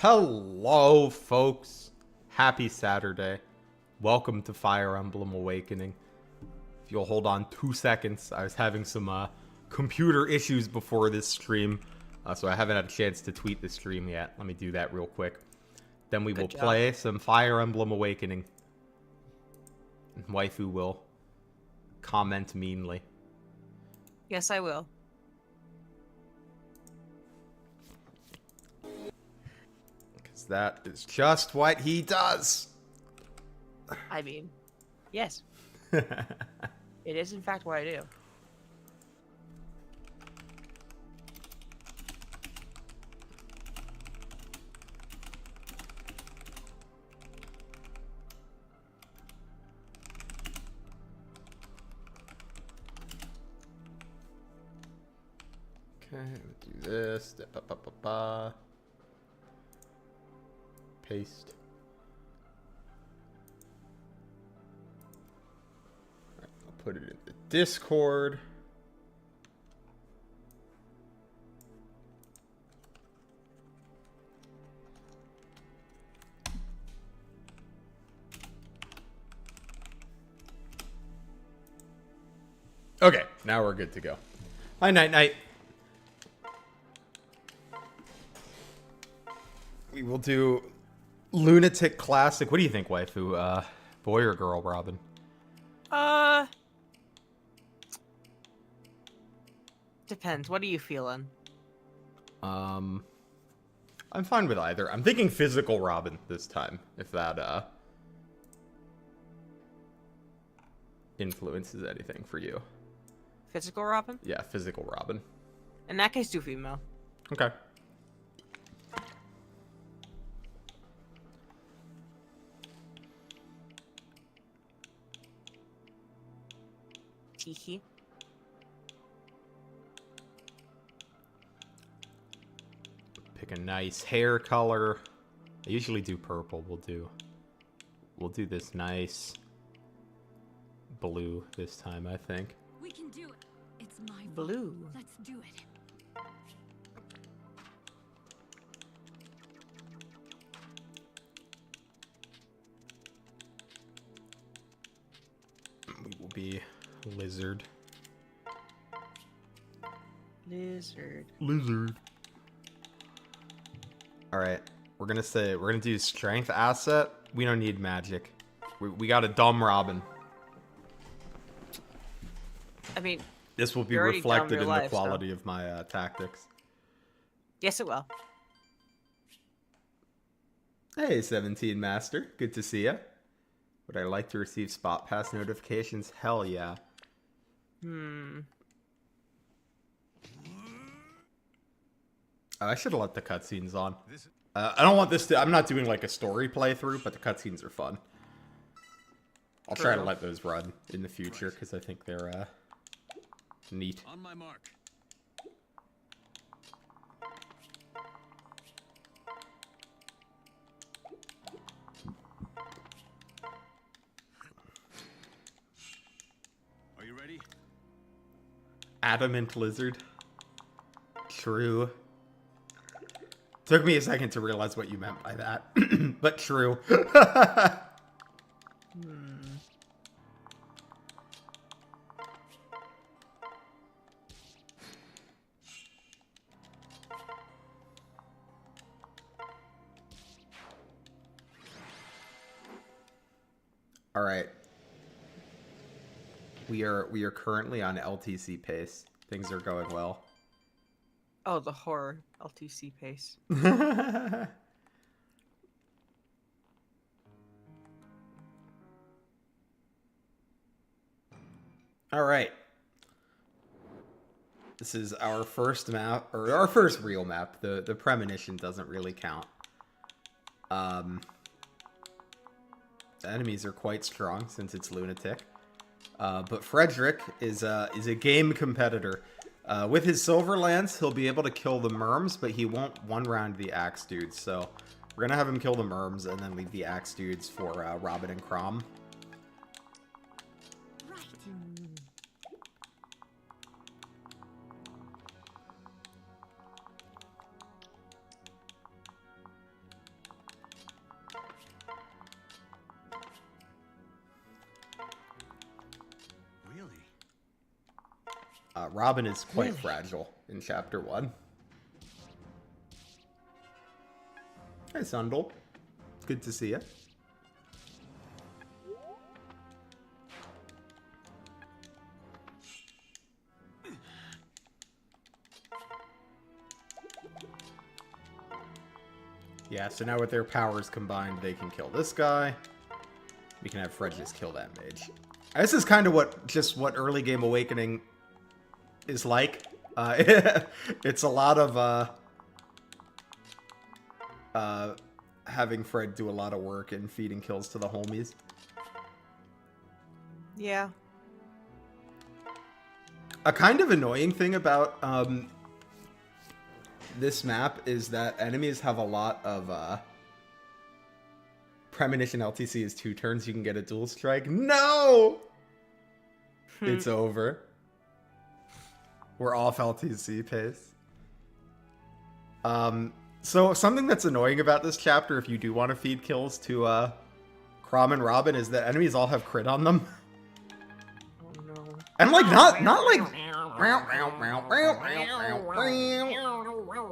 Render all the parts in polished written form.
Hello, folks. Happy Saturday. Welcome to Fire Emblem Awakening. If you'll hold on 2 seconds, I was having some computer issues before this stream, so I haven't had a chance to tweet the stream yet. Let me do that real quick. Then we will play some Fire Emblem Awakening. And Waifu will comment meanly. Yes, I will. That is just what he does. I mean, yes. It is, in fact, what I do. Okay, we'll do this. Paste. Right, I'll put it in the Discord. Okay, now we're good to go. Hi, Night. We will do Lunatic Classic. What do you think, waifu? Boy or girl, Robin? Depends. What are you feeling? I'm fine with either. I'm thinking physical Robin this time, if that, influences anything for you. Physical Robin? Yeah, physical Robin. In that case, do female. Okay. Teehee. Pick a nice hair color. I usually do purple. We'll do this nice blue this time, I think. We can do it. It's my blue. Fault. Let's do it. We will be lizard. Lizard. Alright. We're gonna do strength asset. We don't need magic. We got a dumb Robin. I mean, this will be reflected in the quality of my tactics. Yes, it will. Hey, 17 Master. Good to see ya. Would I like to receive spot pass notifications? Hell yeah. Oh, I should have let the cutscenes on. I don't want this to... I'm not doing like a story playthrough, but the cutscenes are fun. I'll try to let those run in the future, because I think they're neat. On my mark. Are you ready? Adamant lizard. True. Took me a second to realize what you meant by that. But true. All right. We are currently on LTC pace. Things are going well. Oh, the horror LTC pace. All right. This is our first map, or our first real map. The premonition doesn't really count. The enemies are quite strong since it's Lunatic. But Frederick is a game competitor. With his Silver Lance, he'll be able to kill the Merms, but he won't one-round the Axe Dudes. So we're going to have him kill the Merms and then leave the Axe Dudes for Robin and Crom. Right. Robin is quite Really? fragile in Chapter 1. Hey, Sundle. Good to see you. Yeah, so now with their powers combined, they can kill this guy. We can have Fred just kill that mage. This is kind of what early game Awakening is like. It's a lot of having Fred do a lot of work and feeding kills to the homies. Yeah. A kind of annoying thing about this map is that enemies have a lot of Premonition LTC is 2 turns. You can get a dual strike. No! It's over. We're off LTC pace. So something that's annoying about this chapter, if you do want to feed kills to Crom and Robin, is that enemies all have crit on them. Oh no. And like not like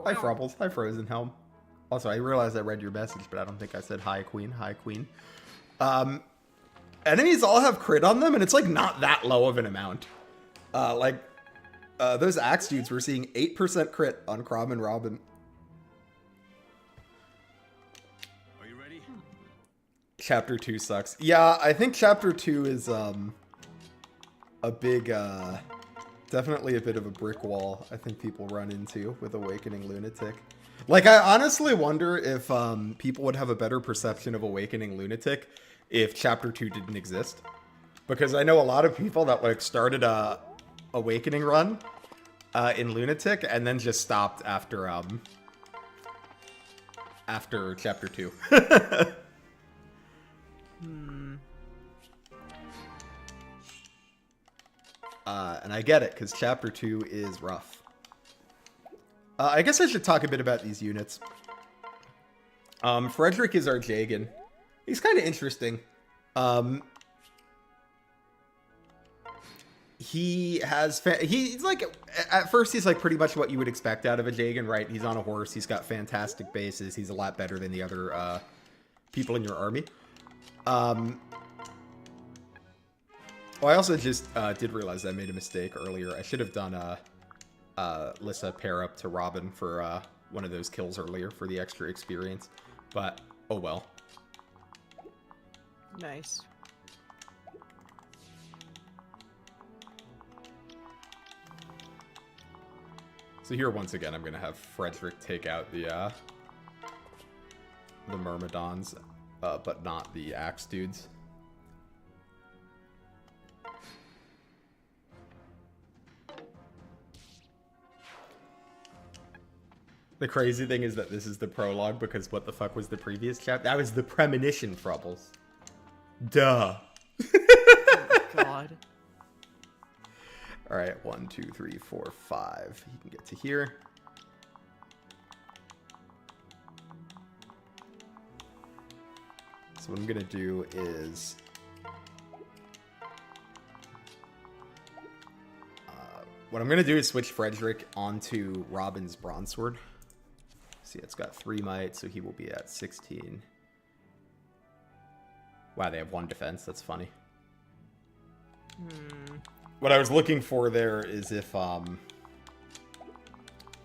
Hi Frubbles, hi Frozen Helm. Also, I realized I read your message, but I don't think I said hi Queen, hi Queen. Enemies all have crit on them, and it's like not that low of an amount. Those axe dudes were seeing 8% crit on Crom and Robin. Are you ready? Chapter 2 sucks. Yeah, I think Chapter 2 is a big, definitely a bit of a brick wall I think people run into with Awakening Lunatic. Like, I honestly wonder if people would have a better perception of Awakening Lunatic if Chapter 2 didn't exist. Because I know a lot of people that like started a Awakening run in Lunatic and then just stopped after Chapter 2. And I get it, because Chapter 2 is rough. I guess I should talk a bit about these units. Frederick is our Jagan. He's kind of interesting. He's like, at first he's like pretty much what you would expect out of a Jagan, right? He's on a horse, he's got fantastic bases, he's a lot better than the other people in your army. Oh, I also just did realize I made a mistake earlier. I should have done Lissa pair up to Robin for one of those kills earlier for the extra experience, but oh well. Nice. So here, once again, I'm going to have Frederick take out the Myrmidons, but not the Axe dudes. The crazy thing is that this is the prologue, because what the fuck was the previous chapter? That was the Premonition Frubbles. Duh. Oh, God. Alright, 1, 2, 3, 4, 5. You can get to here. So what I'm gonna do is switch Frederick onto Robin's Bronzesword. See, it's got 3 might, so he will be at 16. Wow, they have 1 defense. That's funny. What I was looking for there is if I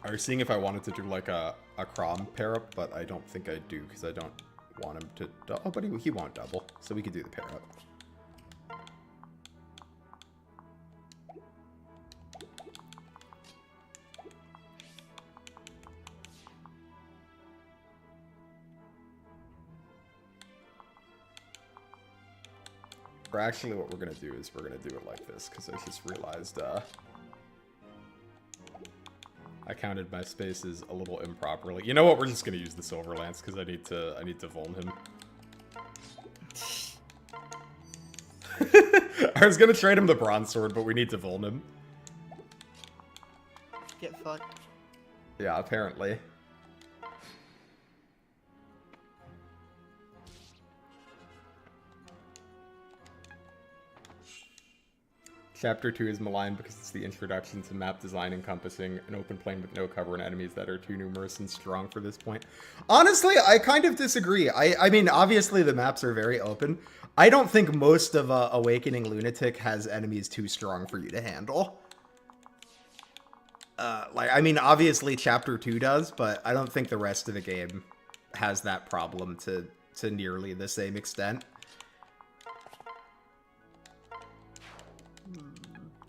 was seeing if I wanted to do like a Crom pair up, but I don't think I do, because I don't want him to. Oh, but he won't double, so we could do the pair up. Or actually, what we're going to do is we're going to do it like this, because I just realized I counted my spaces a little improperly. You know what? We're just going to use the Silver Lance, because I need to vuln him. I was going to trade him the Bronze Sword, but we need to vuln him. Get fucked. Yeah, apparently. Chapter 2 is maligned because it's the introduction to map design encompassing an open plane with no cover and enemies that are too numerous and strong for this point. Honestly, I kind of disagree. I mean, obviously the maps are very open. I don't think most of Awakening Lunatic has enemies too strong for you to handle. I mean, obviously Chapter 2 does, but I don't think the rest of the game has that problem to nearly the same extent.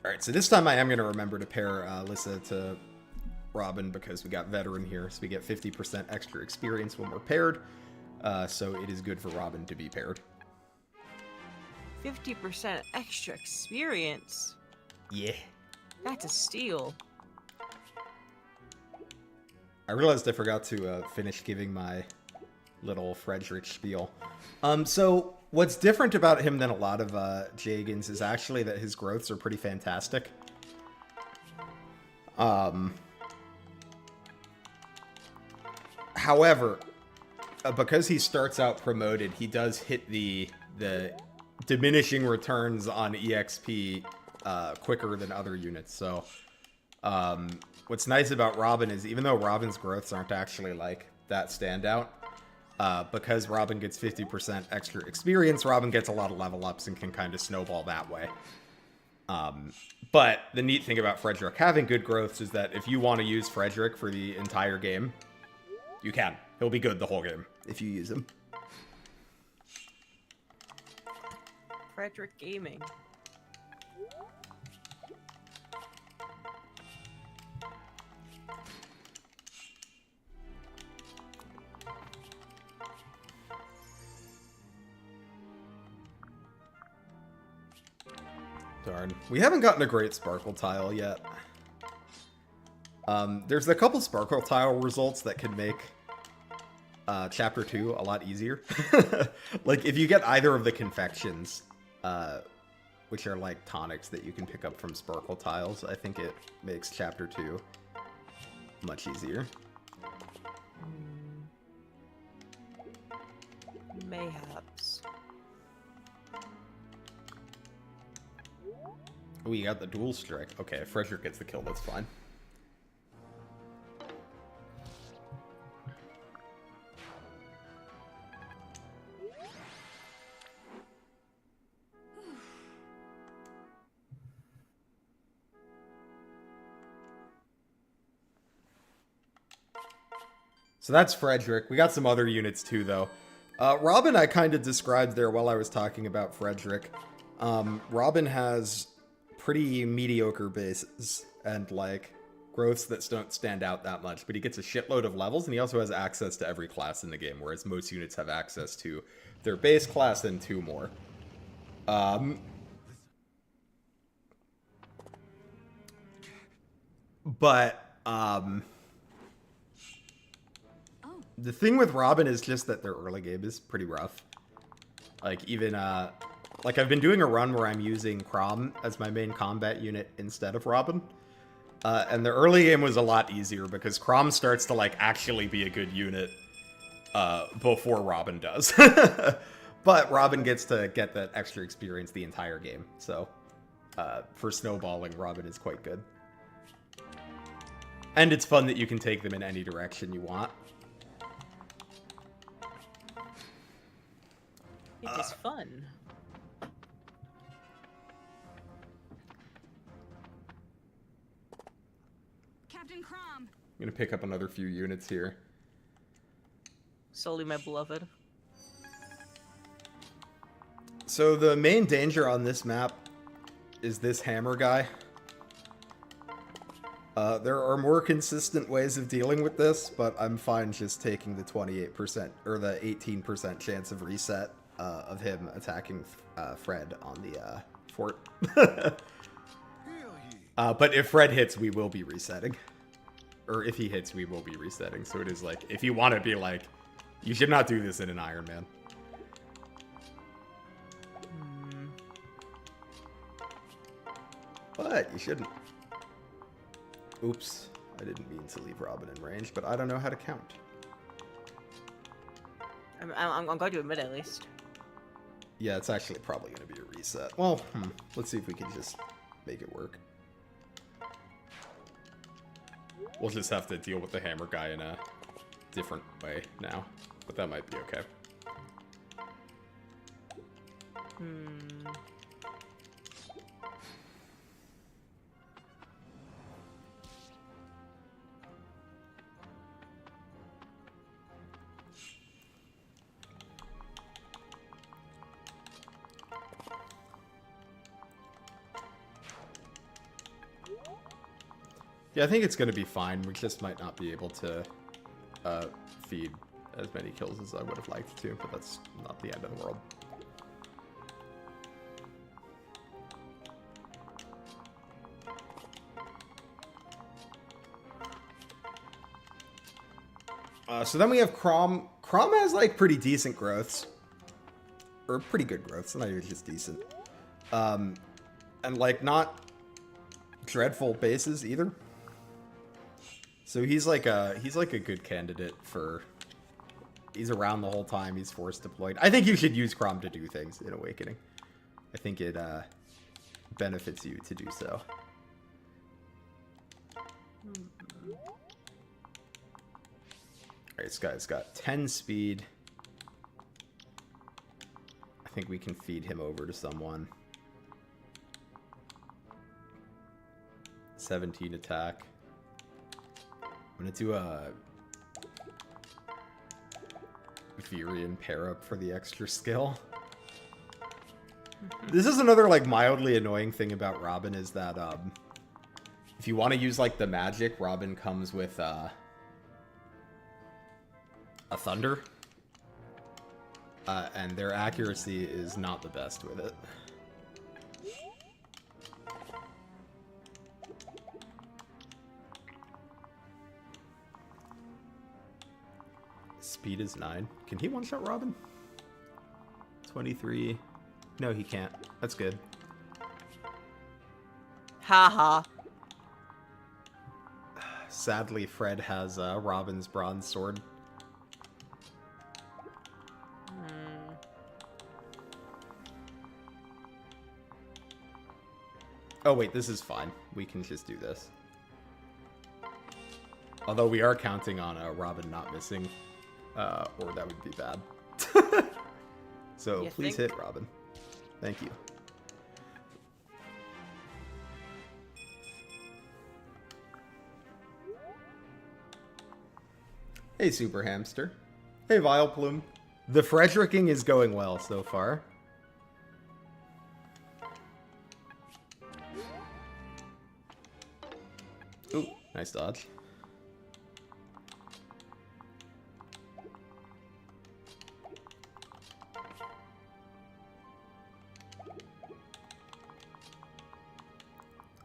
Alright, so this time I am going to remember to pair Lissa to Robin because we got Veteran here, so we get 50% extra experience when we're paired. So it is good for Robin to be paired. 50% extra experience? Yeah. That's a steal. I realized I forgot to finish giving my little Frederick spiel. So what's different about him than a lot of Jagans is actually that his growths are pretty fantastic. However, because he starts out promoted, he does hit the diminishing returns on EXP quicker than other units. So what's nice about Robin is even though Robin's growths aren't actually like that standout, because Robin gets 50% extra experience, Robin gets a lot of level ups and can kind of snowball that way. But the neat thing about Frederick having good growths is that if you want to use Frederick for the entire game, you can. He'll be good the whole game if you use him. Frederick Gaming. Darn. We haven't gotten a great Sparkle Tile yet. There's a couple Sparkle Tile results that could make Chapter 2 a lot easier. Like, if you get either of the confections, which are like tonics that you can pick up from Sparkle Tiles, I think it makes Chapter 2 much easier. Mayhaps. Oh, you got the dual strike. Okay, if Frederick gets the kill, that's fine. So that's Frederick. We got some other units too, though. Robin I kind of described there while I was talking about Frederick. Robin has pretty mediocre bases and like growths that don't stand out that much, but he gets a shitload of levels and he also has access to every class in the game, whereas most units have access to their base class and 2 more. The thing with Robin is just that their early game is pretty rough. Like, even, like, I've been doing a run where I'm using Crom as my main combat unit instead of Robin. And the early game was a lot easier because Crom starts to, like, actually be a good unit before Robin does. But Robin gets to get that extra experience the entire game. So, for snowballing, Robin is quite good. And it's fun that you can take them in any direction you want. It is fun. Captain Crom. I'm gonna pick up another few units here. Solely my beloved. So the main danger on this map is this hammer guy. There are more consistent ways of dealing with this, but I'm fine just taking the 28% or the 18% chance of reset of him attacking Fred on the fort. But if Fred hits, we will be resetting. Or if he hits, we will be resetting. So it is like, if you want to be like, you should not do this in an Iron Man. But you shouldn't. Oops. I didn't mean to leave Robin in range, but I don't know how to count. I'm going to admit at least. Yeah, it's actually probably going to be a reset. Well, let's see if we can just make it work. We'll just have to deal with the hammer guy in a different way now, but that might be okay. Yeah, I think it's going to be fine. We just might not be able to feed as many kills as I would have liked to, but that's not the end of the world. So then we have Crom. Crom has, like, pretty decent growths. Or pretty good growths, not even just decent. And, like, not dreadful bases either. So he's like a good candidate for... He's around the whole time, he's force deployed. I think you should use Crom to do things in Awakening. I think it benefits you to do so. Alright, this guy's got 10 speed. I think we can feed him over to someone. 17 attack. I'm gonna do a Virian pair up for the extra skill. This is another like mildly annoying thing about Robin is that if you want to use like the magic, Robin comes with a thunder. And their accuracy is not the best with it. Speed is 9. Can he one-shot Robin? 23. No, he can't. That's good. Haha. Sadly, Fred has Robin's bronze sword. Oh wait, this is fine. We can just do this. Although we are counting on Robin not missing, or that would be bad. So You please think? hit Robin. Thank you. Hey, Super Hamster. Hey, Vileplume. The Fredericking is going well so far. Ooh, nice dodge.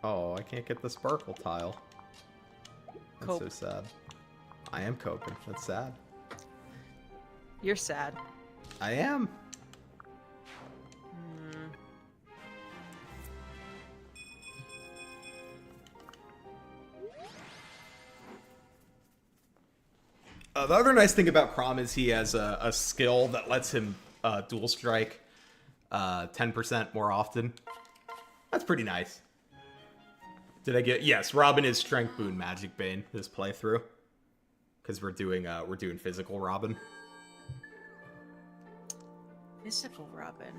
Oh, I can't get the sparkle tile. That's Cope. so sad. I am coping. That's sad. You're sad. I am. The other nice thing about Crom is he has a skill that lets him dual strike 10% more often. That's pretty nice. Did I get... Yes, Robin is Strength Boon Magic Bane this playthrough. Because we're doing physical Robin. Physical Robin.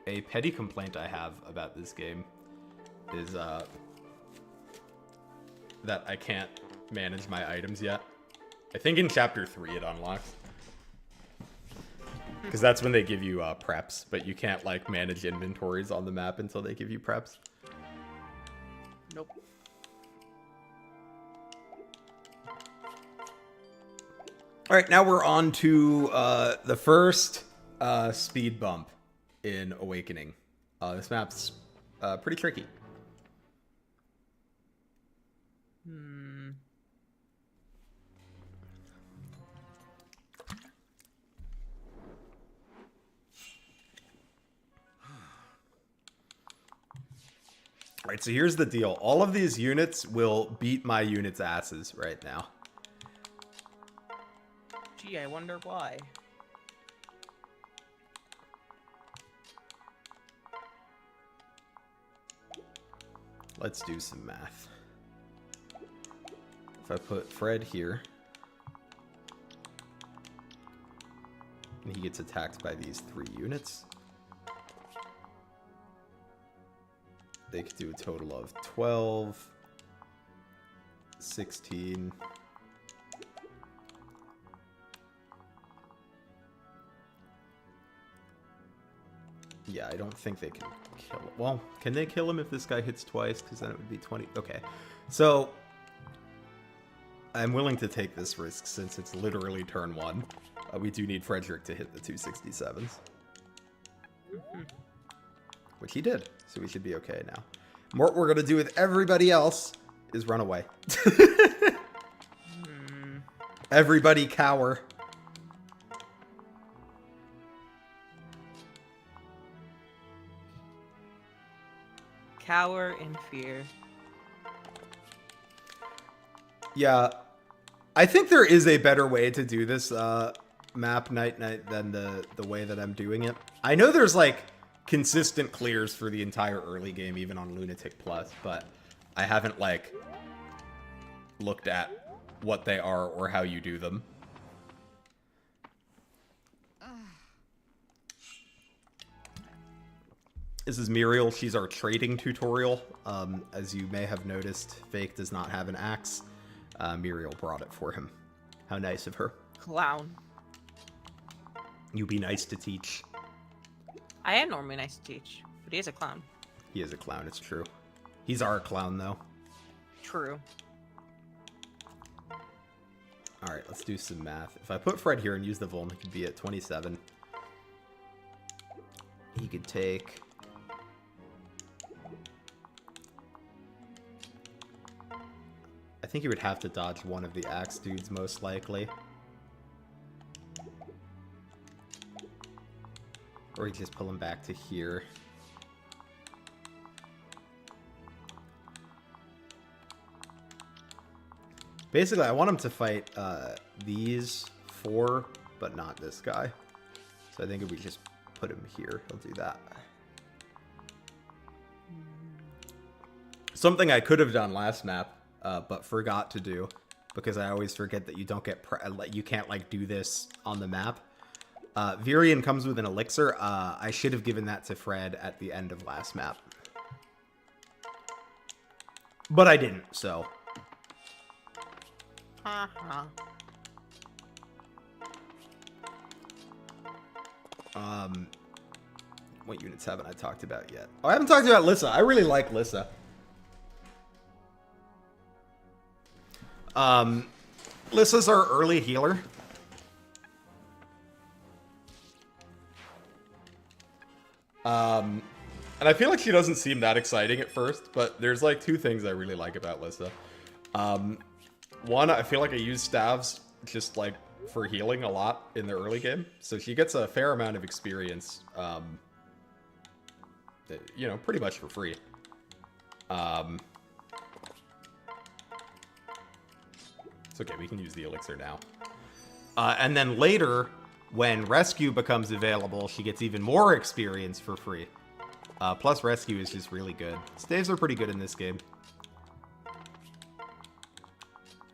A petty complaint I have about this game is that I can't manage my items yet. I think in Chapter 3 it unlocks. Because that's when they give you preps, but you can't like manage inventories on the map until they give you preps. Nope. All right, now we're on to the first speed bump in Awakening. This map's pretty tricky. All right, so here's the deal. All of these units will beat my units' asses right now. Gee, I wonder why. let's do some math. If I put Fred here, and he gets attacked by these 3 units, they could do a total of 12, 16, yeah, I don't think they can kill him. Well, can they kill him if this guy hits twice? Because then it would be 20. Okay, so I'm willing to take this risk since it's literally turn 1. We do need Frederick to hit the 267s. Which he did, so we should be okay now. What we're going to do with everybody else is run away. Everybody cower. Cower in fear. Yeah, I think there is a better way to do this map night than the way that I'm doing it. I know there's like consistent clears for the entire early game, even on Lunatic Plus, but I haven't like looked at what they are or how you do them. This is Muriel. She's our trading tutorial. As you may have noticed, Fake does not have an axe. Muriel brought it for him. How nice of her. Clown. You be nice to teach. I am normally nice to teach, but he is a clown. He is a clown, it's true. He's our clown, though. True. Alright, let's do some math. If I put Fred here and use the Vuln, he could be at 27. He could take... I think he would have to dodge one of the axe dudes, most likely. Or he just pull him back to here. Basically, I want him to fight these 4, but not this guy. So I think if we just put him here, he'll do that. Something I could have done last map, but forgot to do, because I always forget that you don't get you can't like do this on the map. Virion comes with an elixir. I should have given that to Fred at the end of last map, but I didn't. So. What units haven't I talked about yet? Oh, I haven't talked about Lissa. I really like Lissa. Lissa's our early healer. And I feel like she doesn't seem that exciting at first, but there's like 2 things I really like about Lissa. One, I feel like I use staves just like for healing a lot in the early game, so she gets a fair amount of experience, you know, pretty much for free. It's okay, we can use the elixir now. And then later, when rescue becomes available, she gets even more experience for free. Plus rescue is just really good. Staves are pretty good in this game.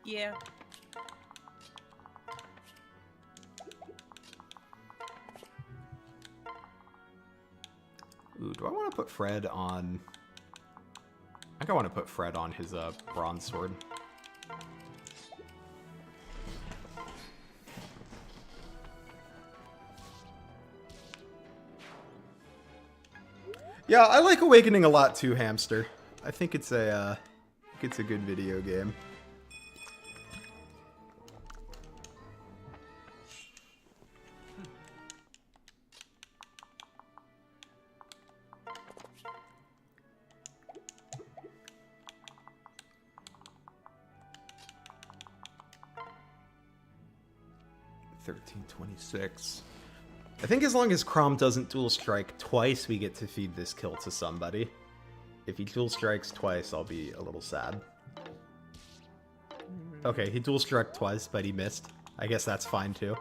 Yeah. Ooh, do I want to put Fred on... I think I want to put Fred on his bronze sword. Yeah, I like Awakening a lot too, Hamster. I think it's a good video game. $13.26. I think as long as Crom doesn't dual strike twice, we get to feed this kill to somebody. If he dual strikes twice, I'll be a little sad. Okay, he dual struck twice, but he missed. I guess that's fine too.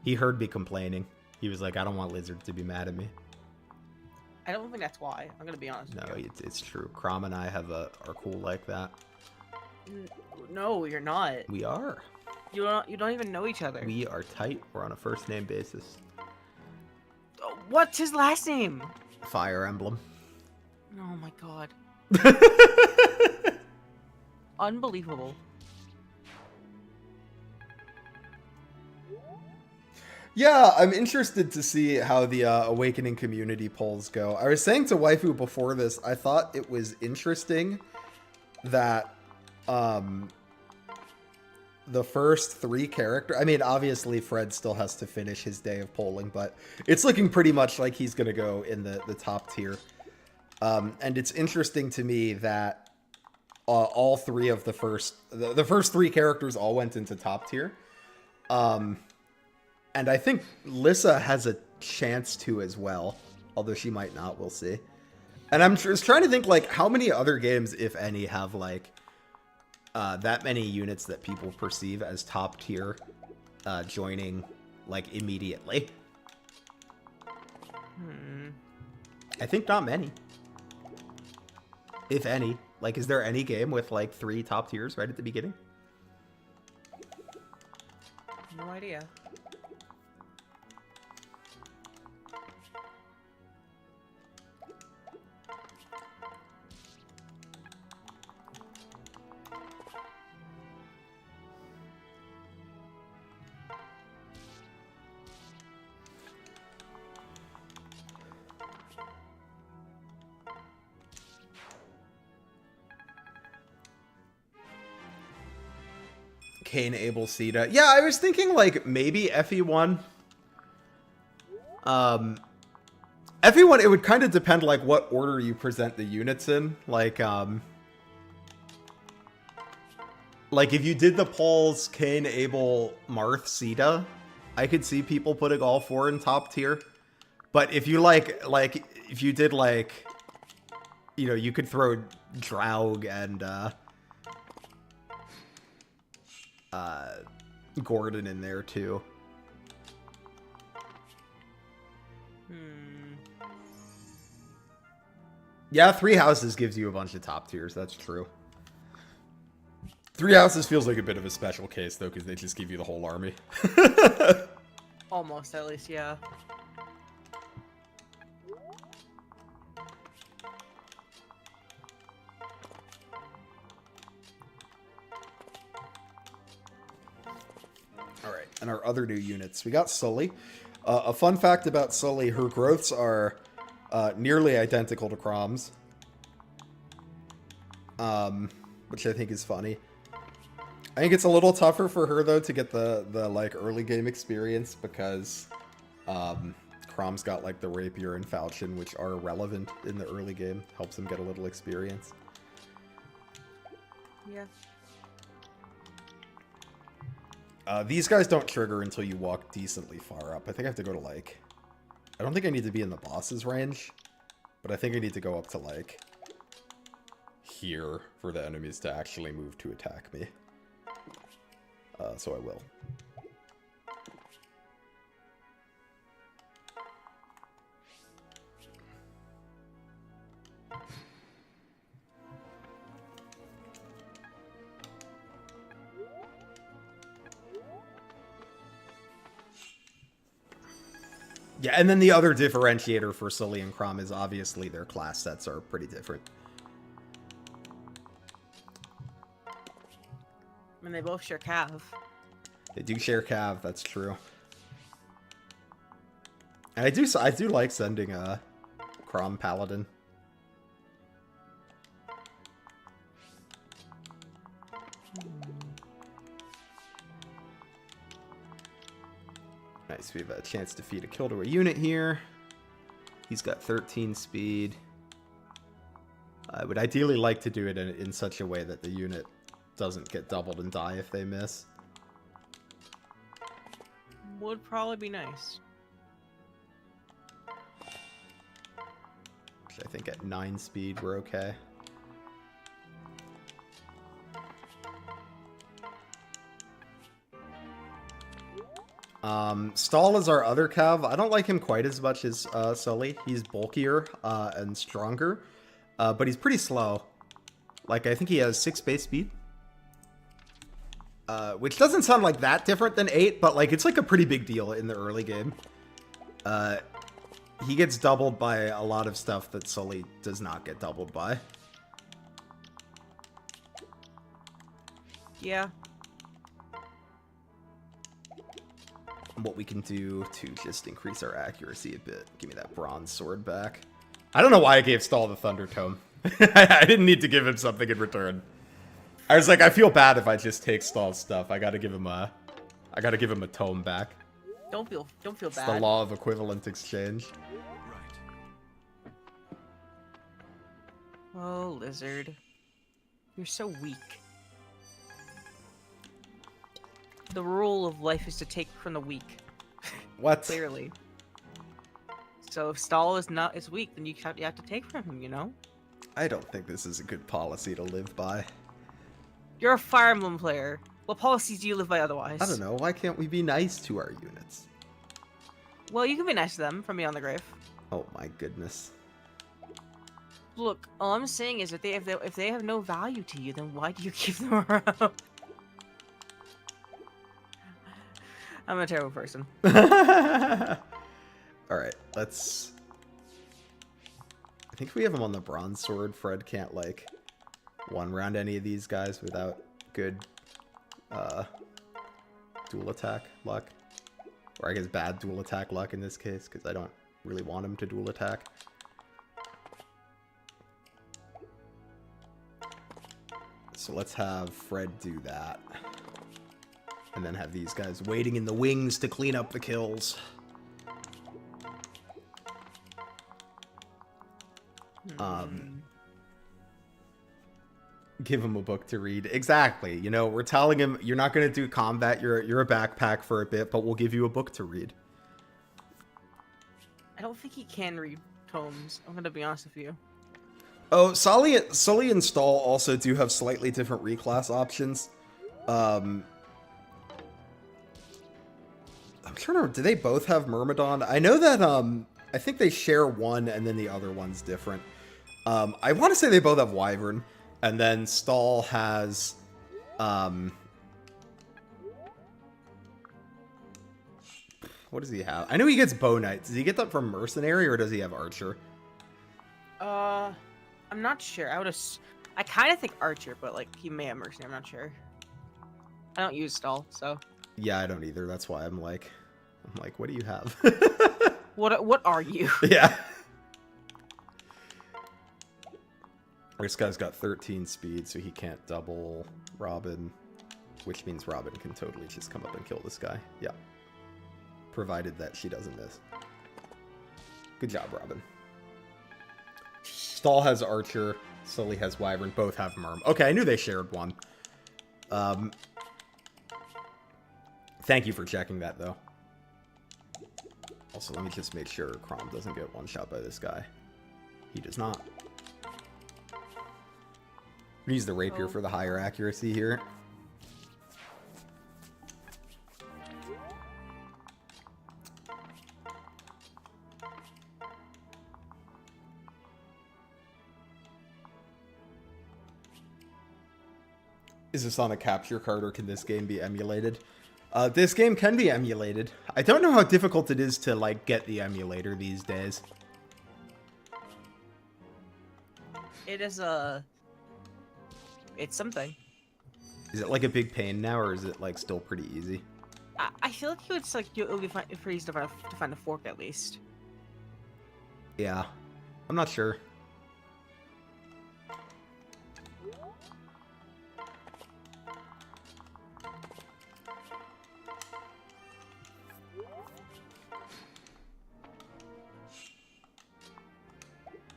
He heard me complaining. He was like, I don't want Lizard to be mad at me. I don't think that's why. I'm gonna be honest No, with you. it's true. Crom and I are cool like that. No, you're not. We are. You don't even know each other. We are tight. We're on a first name basis. What's his last name? Fire Emblem. Oh my god. Unbelievable. Yeah, I'm interested to see how the Awakening community polls go. I was saying to Waifu before this, I thought it was interesting that the first 3 characters... I mean, obviously Fred still has to finish his day of polling, but it's looking pretty much like he's going to go in the top tier. And it's interesting to me that all 3 of the first 3 characters all went into top tier. And I think Lissa has a chance to as well, although she might not, we'll see. And I'm just trying to think, like, how many other games, if any, have, like, that many units that people perceive as top tier joining, like, immediately. I think not many. If any. Like, is there any game with, like, 3 top tiers right at the beginning? No idea. Cain, Abel, Sita. Yeah, I was thinking, like, maybe FE1. FE1, it would kind of depend, like, what order you present the units in. Like, if you did the polls Cain, Abel, Marth, Sita, I could see people putting all 4 in top tier. But if you, if you did, like, you know, you could throw Draug and, Gordon in there too. Yeah, 3 houses gives you a bunch of top tiers. That's true. 3 houses feels like a bit of a special case though, because they just give you the whole army. Almost, at least, yeah. Alright, and our other new units. We got Sully. A fun fact about Sully, her growths are nearly identical to Crom's. Which I think is funny. I think it's a little tougher for her, though, to get the like, early game experience, because Crom's got, like, the Rapier and Falchion, which are relevant in the early game. Helps him get a little experience. Yeah. These guys don't trigger until you walk decently far up. I think I have to go to, like... I don't think I need to be in the boss's range, but I think I need to go up to, like, here for the enemies to actually move to attack me. So I will. Yeah, and then the other differentiator for Sully and Crom is obviously their class sets are pretty different. I mean, they both share Cav. They do share Cav, that's true. And I do like sending a Crom Paladin. Nice, we have a chance to feed a kill to a unit here. He's got 13 speed. I would ideally like to do it in such a way that the unit doesn't get doubled and die if they miss. Would probably be nice. Which I think at 9 speed we're okay. Stall is our other cav. I don't like him quite as much as Sully. He's bulkier and stronger, but he's pretty slow. Like, I think he has 6 base speed. Which doesn't sound like that different than 8, but like it's like a pretty big deal in the early game. He gets doubled by a lot of stuff that Sully does not get doubled by. Yeah. What we can do to just increase our accuracy a bit. Give me that bronze sword back. I don't know why I gave Stall the Thunder Tome. I didn't need to give him something in return. I was like, I feel bad if I just take Stall's stuff. I gotta give him a tome back. Don't feel It's bad. the law of equivalent exchange. Right. Oh, Lizard. You're so weak. The rule of life is to take from the weak. What? Clearly. So if Stall is weak, then you have to take from him, you know? I don't think this is a good policy to live by. You're a Fire Emblem player. What policies do you live by otherwise? I don't know. Why can't we be nice to our units? Well, you can be nice to them from beyond the grave. Oh my goodness. Look, all I'm saying is if they have no value to you, then why do you keep them around? I'm a terrible person. Alright, let's... I think we have him on the bronze sword. Fred can't, like, one-round any of these guys without good dual attack luck. Or I guess bad dual attack luck in this case, because I don't really want him to dual attack. So let's have Fred do that. And then have these guys waiting in the wings to clean up the kills. Give him a book to read. Exactly. You know, we're telling him, you're not going to do combat. You're a backpack for a bit, but we'll give you a book to read. I don't think he can read tomes. I'm gonna be honest with you. Oh, Sully and Stall also do have slightly different reclass options. I'm trying to remember, do they both have Myrmidon? I know that, I think they share one and then the other one's different. I want to say they both have Wyvern, and then Stall has, what does he have? I know he gets Bow Knight. Does he get that from Mercenary, or does he have Archer? I'm not sure. I kind of think Archer, but like he may have Mercenary. I'm not sure. I don't use Stall, so. Yeah, I don't either. That's why I'm like, what do you have? What are you? Yeah. This guy's got 13 speed, so he can't double Robin, which means Robin can totally just come up and kill this guy. Yeah. Provided that she doesn't miss. Good job, Robin. Stall has Archer, Sully has Wyvern, both have Merm. Okay, I knew they shared one. Thank you for checking that, though. Also, let me just make sure Crom doesn't get one shot by this guy. He does not. Use the rapier for the higher accuracy here. Is this on a capture card, or can this game be emulated? This game can be emulated. I don't know how difficult it is to, like, get the emulator these days. It is it's something. Is it, like, a big pain now, or is it, like, still pretty easy? I feel like it would be fun for you to find a fork at least. Yeah. I'm not sure.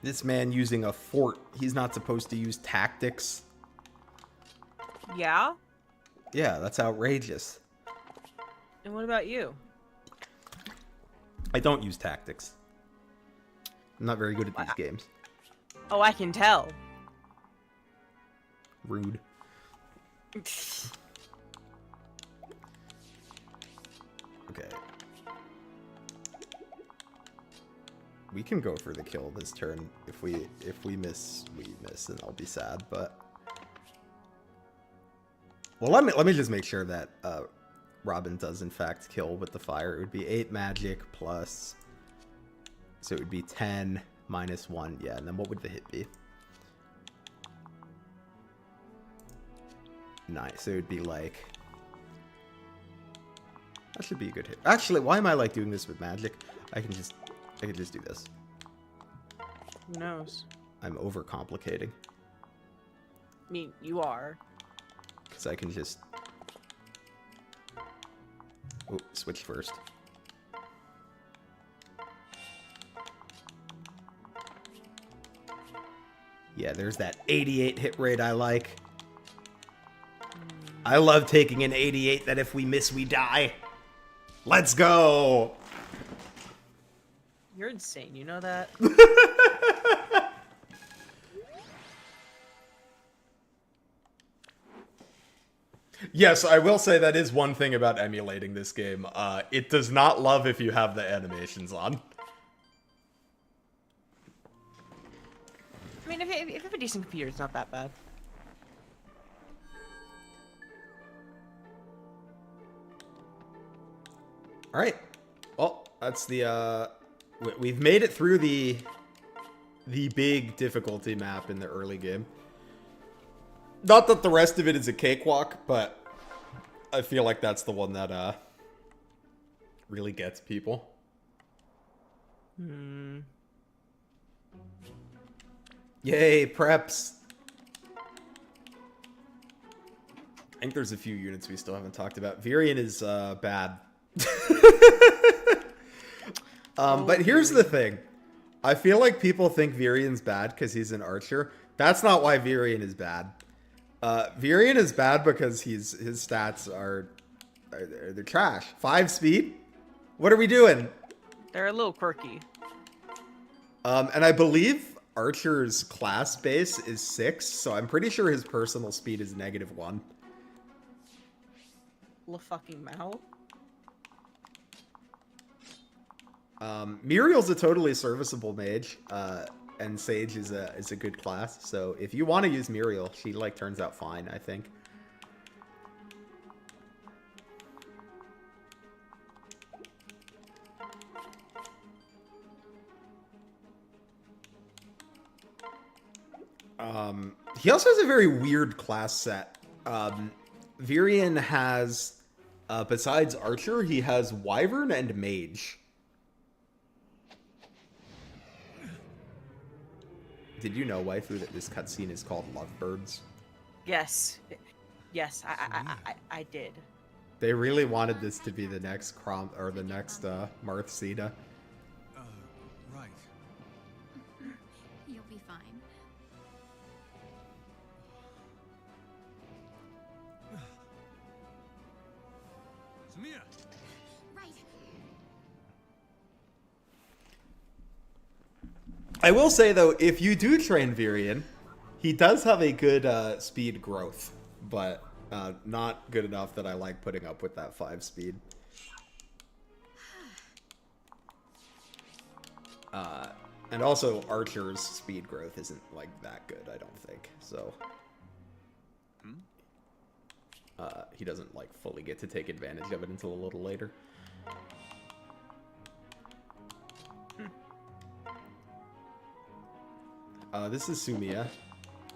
This man using a fort. He's not supposed to use tactics. Yeah? Yeah, that's outrageous. And what about you? I don't use tactics. I'm not very good at these games. Oh, I can tell. Rude. Okay. We can go for the kill this turn. If we miss, we miss, and I'll be sad. But well, let me just make sure that Robin does in fact kill with the fire. It would be 8 magic plus, so it would be 10 minus 1. Yeah, and then what would the hit be? 9. So it would be like, that should be a good hit. Actually, why am I like doing this with magic? I can just do this. Who knows? I'm overcomplicating. I mean, you are. Because I can just... Oh, switch first. Yeah, there's that 88 hit rate I like. I love taking an 88 that if we miss, we die. Let's go! You're insane, you know that? Yes, I will say that is one thing about emulating this game. It does not love if you have the animations on. I mean, if you have a decent computer, it's not that bad. Alright. Well, that's the, we've made it through the big difficulty map in the early game. Not that the rest of it is a cakewalk, but I feel like that's the one that, really gets people. Yay, preps! I think there's a few units we still haven't talked about. Virion is, bad. But here's the thing. I feel like people think Virion's bad because he's an archer. That's not why Virion is bad. Virion is bad because his stats are they're trash. 5 speed? What are we doing? They're a little quirky. And I believe Archer's class base is 6, so I'm pretty sure his personal speed is -1. Fucking mouth. Muriel's a totally serviceable mage, and Sage is a good class. So if you want to use Muriel, she like turns out fine, I think. He also has a very weird class set. Virion has, besides Archer, he has Wyvern and Mage. Did you know, waifu, that this cutscene is called Lovebirds? Yes. Yes, I did. They really wanted this to be the next the next Marth Sita. Right. You'll be fine. Samia! Right. I will say, though, if you do train Virion, he does have a good speed growth, but not good enough that I like putting up with that 5 speed. And also, Archer's speed growth isn't, like, that good, I don't think, so... he doesn't, like, fully get to take advantage of it until a little later. This is Sumia.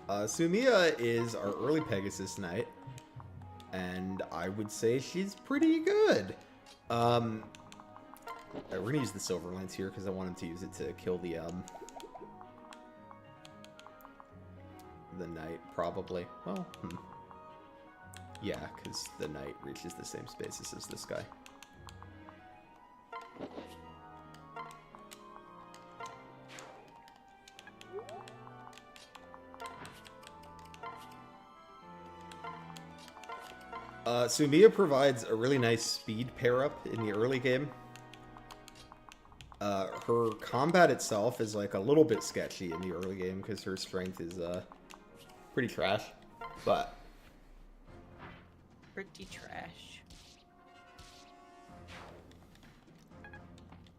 Sumia is our early Pegasus Knight, and I would say she's pretty good. We're gonna use the Silver Lance here because I wanted to use it to kill the Knight, probably. Well, yeah, because the Knight reaches the same spaces as this guy. Sumia provides a really nice speed pair-up in the early game. Her combat itself is like a little bit sketchy in the early game because her strength is pretty trash, but Pretty trash.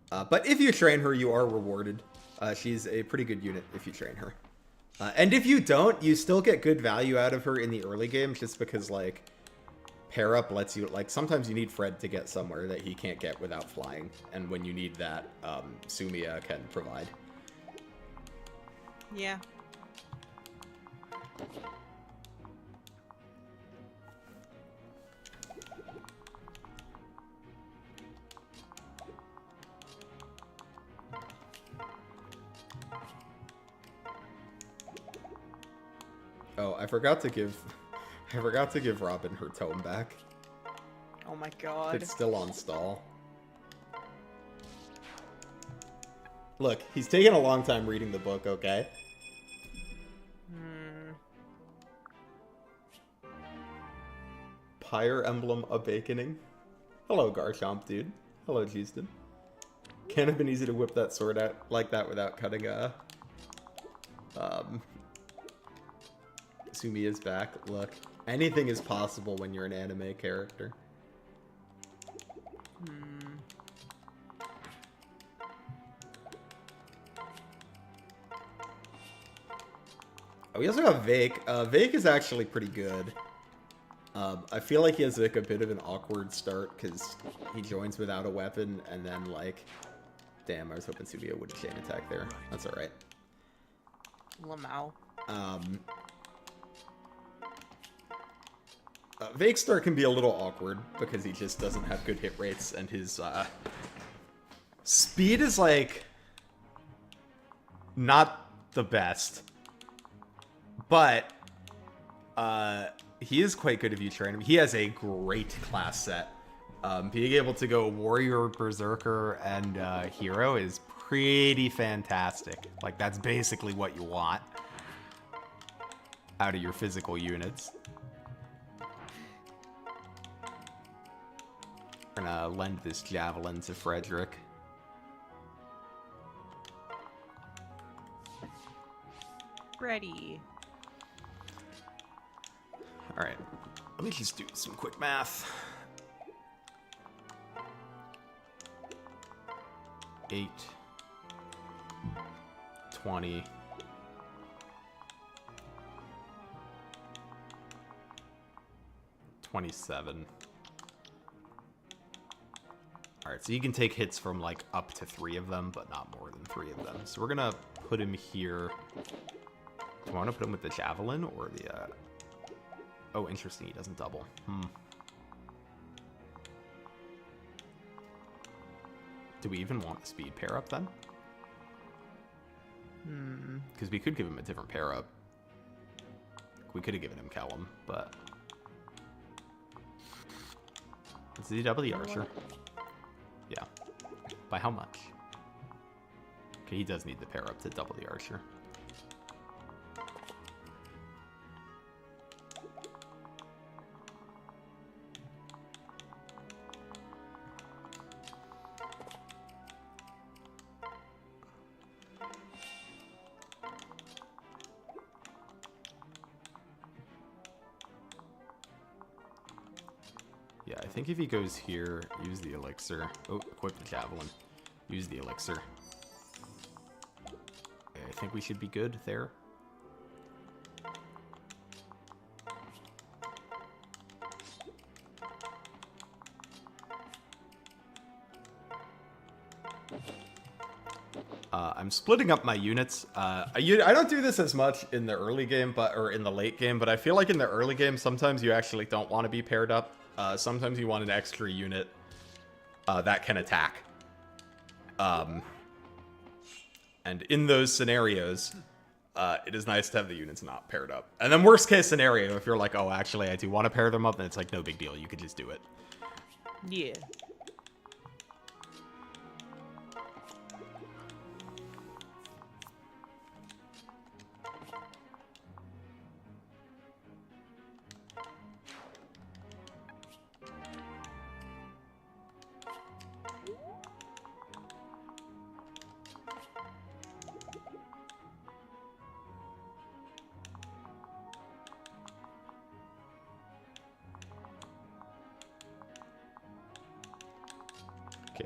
But if you train her, you are rewarded. She's a pretty good unit if you train her. And if you don't, you still get good value out of her in the early game, just because, like, pair up lets you, like, sometimes you need Fred to get somewhere that he can't get without flying. And when you need that, Sumia can provide. Yeah. Oh, I forgot to give Robin her tome back. Oh my god. It's still on stall. Look, he's taking a long time reading the book, okay? Pyre Emblem Awakening. Hello, Garchomp, dude. Hello, Houston. Can't have been easy to whip that sword out like that without cutting Sumia's back. Look, anything is possible when you're an anime character. Oh, we also have Vake. Vake is actually pretty good. I feel like he has like a bit of an awkward start because he joins without a weapon and then like, damn, I was hoping Sumia would chain attack there. That's all right. Lamau. Vake's start can be a little awkward because he just doesn't have good hit rates and his speed is like not the best, but he is quite good if you train him. He has a great class set. Being able to go Warrior, Berserker, and Hero is pretty fantastic. Like, that's basically what you want out of your physical units. We're gonna lend this Javelin to Frederick. Ready. Alright, let me just do some quick math. 8, 20, 27. Alright, so you can take hits from like up to 3 of them, but not more than 3 of them. So we're gonna put him here. Do I want to put him with the Javelin or the... Oh, interesting, he doesn't double. Do we even want the speed pair up then? Because we could give him a different pair up. We could have given him Callum, but... Does he double the Archer? Yeah. By how much? Okay, he does need the pair up to double the Archer. Yeah, I think if he goes here, use the elixir. Oh, equip the javelin. Use the elixir. Okay, I think we should be good there. I'm splitting up my units. I don't do this as much in the early game, or in the late game, but I feel like in the early game, sometimes you actually don't want to be paired up. Sometimes you want an extra unit that can attack. And in those scenarios, it is nice to have the units not paired up. And then worst case scenario, if you're like, oh, actually, I do want to pair them up, then it's like, no big deal. You could just do it. Yeah.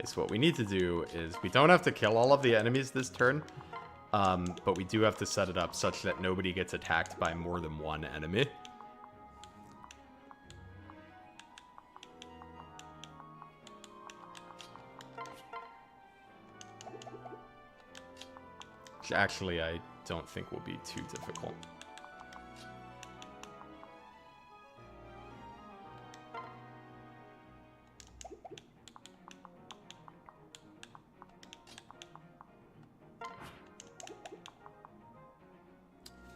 Okay, so what we need to do is we don't have to kill all of the enemies this turn, but we do have to set it up such that nobody gets attacked by more than one enemy. Which actually I don't think will be too difficult.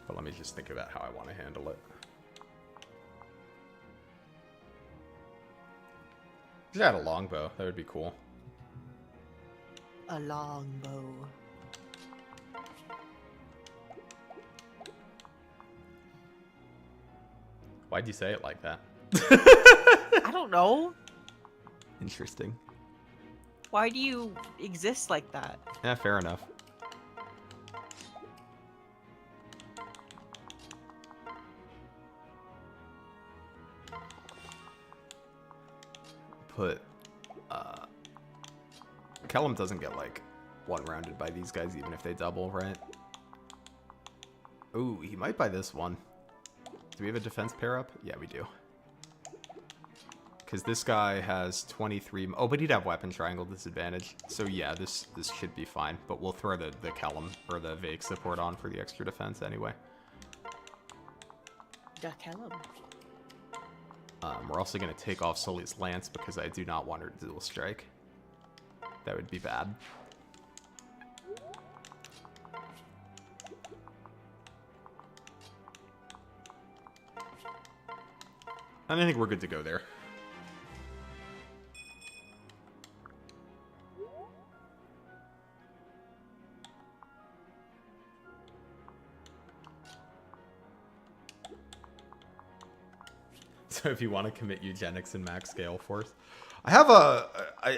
But let me just think about how I want to handle it. Just add a longbow. That would be cool. A longbow. Why'd you say it like that? I don't know. Interesting. Why do you exist like that? Yeah, fair enough. Put, Kellum doesn't get, like, one-rounded by these guys even if they double, right? Ooh, he might buy this one. Do we have a defense pair up? Yeah, we do. Because this guy has 23... Oh, but he'd have weapon triangle disadvantage. So yeah, this should be fine. But we'll throw the Kellum or the Vake support on for the extra defense anyway. Kellum. We're also going to take off Sully's lance because I do not want her to dual strike. That would be bad. And I think we're good to go there. So if you want to commit eugenics and max scale force. I have a...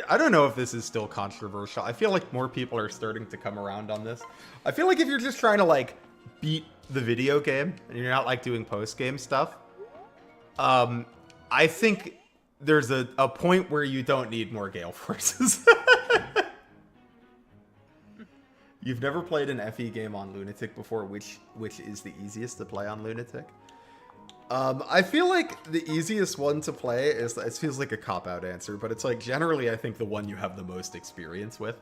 I don't know if this is still controversial. I feel like more people are starting to come around on this. I feel like if you're just trying to, like, beat the video game, and you're not, like, doing post-game stuff, I think there's a point where you don't need more Gale Forces. You've never played an FE game on Lunatic before, which is the easiest to play on Lunatic? I feel like the easiest one to play is, it feels like a cop-out answer, but it's like generally I think the one you have the most experience with.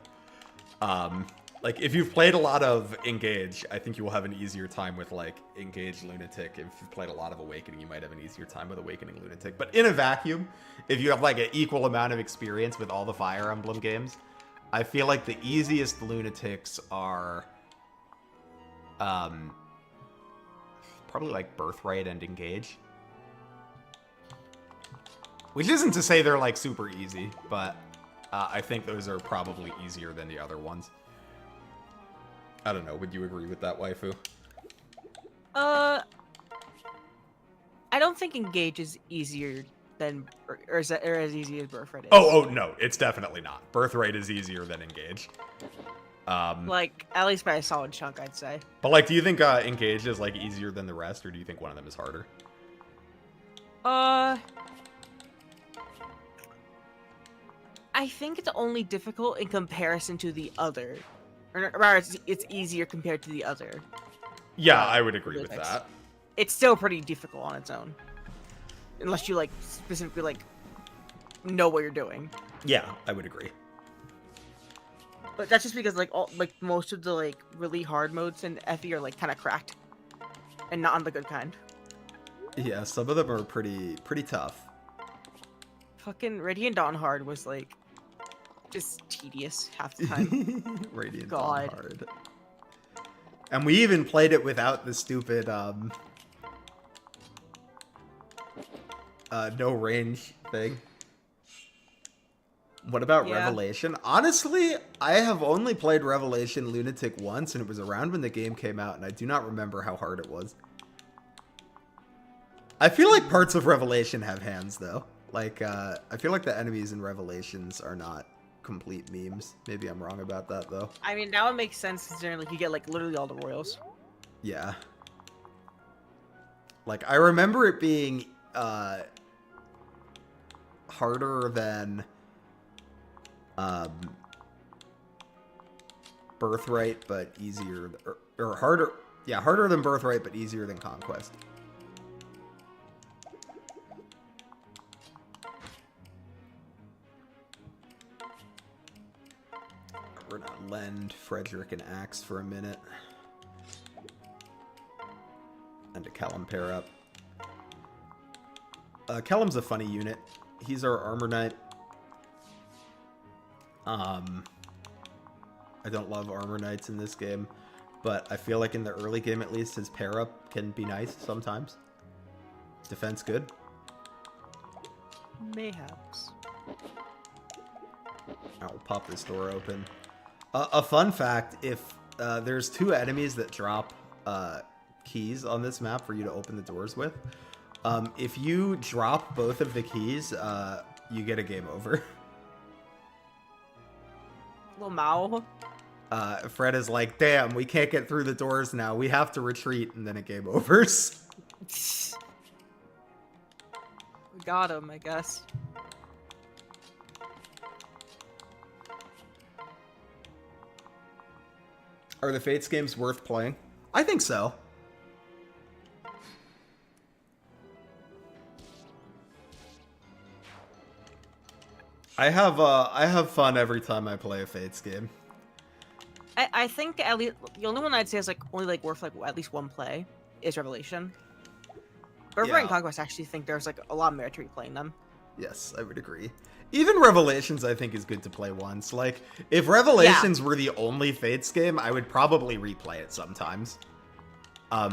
Like if you've played a lot of Engage, I think you will have an easier time with like Engage Lunatic. If you've played a lot of Awakening, you might have an easier time with Awakening Lunatic. But in a vacuum, if you have like an equal amount of experience with all the Fire Emblem games, I feel like the easiest Lunatics are probably like Birthright and Engage. Which isn't to say they're like super easy, but I think those are probably easier than the other ones. I don't know, would you agree with that, waifu? I don't think Engage is easier than, or as easy as Birthright is. Oh, no, it's definitely not. Birthright is easier than Engage. Like, at least by a solid chunk, I'd say. But like, do you think Engage is like easier than the rest, or do you think one of them is harder? I think it's only difficult in comparison to the other. Or it's easier compared to the other. Yeah, I would agree with Lunatics. that. It's still pretty difficult on its own. Unless you, like, specifically, like, know what you're doing. Yeah, I would agree. But that's just because, like, most of the, like, really hard modes in FE are, like, kind of cracked. And not on the good kind. Yeah, some of them are pretty tough. Fucking Radiant Dawn Hard was, like, just tedious half the time. Radiant God. Dawn Hard. And we even played it without the stupid, no range thing. What about Yeah. Revelation? Honestly, I have only played Revelation Lunatic once, and it was around when the game came out, and I do not remember how hard it was. I feel like parts of Revelation have hands, though. Like, I feel like the enemies in Revelations are not complete memes. Maybe I'm wrong about that, though. I mean, that would make sense considering, like, you get, like, literally all the royals. Yeah. Like, I remember it being, harder than Birthright, but easier, or harder. Yeah, harder than Birthright, but easier than Conquest. We're gonna lend Frederick an axe for a minute. And to Callum pair up. Callum's a funny unit. He's our armor knight. I don't love armor knights in this game, but I feel like in the early game at least his pair up can be nice sometimes. Defense good. Mayhaps. I'll pop this door open. A fun fact, if there's 2 enemies that drop keys on this map for you to open the doors with, if you drop both of the keys, you get a game over. Little Mao. Fred is like, damn, we can't get through the doors now. We have to retreat, and then a game overs. We got him, I guess. Are the Fates games worth playing? I think so. I have fun every time I play a Fates game. I think at least the only one I'd say is like only like worth like at least one play is Revelation. Birthright and Conquest, I actually think there's like a lot of merit to replaying them. Yes, I would agree. Even Revelations, I think, is good to play once. Like, if Revelations were the only Fates game, I would probably replay it sometimes.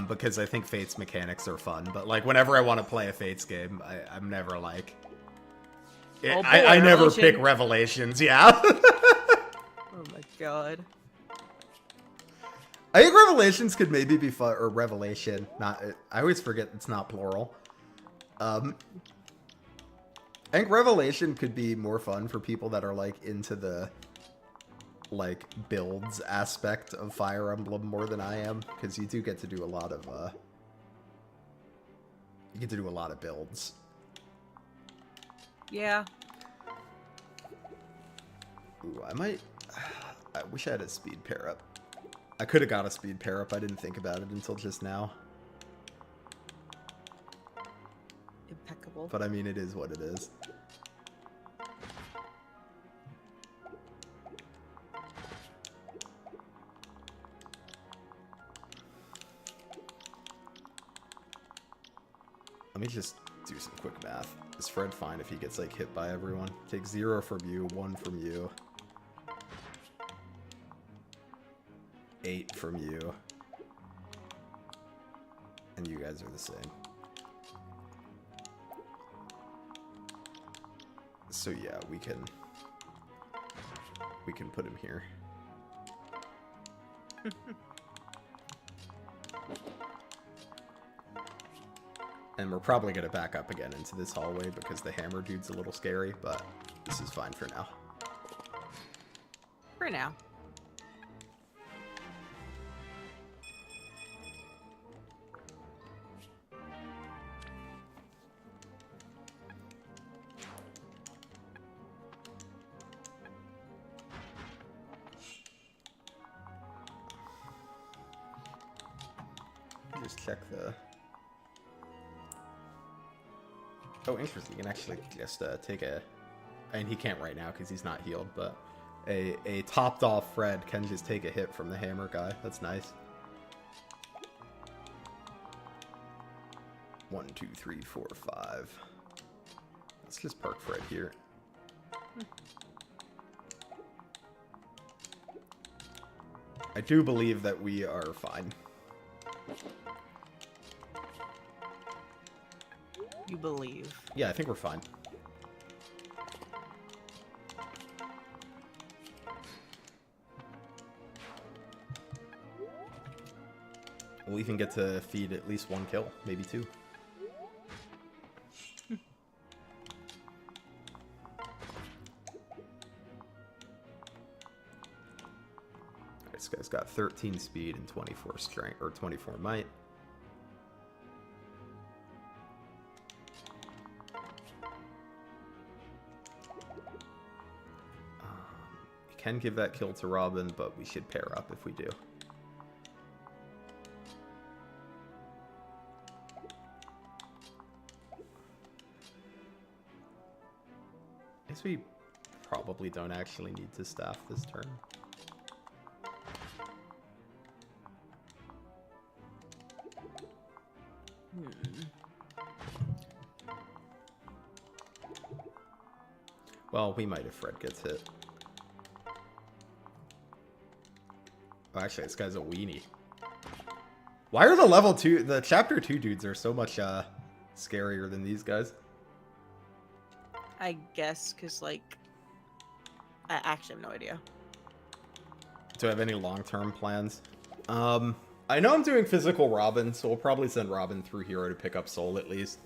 Because I think Fates mechanics are fun. But, like, whenever I want to play a Fates game, I'm never like... Oh boy, I never Revelation. pick Revelations, yeah. Oh my god. I think Revelations could maybe be fun, or Revelation, not... I always forget it's not plural. I think Revelation could be more fun for people that are, like, into the, like, builds aspect of Fire Emblem more than I am, because you do get to do a lot of, you get to do a lot of builds. Yeah. Ooh, I wish I had a speed pair up. I could have got a speed pair up, I didn't think about it until just now. Impeccable. But I mean, it is what it is. Let me just do some quick math. Is Fred fine if he gets like hit by everyone? Take 0 from you, 1 from you. 8 from you. And you guys are the same. So yeah, we can put him here. And we're probably going to back up again into this hallway because the hammer dude's a little scary, but this is fine for now. For now. Just check the... Oh, interesting. You can actually just take a... And he can't right now because he's not healed, but a topped off Fred can just take a hit from the hammer guy. That's nice. 1, 2, 3, 4, 5. Let's just park Fred here. I do believe that we are fine. You believe. Yeah, I think we're fine. We'll even get to feed at least 1 kill, maybe 2. This guy's got 13 speed and 24 strength, or 24 might. can give that kill to Robin, but we should pair up if we do. I guess we probably don't actually need to staff this turn. Well, we might if Fred gets hit. Oh, actually, this guy's a weenie. Why are the level 2, the chapter 2 dudes are so much scarier than these guys? I guess, because, like, I actually have no idea. Do I have any long-term plans? I know I'm doing physical Robin, so we'll probably send Robin through Hero to pick up Soul at least.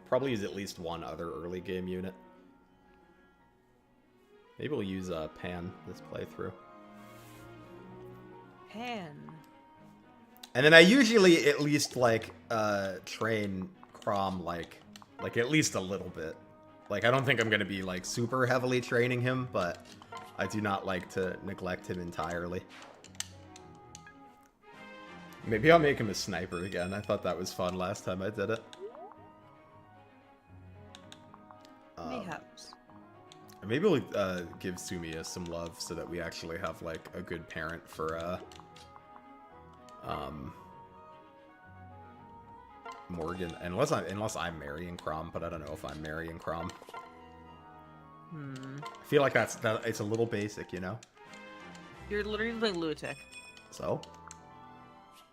Probably use at least one other early game unit. Maybe we'll use Pan this playthrough. Pan. And then I usually at least like train Crom like at least a little bit. Like I don't think I'm gonna be like super heavily training him, but I do not like to neglect him entirely. Maybe I'll make him a sniper again. I thought that was fun last time I did it. Mayhaps. Maybe we'll give Sumiya some love so that we actually have like a good parent for Morgan. Unless I'm marrying Crom, but I don't know if I'm marrying Crom. I feel like it's a little basic, you know? You're literally playing Lunatic. So?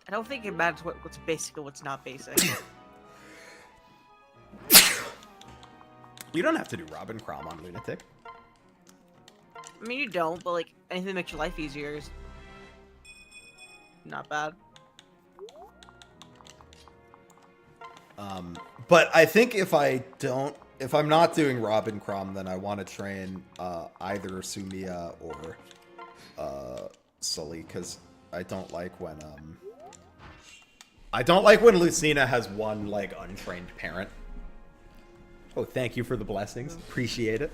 I don't think it matters what's basic and what's not basic. You don't have to do Robin Crom on Lunatic. I mean, you don't, but like anything that makes your life easier is not bad. But I think if I'm not doing Robin Crom, then I want to train either Sumiya or Sully, because I don't like when Lucina has one like untrained parent. Oh, thank you for the blessings. Appreciate it.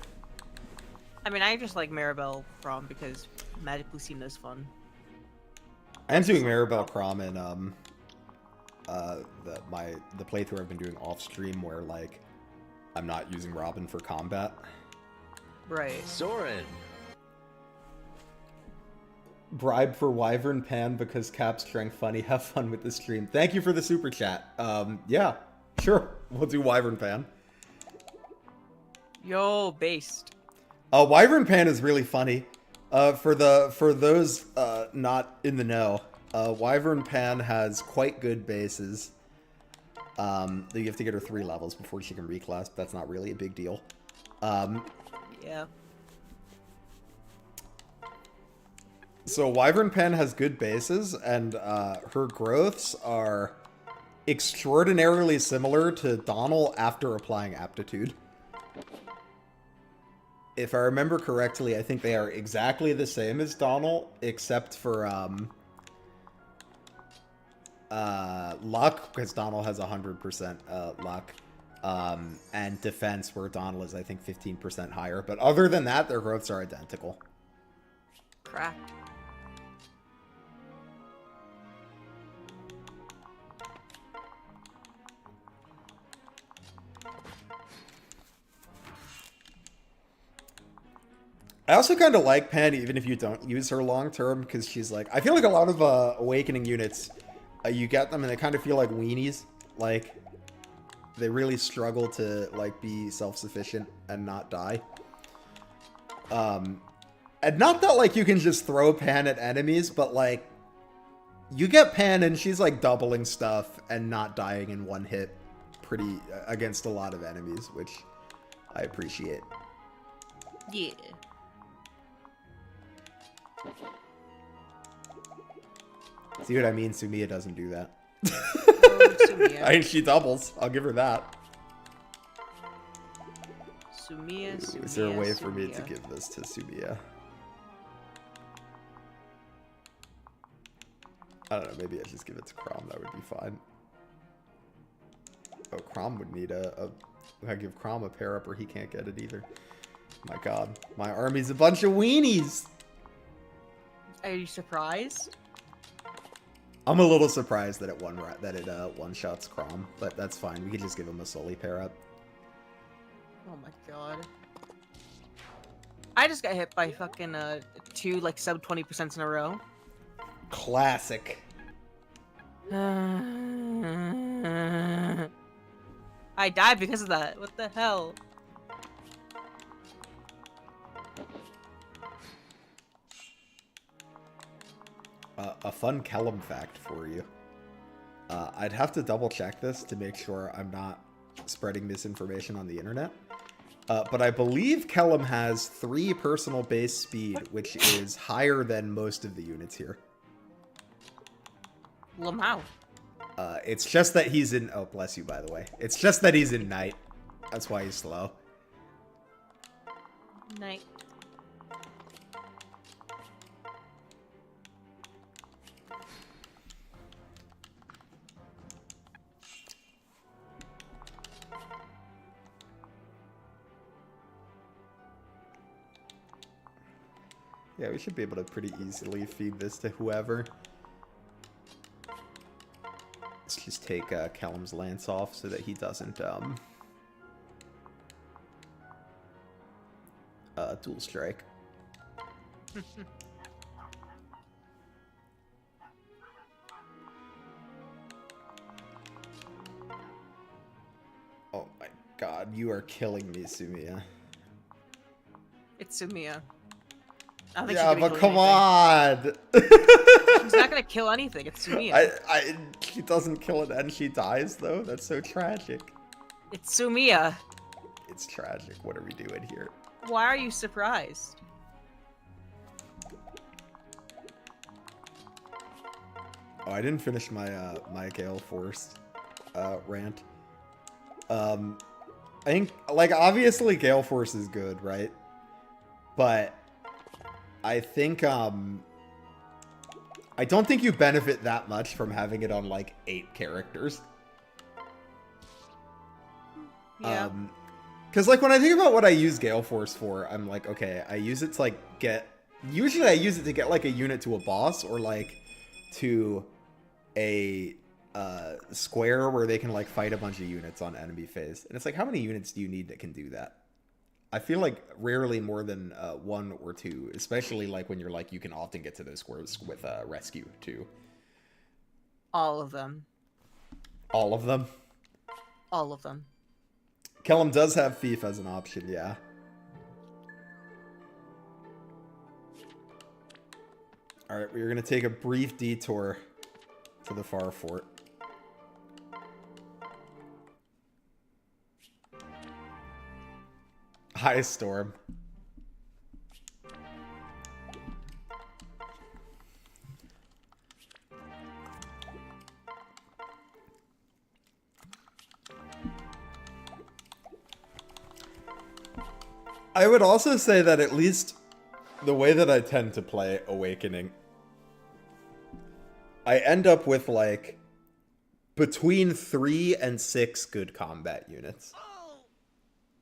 I mean, I just like Maribel Crom because Magic Lucina is fun. I'm doing Maribel Crom in the playthrough I've been doing off stream where like I'm not using Robin for combat. Right. Soren. Bribe for Wyvern Pan because Cap Strength funny. Have fun with the stream. Thank you for the super chat. Yeah, sure. We'll do Wyvern Pan. Yo, based. Wyvern Pan is really funny. For those not in the know, Wyvern Pan has quite good bases. You have to get her 3 levels before she can reclass. That's not really a big deal. Yeah. So Wyvern Pan has good bases, and her growths are extraordinarily similar to Donal after applying Aptitude. If I remember correctly, I think they are exactly the same as Donal, except for luck, because Donal has 100% luck, and defense, where Donal is, I think, 15% higher. But other than that, their growths are identical. Crap. I also kind of like Pan, even if you don't use her long term, because she's like, I feel like a lot of Awakening units, you get them and they kind of feel like weenies. Like, they really struggle to like be self-sufficient and not die. And not that like you can just throw Pan at enemies, but like, you get Pan and she's like doubling stuff and not dying in one hit pretty against a lot of enemies, which I appreciate. Yeah. See what I mean? Sumiya doesn't do that. Sumiya. I mean, she doubles. I'll give her that. Sumiya. Is there a way for me to give this to Sumiya? I don't know. Maybe I just give it to Crom. That would be fine. Oh, Crom would need a I give Crom a pair up or he can't get it either. My god. My army's a bunch of weenies! Are you surprised? I'm a little surprised that it one-shots Crom, but that's fine. We could just give him a Sully pair up. Oh my god. I just got hit by fucking 2 like sub 20% in a row. Classic. I died because of that. What the hell? A fun Kellum fact for you. I'd have to double check this to make sure I'm not spreading misinformation on the internet. But I believe Kellum has 3 personal base speed, which is higher than most of the units here. Lamau. It's just that he's in... Oh, bless you, by the way. It's just that he's in Knight. That's why he's slow. Night. Yeah, we should be able to pretty easily feed this to whoever. Let's just take Callum's lance off so that he doesn't dual strike. Oh my god, you are killing me, Sumia. It's Sumiya. I don't think Yeah, she's but gonna come kill on! anything. She's not gonna kill anything. It's Sumiya. She doesn't kill it and she dies, though? That's so tragic. It's Sumiya. It's tragic. What are we doing here? Why are you surprised? Oh, I didn't finish my my Gale Force rant. I think, like, obviously Gale Force is good, right? But I think I don't think you benefit that much from having it on like 8 characters. Yeah. Because like when I think about what I use Gale Force for, I'm like, okay, I use it to like get. Usually I use it to get like a unit to a boss or like to a square where they can like fight a bunch of units on enemy phase. And it's like, how many units do you need that can do that? I feel like rarely more than 1 or 2, especially like when you're like, you can often get to those squares with rescue too. All of them. All of them? All of them. Kellum does have Thief as an option, yeah. Alright, we're going to take a brief detour to the far fort. Hi, Storm. I would also say that at least the way that I tend to play Awakening, I end up with like between 3 and 6 good combat units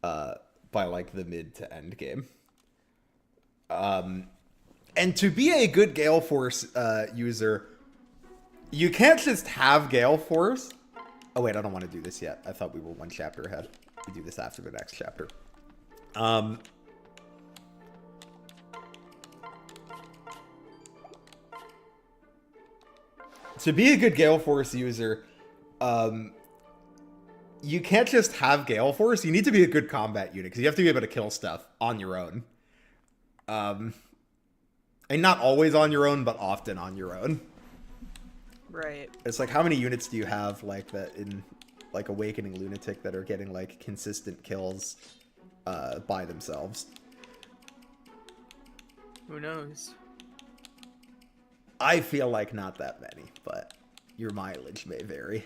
by like the mid to end game. And to be a good Gale Force user, you can't just have Gale Force. Oh wait, I don't want to do this yet. I thought we were 1 chapter ahead. We do this after the next chapter. To be a good Gale Force user, you can't just have Gale Force. You need to be a good combat unit because you have to be able to kill stuff on your own. And not always on your own, but often on your own. Right. It's like, how many units do you have like that in like Awakening Lunatic that are getting like consistent kills by themselves? Who knows? I feel like not that many, but your mileage may vary.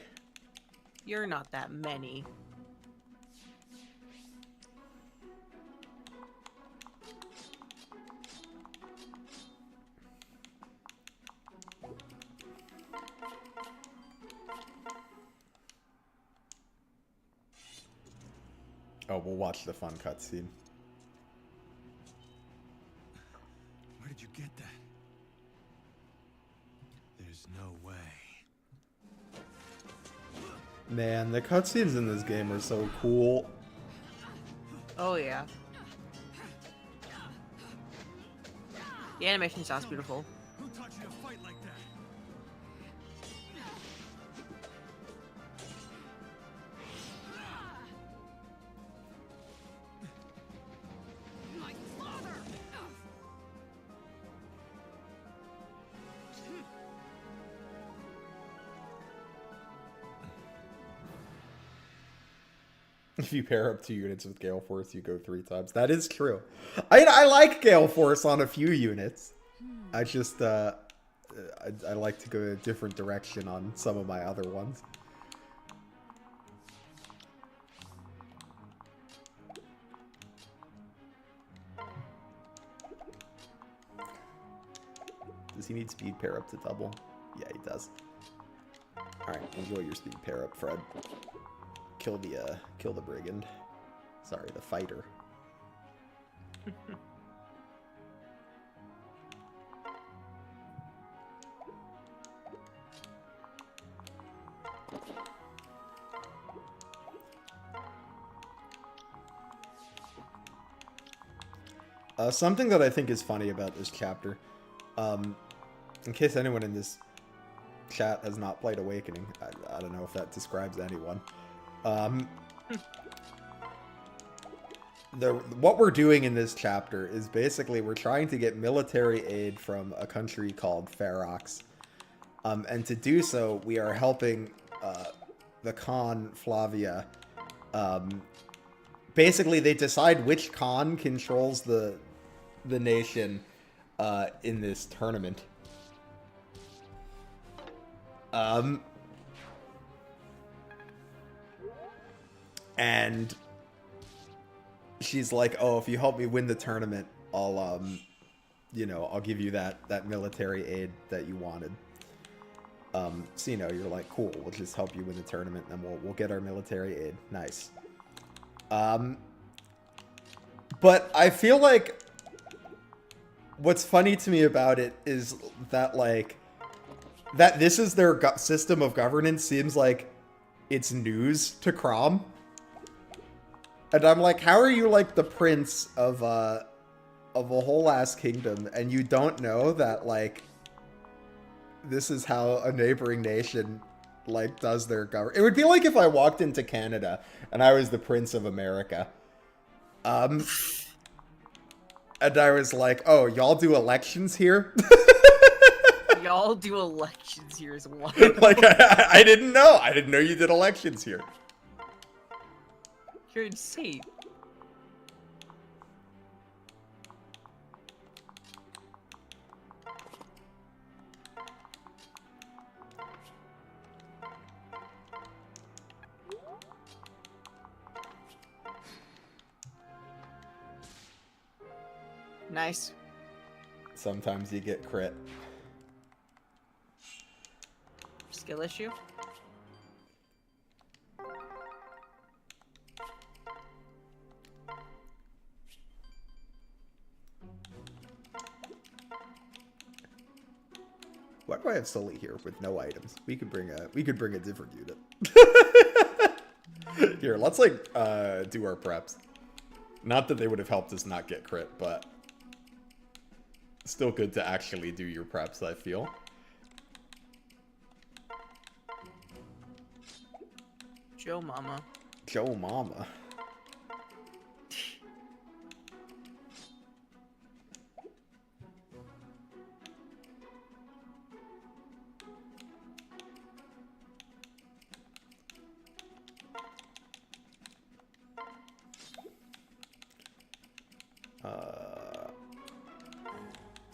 You're not that many. Oh, we'll watch the fun cutscene. Where did you get that? There's no way. Man, the cutscenes in this game are so cool. Oh yeah. The animation sounds beautiful. Who taught you to fight like that? My father! If you pair up 2 units with Gale Force, you go 3 times. That is true. I like Gale Force on a few units. I just, I like to go a different direction on some of my other ones. Does he need speed pair up to double? Yeah, he does. Alright, enjoy your speed pair up, Fred. Kill the brigand. Sorry, the fighter. Something that I think is funny about this chapter, in case anyone in this chat has not played Awakening, I don't know if that describes anyone. What we're doing in this chapter is basically we're trying to get military aid from a country called Ferox. And to do so, we are helping the Khan Flavia. Basically, they decide which Khan controls the nation in this tournament. And she's like, "Oh, if you help me win the tournament, I'll I'll give you that military aid that you wanted." So you're like, "Cool, we'll just help you win the tournament, and then we'll get our military aid." Nice. But I feel like what's funny to me about it is that that this is their system of governance seems like it's news to Crom. And I'm like, how are you like the prince of a whole ass kingdom and you don't know that this is how a neighboring nation does their government? It would be like if I walked into Canada and I was the Prince of America. And I was like, "Oh, y'all do elections here?" Y'all do elections here as well. I didn't know. I didn't know you did elections here. You're insane. Nice. Sometimes you get crit. Skill issue. Why do I have Sully here with no items? We could bring a different unit. Here, let's do our preps. Not that they would have helped us not get crit, but still good to actually do your preps, I feel. Joe Mama. Joe Mama.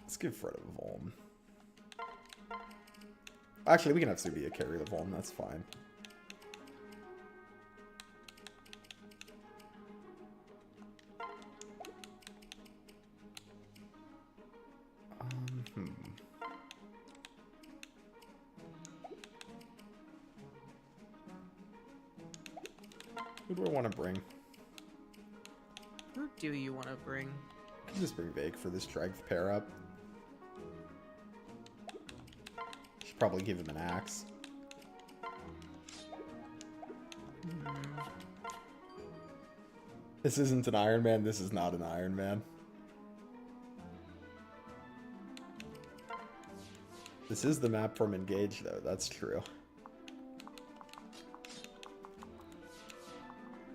Let's give Fred a Volm. Actually, we can have Subia carry the Volm, that's fine. Who do I want to bring? do you want to bring? I can just bring Vake for the strength pair up. Should probably give him an axe. This isn't an Iron Man. This is not an Iron Man. This is the map from Engage, though. That's true.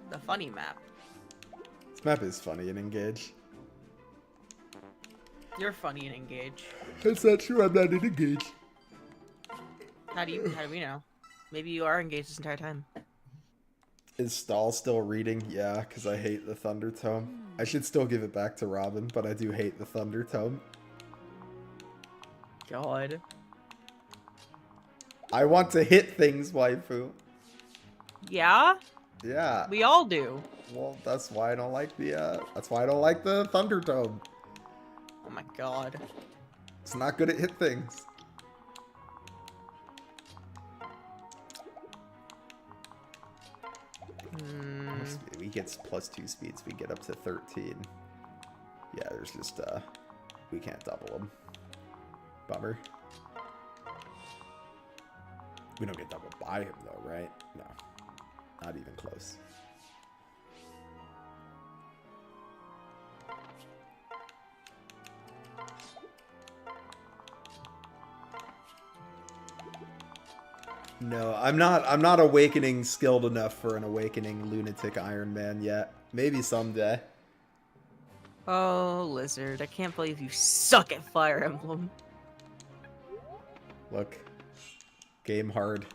The funny map. This map is funny in Engage. You're funny and Engage. That's not true. I'm not in Engage. How do we know? Maybe you are engaged this entire time. Is Stahl still reading? Yeah, because I hate the Thunder Tome. I should still give it back to Robin, but I do hate the Thunder Tome. God. I want to hit things, waifu. Yeah? Yeah. We all do. Well, that's why I don't like the, that's why I don't like the Thunder Tome. Oh my god. It's not good at hit things. We get +2 speeds. We get up to 13. Yeah, there's just, we can't double them. Bummer. We don't get doubled by him, though, right? No. Not even close. No, I'm not awakening skilled enough for an awakening lunatic Iron Man yet. Maybe someday. Oh, Lizard, I can't believe you suck at Fire Emblem. Look. Game hard.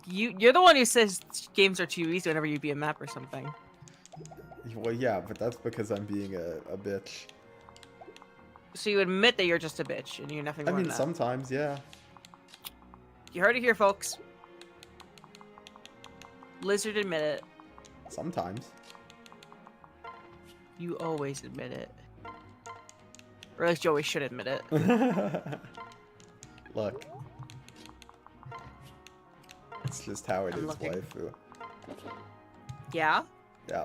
You're the one who says games are too easy whenever you beat a map or something. Well, yeah, but that's because I'm being a bitch. So you admit that you're just a bitch and you're nothing I more mean, than that. sometimes, yeah. You heard it here, folks. Lizard admit it. Sometimes. You always admit it. Or at least you always should admit it. Look. It's just how it I'm is, looking. waifu. Yeah? Yeah.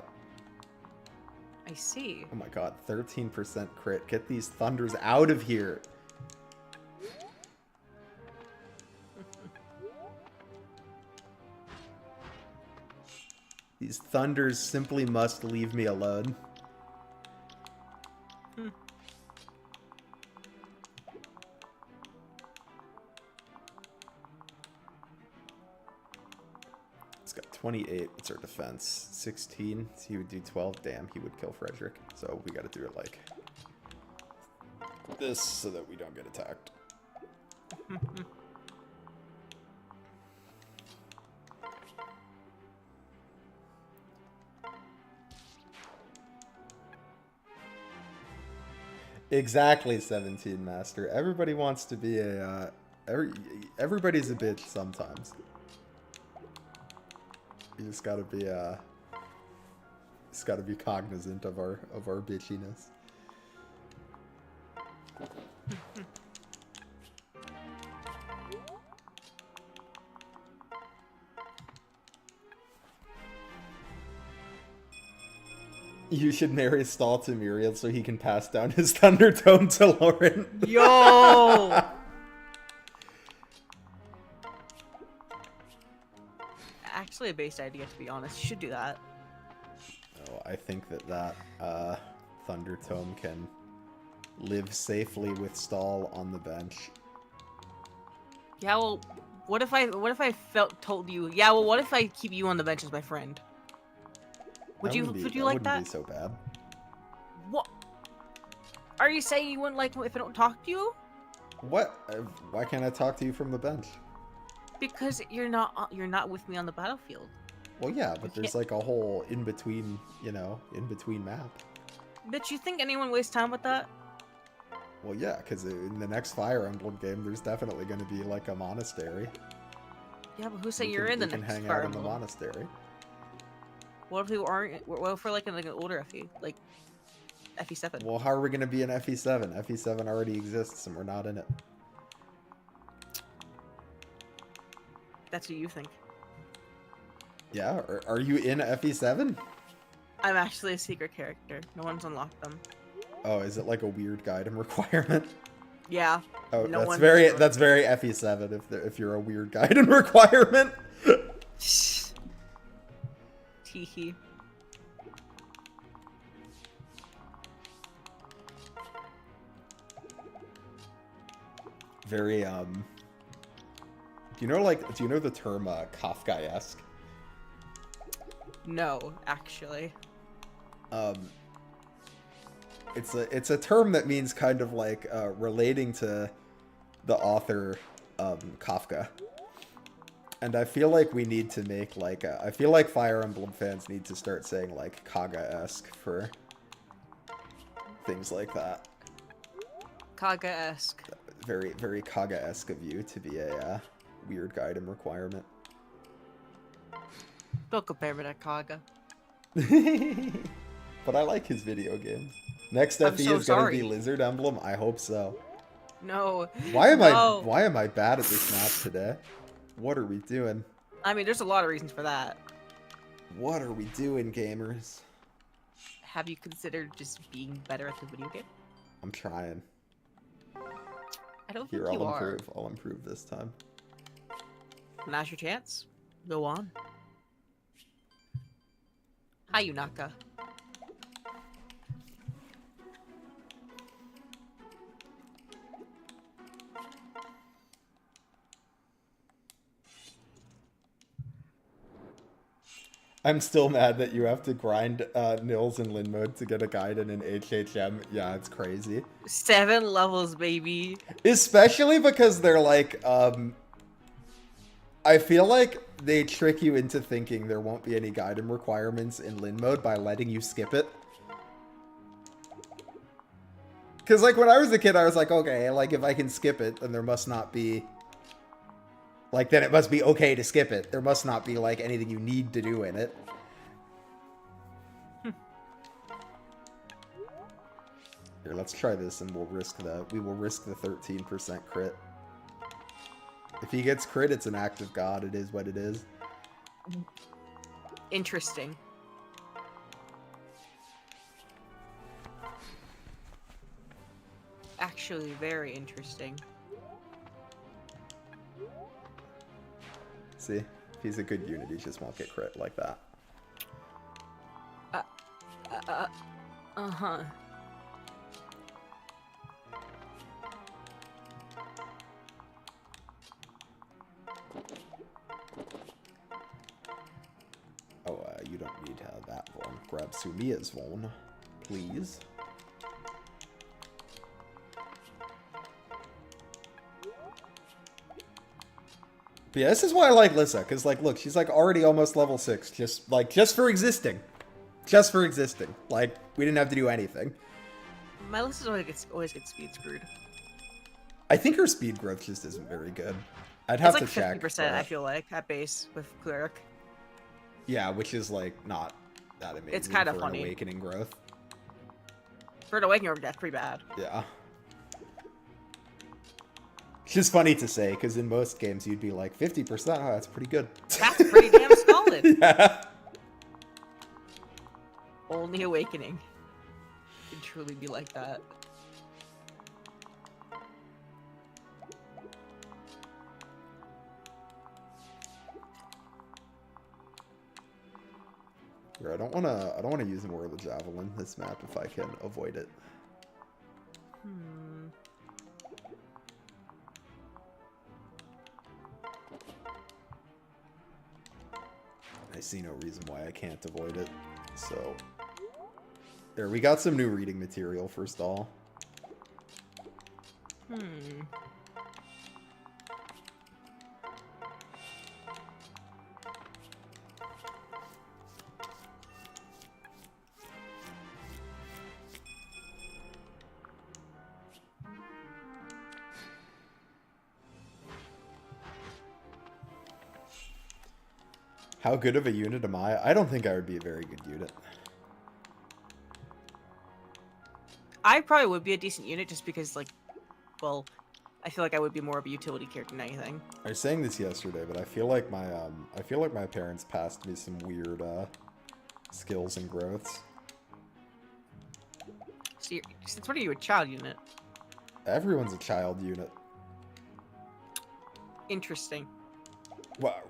I see. Oh my god, 13% crit. Get these thunders out of here. These thunders simply must leave me alone. It's got 28. What's our defense? 16. So he would do 12. Damn, he would kill Frederick. So we gotta do it like this so that we don't get attacked. Exactly, 17 Master. Everybody wants to be a, everybody's a bitch sometimes. You just gotta be cognizant of our bitchiness. You should marry Stahl to Muriel so he can pass down his Thunder Tome to Lauren. Yo! Actually a base idea, to be honest. You should do that. Oh, I think that Thunder Tome can live safely with Stahl on the bench. Yeah, well, what if I told you, yeah, well, what if I keep you on the bench as my friend? Would you like that? Wouldn't be so bad. What? Are you saying you wouldn't like if I don't talk to you? What? Why can't I talk to you from the bench? Because you're not with me on the battlefield. Well, yeah, but there's like a whole in-between, in-between map. But you think anyone wastes time with that? Well, yeah, because in the next Fire Emblem game, there's definitely going to be like a monastery. Yeah, but who said you're in the next hang Fire out in the Emblem? monastery. What if we aren't? What if we're like in like an older FE, like FE7? Well, how are we going to be in FE7? FE7 already exists, and we're not in it. That's what you think. Yeah, are you in FE7? I'm actually a secret character. No one's unlocked them. Oh, is it like a weird item requirement? Yeah. Oh, No that's one's very unlocked that's very FE7 if you're a weird item requirement. Teehee. Very do you know the term Kafkaesque? No, actually. It's a term that means kind of like relating to the author Kafka. And I feel like we need to make like I feel like Fire Emblem fans need to start saying like Kaga-esque for things like that. Kaga-esque. Very, very Kaga-esque of you to be a weird item requirement. Don't compare me to Kaga. But I like his video games. Next I'm FE so is gonna sorry. be Lizard Emblem. I hope so. No. Why No. am I bad at this map today? What are we doing? I mean, there's a lot of reasons for that. What are we doing, gamers? Have you considered just being better at the video game? I'm trying. I don't Here, think you I'll are. improve. I'll improve this time. Now's your chance. Go on. Hi, Yunaka. I'm still mad that you have to grind Nils in Lin mode to get a guide in an HHM. Yeah, it's crazy. 7 levels, baby. Especially because they're like, I feel like they trick you into thinking there won't be any guiding requirements in Lin mode by letting you skip it. Because, like, when I was a kid, I was like, okay, like, if I can skip it, then there must not be... Like, then it must be okay to skip it. There must not be, like, anything you need to do in it. Here, let's try this, and we will risk the 13% crit. If he gets crit, it's an act of God. It is what it is. Interesting. Actually, very interesting. See? If he's a good unit, he just won't get crit like that. Uh-huh. Oh, you don't need that one. Grab Sumia's one, please. But yeah, this is why I like Lissa, because, like, look, she's, like, already almost level 6, just for existing. Just for existing. Like, we didn't have to do anything. My list is always gets speed screwed. I think her speed growth just isn't very good. I'd have It's like to check. 50%, I but- feel like, at base with Cleric. Yeah, which is, like, not that amazing. It's kinda for an funny. awakening growth. For an Awakening, that's pretty bad. Yeah. Which is funny to say, because in most games you'd be like, 50%? Oh, that's pretty good. That's pretty damn solid. Yeah. Only Awakening can truly be like that. Here, I don't wanna use more of the javelin this map if I can avoid it. I see no reason why I can't avoid it. So there, we got some new reading material for stall. How good of a unit am I? I don't think I would be a very good unit. I probably would be a decent unit just because, like, well, I feel like I would be more of a utility character than anything. I was saying this yesterday, but I feel like my parents passed me some weird skills and growths. So since when are you a child unit? Everyone's a child unit. Interesting. What?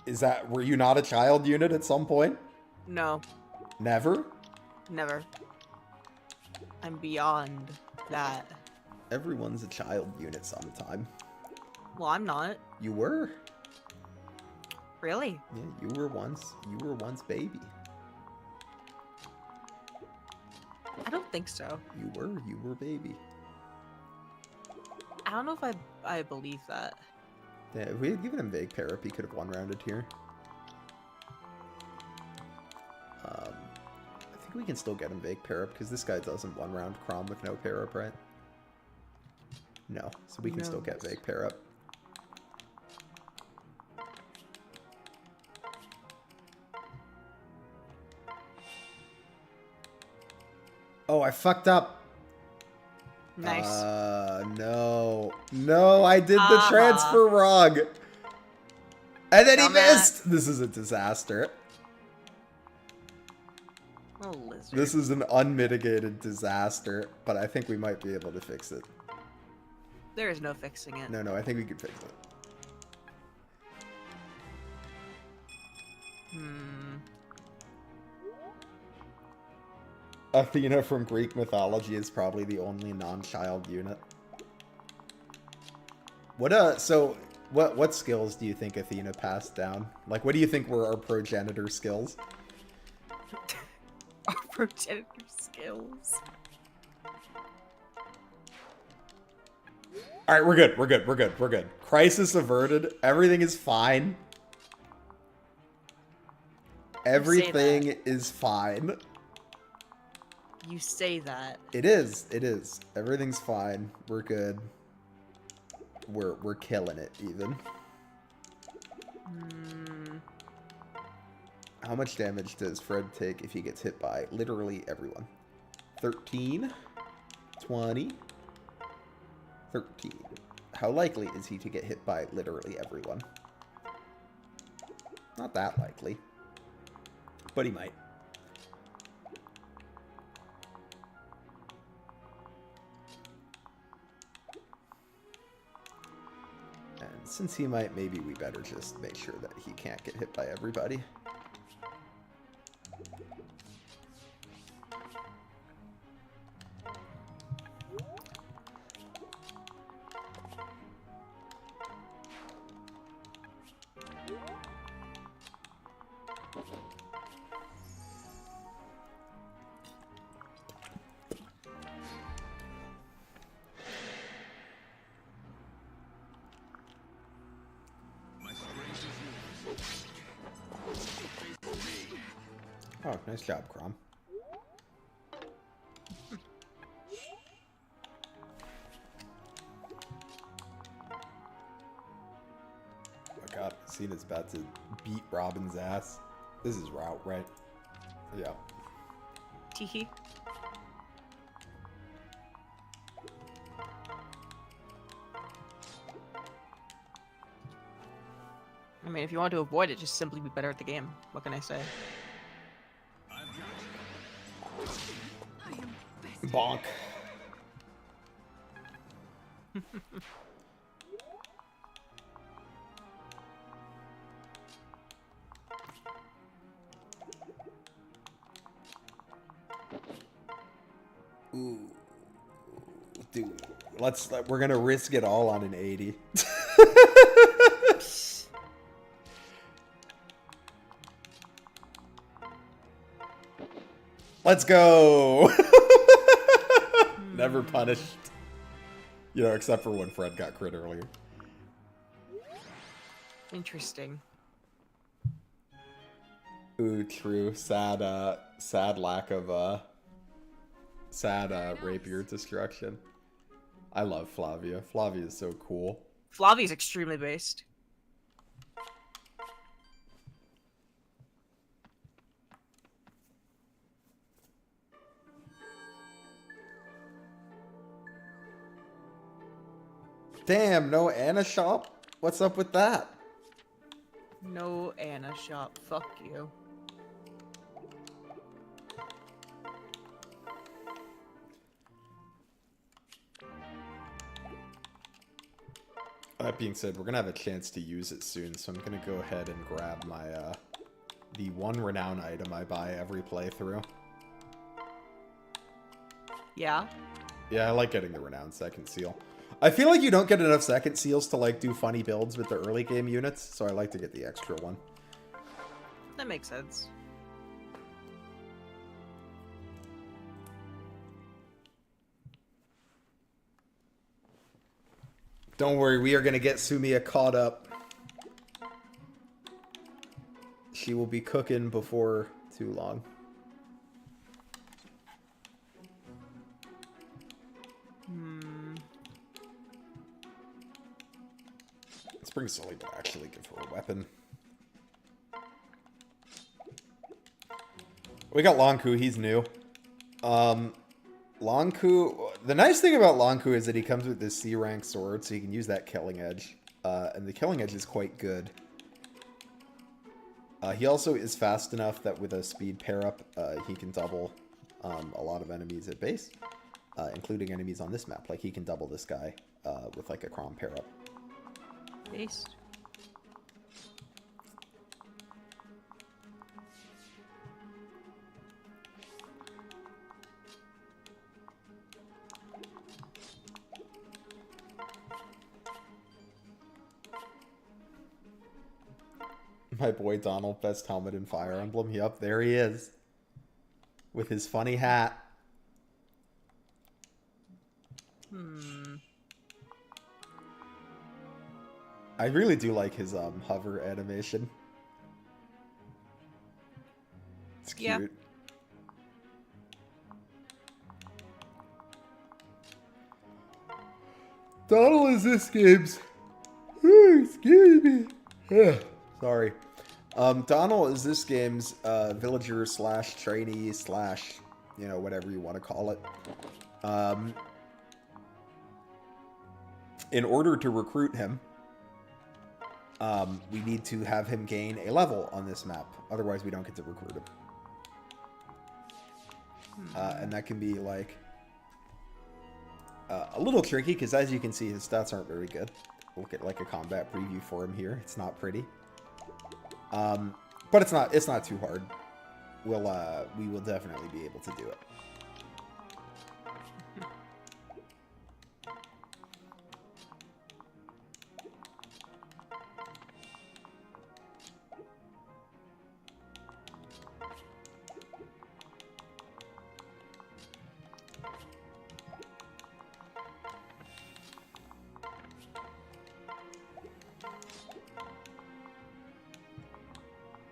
Is that? Were you not a child unit at some point? No, Never? never. I'm beyond that. Everyone's a child unit sometime. Well, I'm not. You were. Really? Yeah, you were once baby. I don't think so. You were baby. I don't know if I believe that. Yeah, if we had given him Vague Parap, he could have one-rounded here. I think we can still get him Vague Parap, because this guy doesn't one-round Crom with no Parap, right? No, so we can still get Vague Parap. Oh, I fucked up. Nice. No. No, I did the transfer wrong. And then he missed. This is a disaster. Oh, lizard. This is an unmitigated disaster, but I think we might be able to fix it. There is no fixing it. No, I think we could fix it. Athena from Greek mythology is probably the only non-child unit. What skills do you think Athena passed down? Like, what do you think were our progenitor skills? Our progenitor skills. Alright, we're good. Crisis averted. Everything is fine. Everything is fine. You say that. It is. Everything's fine. We're good. We're killing it, even. How much damage does Fred take if he gets hit by literally everyone? 13? 20? 13. How likely is he to get hit by literally everyone? Not that likely. But he might. And since he might, maybe we better just make sure that he can't get hit by everybody. Oh, nice job, Crom. Oh my god, Cena's about to beat Robin's ass. This is route, right? Yeah. Teehee. I mean, if you want to avoid it, just simply be better at the game. What can I say? Bonk. Ooh. Dude, we're gonna risk it all on an 80. Let's go! Never punished. You know, except for when Fred got crit earlier. Interesting. Ooh, true. Sad lack of, rapier destruction. I love Flavia. Flavia is so cool. Flavia's extremely based. Damn, no Anna shop? What's up with that? No Anna shop. Fuck you. That being said, we're gonna have a chance to use it soon, so I'm gonna go ahead and grab my the one renown item I buy every playthrough. Yeah. Yeah, I like getting the renown second seal. I feel like you don't get enough second seals to like do funny builds with the early game units, so I like to get the extra one. That makes sense. Don't worry, we are gonna get Sumiya caught up. She will be cooking before too long. Let's bring Sully to actually give her a weapon. We got Lonku, he's new. Lonku, the nice thing about Lonku is that he comes with this C rank sword, so you can use that killing edge. And the killing edge is quite good. He also is fast enough that with a speed pair up, he can double a lot of enemies at base, including enemies on this map. Like he can double this guy with like a Crom pair up. Based. My boy Donald, best helmet in Fire Emblem. Yep, there he is. With his funny hat. I really do like his hover animation. It's cute. Yeah. Donald is this game's... excuse me. Sorry. Donald is this game's villager slash trainee slash, you know, whatever you want to call it. In order to recruit him, we need to have him gain a level on this map. Otherwise, we don't get to recruit him. And that can be, like, a little tricky, because as you can see, his stats aren't very good. Look at, like, a combat preview for him here. It's not pretty. But it's not too hard. We will definitely be able to do it.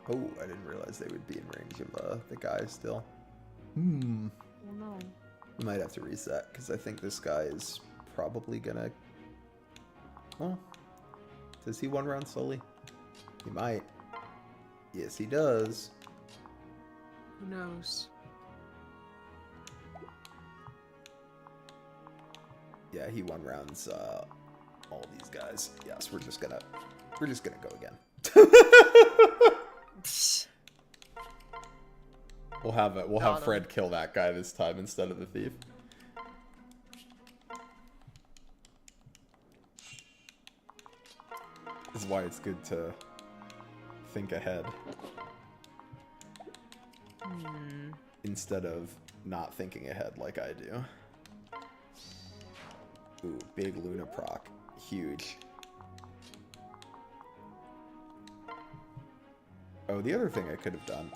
Oh, I didn't realize they would be in range of the guy still. Oh no. We might have to reset, because I think this guy is probably gonna... Well, does he one round Sully? He might. Yes, he does. Who knows? Yeah, he one rounds all these guys. Yes, we're just gonna go again. We'll have Fred kill that guy this time instead of the thief. This is why it's good to think ahead. Instead of not thinking ahead like I do. Ooh, big Luna proc. Huge. Oh, the other thing I could have done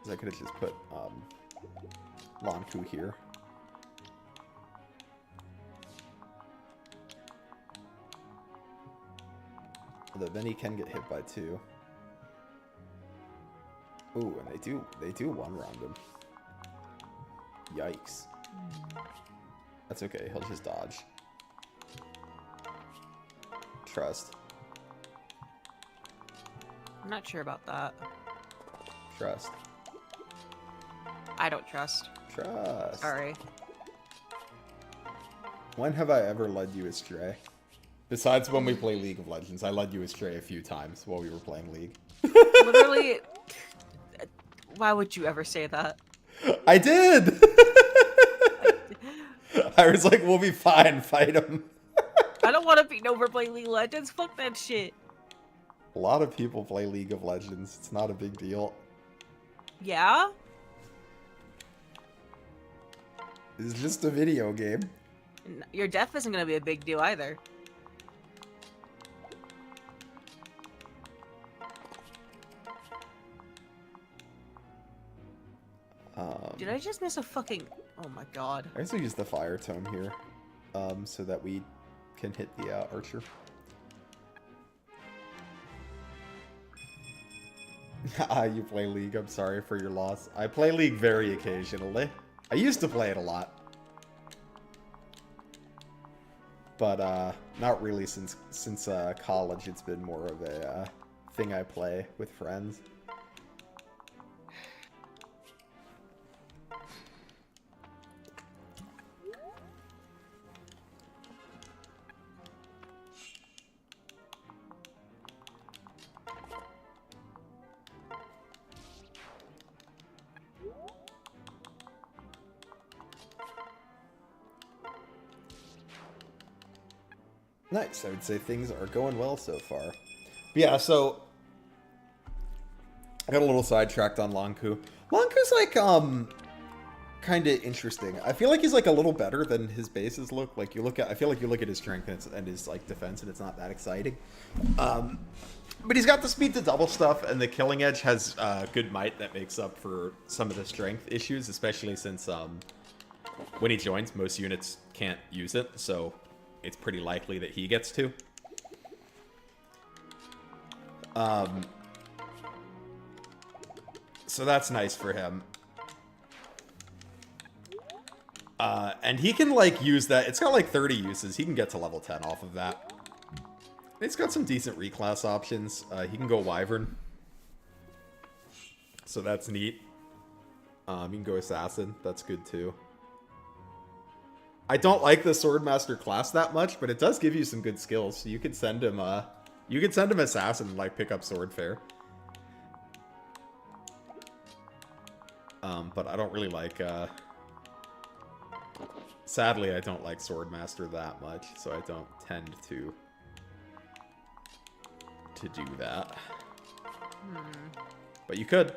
is I could have just put Lonku here. Although then he can get hit by 2. Ooh, and they do one round him. Yikes. That's okay, he'll just dodge. Trust. I'm not sure about that. Trust. I don't trust. Trust. Sorry. When have I ever led you astray? Besides when we play League of Legends, I led you astray a few times while we were playing League. Literally, why would you ever say that? I did! I was like, we'll be fine, fight him. I don't want to be known for playing League of Legends. Fuck that shit. A lot of people play League of Legends. It's not a big deal. Yeah? It's just a video game. Your death isn't gonna be a big deal either. Did I just miss a fucking... Oh my god. I also use the fire tome here, so that we can hit the archer. You play League, I'm sorry for your loss. I play League very occasionally. I used to play it a lot. But, not really since college. It's been more of a thing I play with friends. Nice, I would say things are going well so far. But yeah, so I got a little sidetracked on Lanku. Lanku's like, kind of interesting. I feel like he's like a little better than his bases look. Like I feel like you look at his strength and his like defense, and it's not that exciting. But he's got the speed to double stuff, and the killing edge has good might that makes up for some of the strength issues, especially since when he joins, most units can't use it, so it's pretty likely that he gets to. So that's nice for him. And he can, like, use that. It's got, like, 30 uses. He can get to level 10 off of that. It's got some decent reclass options. He can go Wyvern. So that's neat. He can go Assassin. That's good, too. I don't like the Swordmaster class that much, but it does give you some good skills. So you could send him, Assassin and, like, pick up Swordfair. But I don't really like, sadly, I don't like Swordmaster that much, so I don't tend to do that. But you could.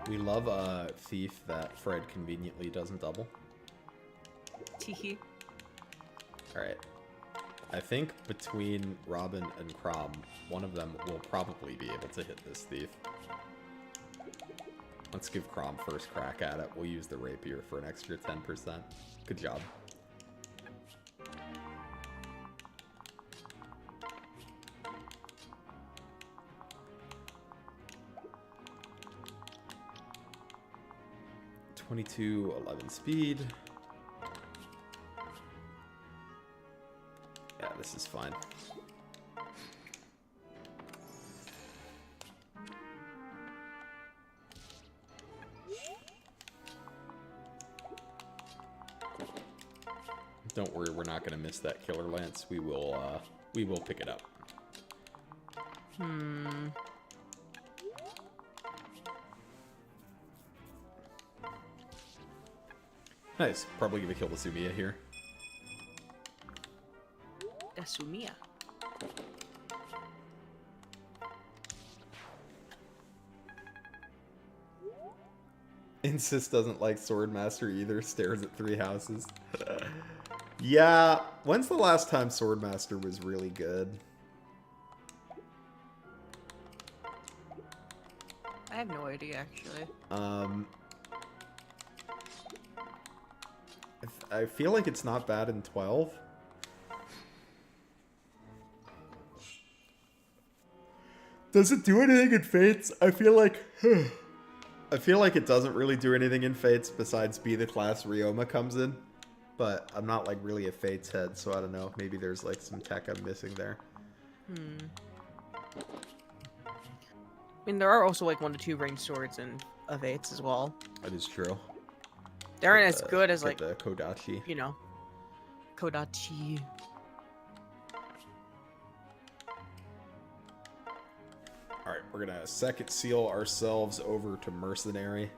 We love a thief that Fred conveniently doesn't double. Teehee. Alright. I think between Robin and Crom, one of them will probably be able to hit this thief. Let's give Crom first crack at it. We'll use the rapier for an extra 10%. Good job. .22, 11 speed. Yeah, this is fine. Don't worry, we're not going to miss that killer lance. We will pick it up. Nice. Probably gonna kill the Sumiya here. The Sumiya. Insist doesn't like Swordmaster either. Stares at 3 houses. Yeah. When's the last time Swordmaster was really good? I have no idea, actually. I feel like it's not bad in 12. Does it do anything in Fates? I feel like it doesn't really do anything in Fates besides be the class Ryoma comes in. but I'm not like really a Fate's head, so I don't know. Maybe there's like some tech I'm missing there. I mean, there are also like 1 to 2 ranged swords in of 8s as well. That is true. They aren't Get as the- good as get like, the Kodachi. you know, Kodachi. All right, we're gonna second seal ourselves over to Mercenary.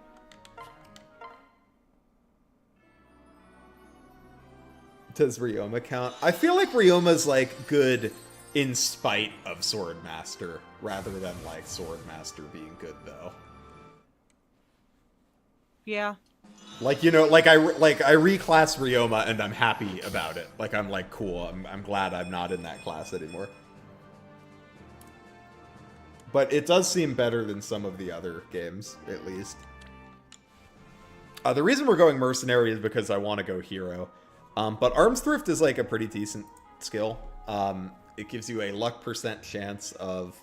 Does Ryoma count? I feel like Ryoma's like good in spite of Swordmaster, rather than like Swordmaster being good though. Yeah. Like, you know, like I reclass Ryoma and I'm happy about it. Like I'm like cool. I'm glad I'm not in that class anymore. But it does seem better than some of the other games, at least. The reason we're going Mercenary is because I want to go Hero. But Arms Thrift is like a pretty decent skill. It gives you a luck % chance of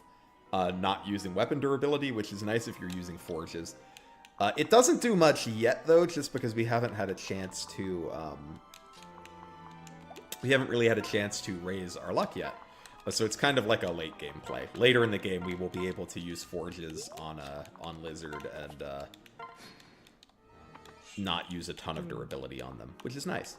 not using weapon durability, which is nice if you're using forges. It doesn't do much yet, though, just because we haven't had a chance to... we haven't really had a chance to raise our luck yet. So it's kind of like a late game play. Later in the game, we will be able to use forges on Lizard and not use a ton of durability on them, which is nice.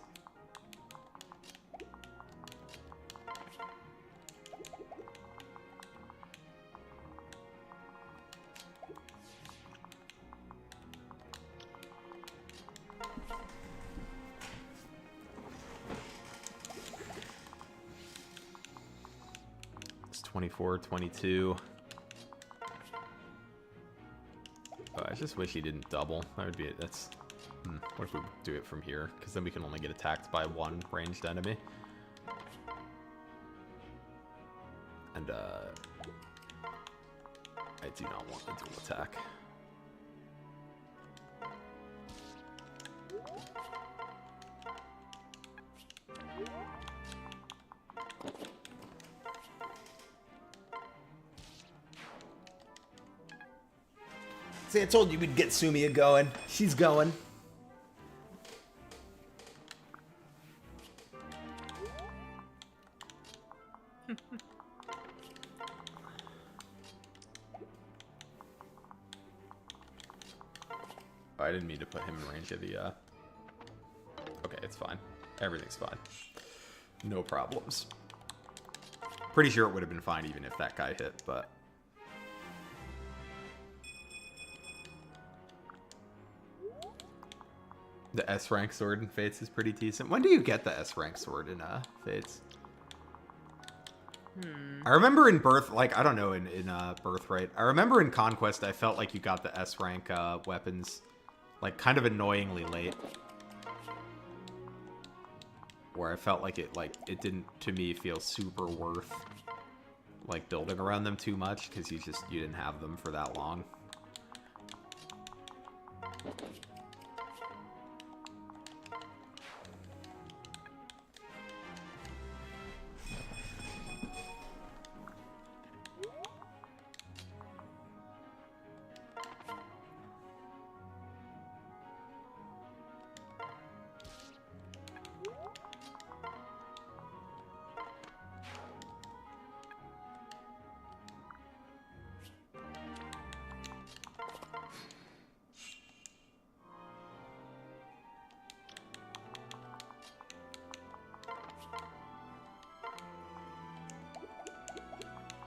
It's 24, 22. Oh, I just wish he didn't double. That would be... That's... What if we do it from here? Because then we can only get attacked by 1 ranged enemy. And, I do not want the dual attack. See, I told you we'd get Sumia going. She's going. Oh, I didn't mean to put him in range of the, Okay, it's fine. Everything's fine. No problems. Pretty sure it would have been fine even if that guy hit, but... The S-rank sword in Fates is pretty decent. When do you get the S-rank sword in Fates? I remember in Birth, I don't know, in Birthright. I remember in Conquest, I felt like you got the S-rank weapons, kind of annoyingly late. Where I felt like it didn't, to me, feel super worth, building around them too much, because you didn't have them for that long.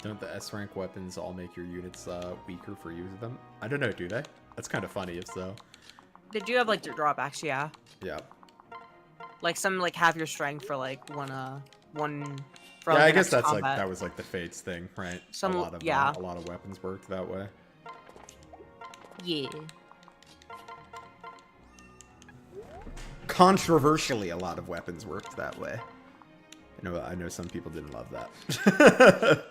Don't the S-rank weapons all make your units weaker for using them? I don't know, do they? That's kind of funny if so. They do have drawbacks, yeah. Yeah. Some have your strength for one. For, Yeah, I the guess next that's combat. that was the Fates thing, right? Some- a lot of yeah. a lot of weapons worked that way. Yeah. Controversially, a lot of weapons worked that way. I know some people didn't love that.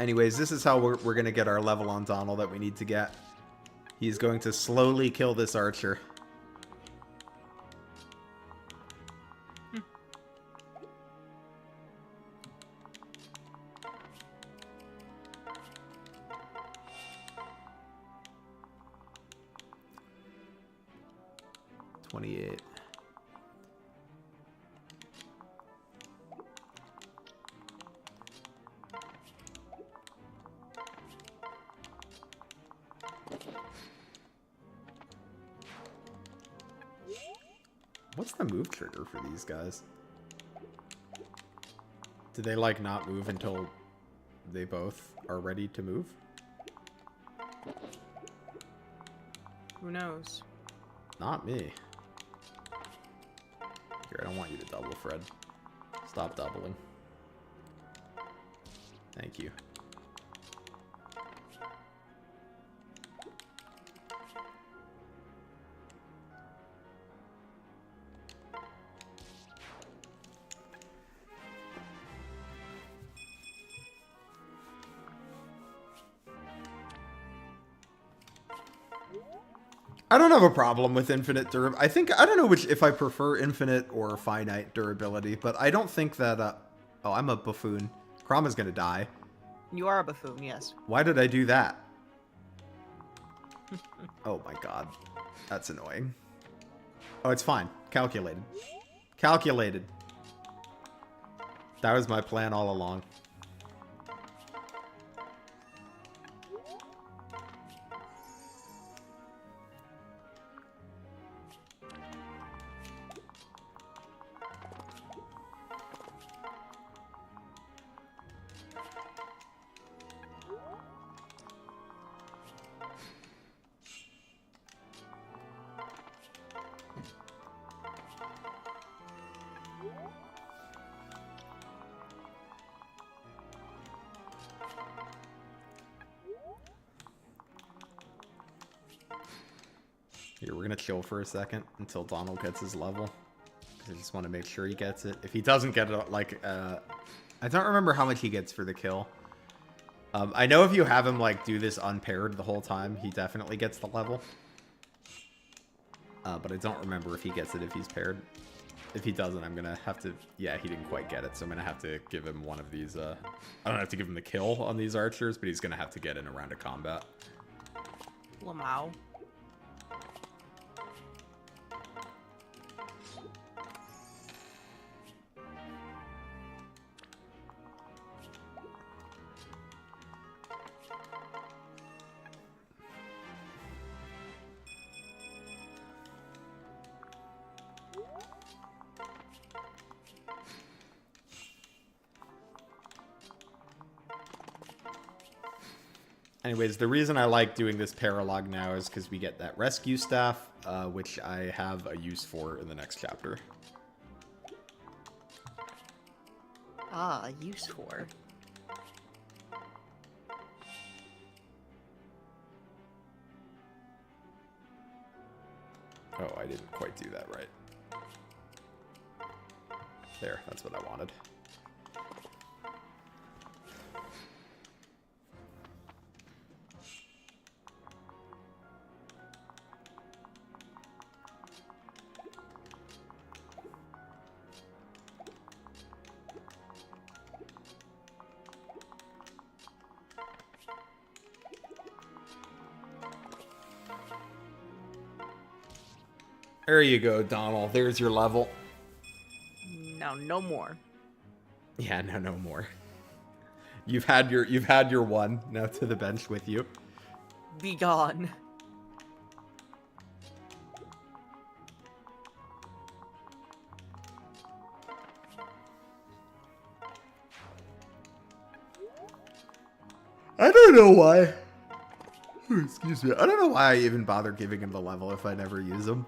Anyways, this is how we're going to get our level on Donald that we need to get. He's going to slowly kill this archer. 28. What's the move trigger for these guys? Do they like not move until they both are ready to move? Who knows? Not me. Here, I don't want you to double, Fred. Stop doubling. Thank you. I don't have a problem with infinite durability. I don't know if I prefer infinite or finite durability, but I don't think that, oh, I'm a buffoon. Krama's gonna die. You are a buffoon, yes. Why did I do that? Oh my god. That's annoying. Oh, it's fine. Calculated. Calculated. That was my plan all along. Here, we're gonna chill for a second until Donald gets his level. I just want to make sure he gets it. If he doesn't get it, like, I don't remember how much he gets for the kill. I know if you have him, like, do this unpaired the whole time, he definitely gets the level. But I don't remember if he gets it if he's paired. If he doesn't, I'm gonna have to... Yeah, he didn't quite get it, so I'm gonna have to give him one of these, I don't have to give him the kill on these archers, but he's gonna have to get in a round of combat. Lamau. Anyways, the reason I like doing this Prologue now is because we get that rescue staff, which I have a use for in the next chapter. Ah, a use for. Oh, I didn't quite do that right. There, that's what I wanted. There you go, Donald. There's your level. No, no more. Yeah, no more. You've had your one. Now to the bench with you. Be gone. I don't know why. Excuse me. I don't know why I even bother giving him the level if I never use him.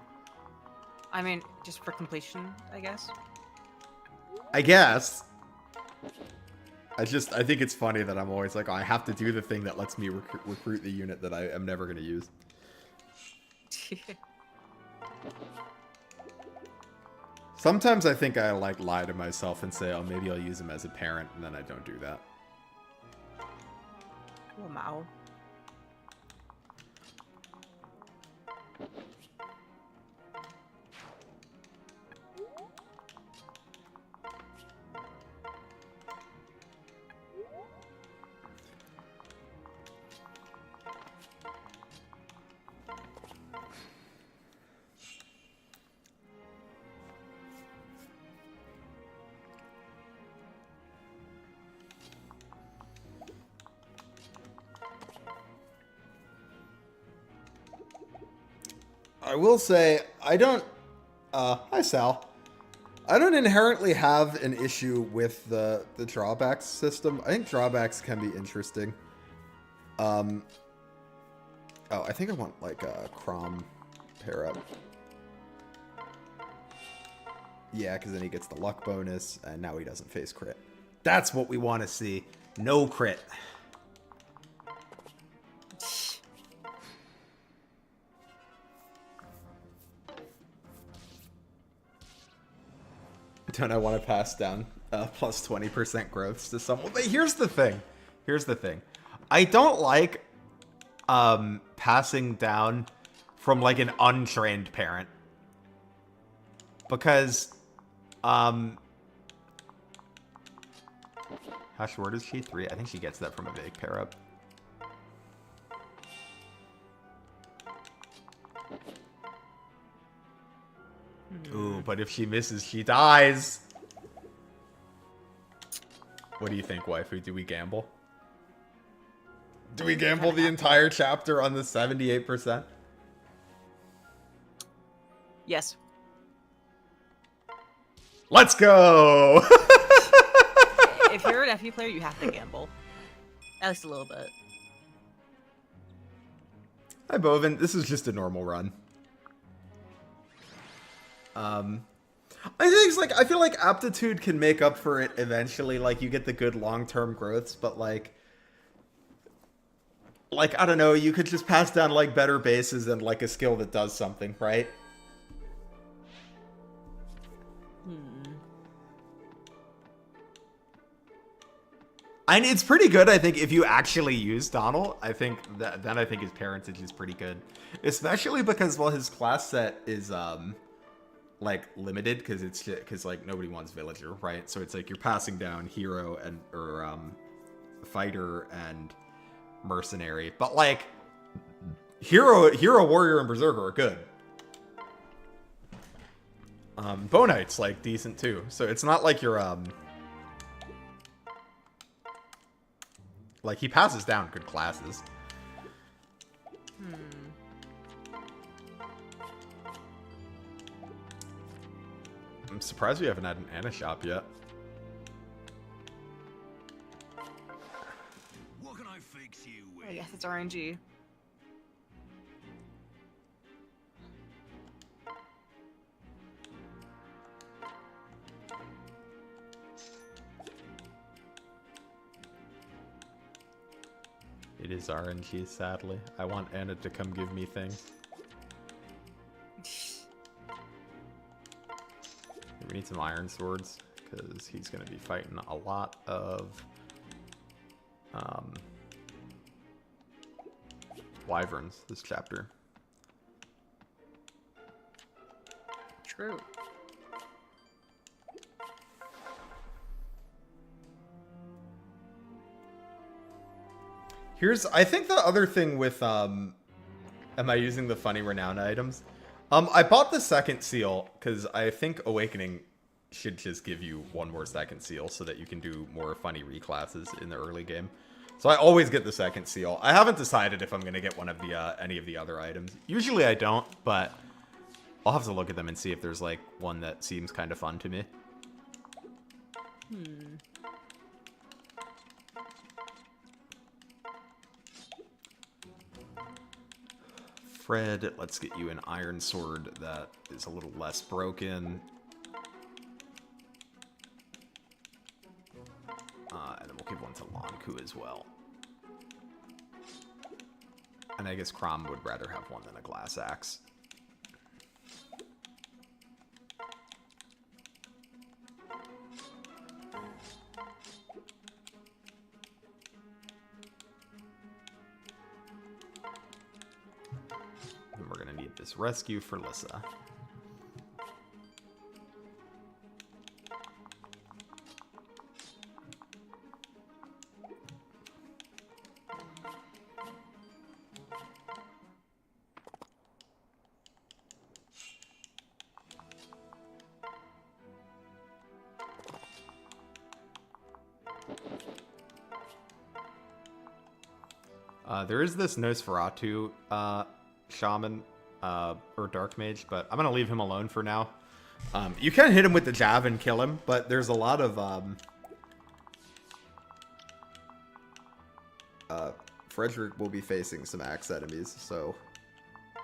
I mean, just for completion, I guess. I guess. I think it's funny that I'm always like, oh, I have to do the thing that lets me recruit the unit that I am never going to use. Sometimes I think I like lie to myself and say, oh, maybe I'll use him as a parent, and then I don't do that. Lamau. I will say, I don't... hi, Sal. I don't inherently have an issue with the drawbacks system. I think drawbacks can be interesting. Oh, I think I want, like, a Crom pair up. Yeah, because then he gets the luck bonus, and now he doesn't face crit. That's what we want to see. No crit. Don't I want to pass down plus 20% growths to someone? But here's the thing. Here's the thing. I don't like passing down from like an untrained parent. Because how short is she? 3? I think she gets that from a big pair up. Ooh, but if she misses, she dies. What do you think, waifu? Do we gamble? Do we gamble the entire chapter on the 78%? Yes. Let's go! If you're an FE player, you have to gamble. At least a little bit. Hi, Bovin. This is just a normal run. I think it's like, I feel like aptitude can make up for it eventually. Like, you get the good long-term growths, but like, I don't know, you could just pass down like better bases and like a skill that does something, right? And it's pretty good, I think, if you actually use Donald. I think that then I think his parentage is pretty good, especially because, well, his class set is like limited because like nobody wants villager, right? So it's like you're passing down hero and fighter and mercenary, but like hero, warrior, and berserker are good. Bow Knight's like decent too, so it's not like you're like he passes down good classes. I'm surprised we haven't had an Anna shop yet. What can I fix you with? I guess it's RNG. It is RNG, sadly. I want Anna to come give me things. We need some iron swords, because he's going to be fighting a lot of wyverns this chapter. True. I think the other thing with, am I using the funny renown items? I bought the second seal, because I think Awakening should just give you one more second seal, so that you can do more funny reclasses in the early game. So I always get the second seal. I haven't decided if I'm going to get one of the, any of the other items. Usually I don't, but I'll have to look at them and see if there's, like, one that seems kind of fun to me. Fred, let's get you an iron sword that is a little less broken. And then we'll give one to Lanku as well. And I guess Crom would rather have one than a glass axe. And we're going to need this rescue for Lissa. There is this Nosferatu shaman or Dark Mage, but I'm gonna leave him alone for now. You can hit him with the Jav and kill him, but there's a lot of Frederick will be facing some axe enemies, so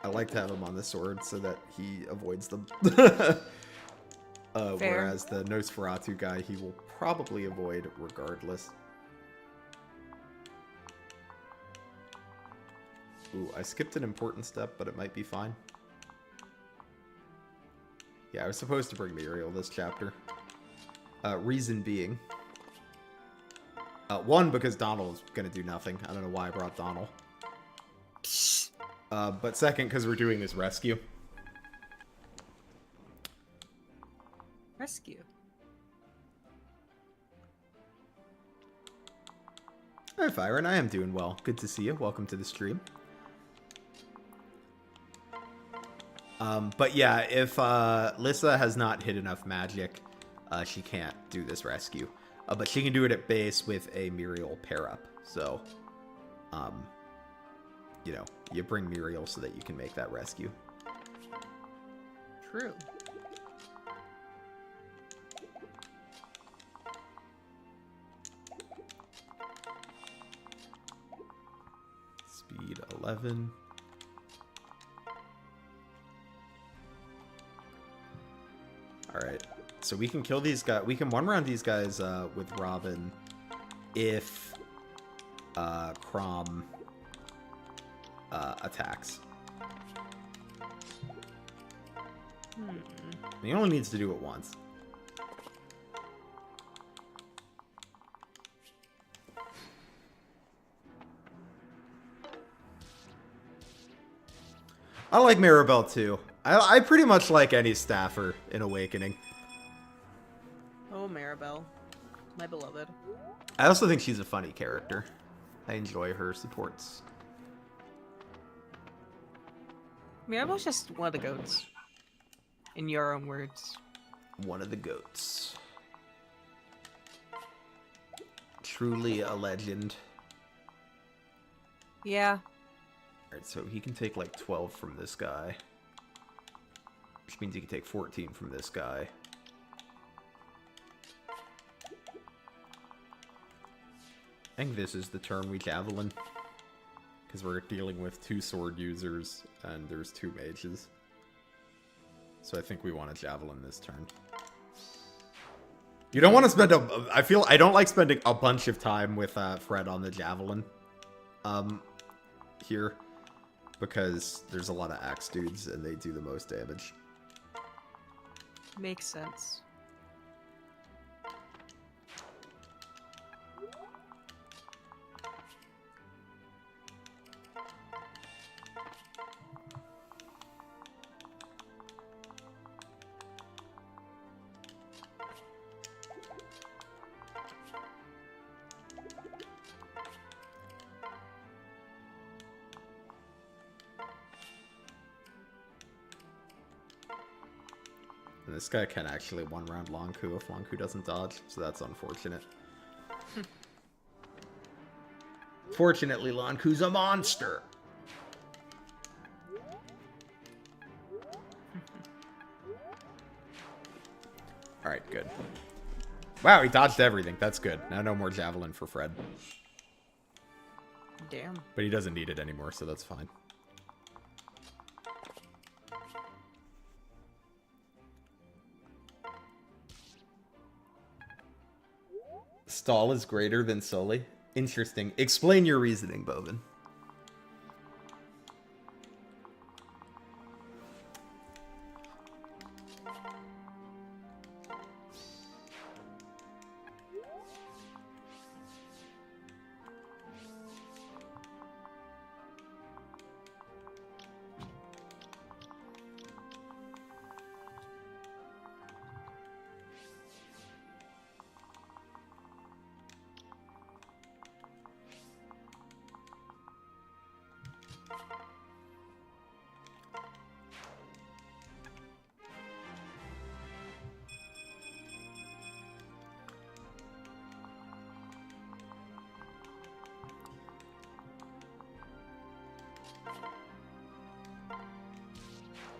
I like to have him on the sword so that he avoids them. Whereas the Nosferatu guy, he will probably avoid regardless. Ooh, I skipped an important step, but it might be fine. Yeah, I was supposed to bring Muriel this chapter. Reason being... one, because Donald's gonna do nothing. I don't know why I brought Donald. But second, because we're doing this rescue. Rescue. Hi, Fyron. I am doing well. Good to see you. Welcome to the stream. But yeah, if Lissa has not hit enough magic, she can't do this rescue. But she can do it at base with a Muriel pair-up. So, you know, you bring Muriel so that you can make that rescue. True. Speed 11. Alright, so we can kill these guys. We can one-round these guys with Robin if Crom attacks. He only needs to do it once. I like Maribel too. I pretty much like any staffer in Awakening. Oh, Maribel. My beloved. I also think she's a funny character. I enjoy her supports. Maribel's just one of the goats. In your own words. One of the goats. Truly a legend. Yeah. Alright, so he can take like 12 from this guy. Which means he can take 14 from this guy. I think this is the turn we javelin. Because we're dealing with 2 sword users and there's 2 mages. So I think we want to javelin this turn. You don't want to spend I don't like spending a bunch of time with Fred on the javelin. Here. Because there's a lot of axe dudes and they do the most damage. Makes sense. And this guy can actually one-round Lonku if Lonku doesn't dodge, so that's unfortunate. Fortunately, Lonku's a monster! Alright, good. Wow, he dodged everything. That's good. Now no more Javelin for Fred. Damn. But he doesn't need it anymore, so that's fine. Stall is greater than Sully? Interesting. Explain your reasoning, Bovin.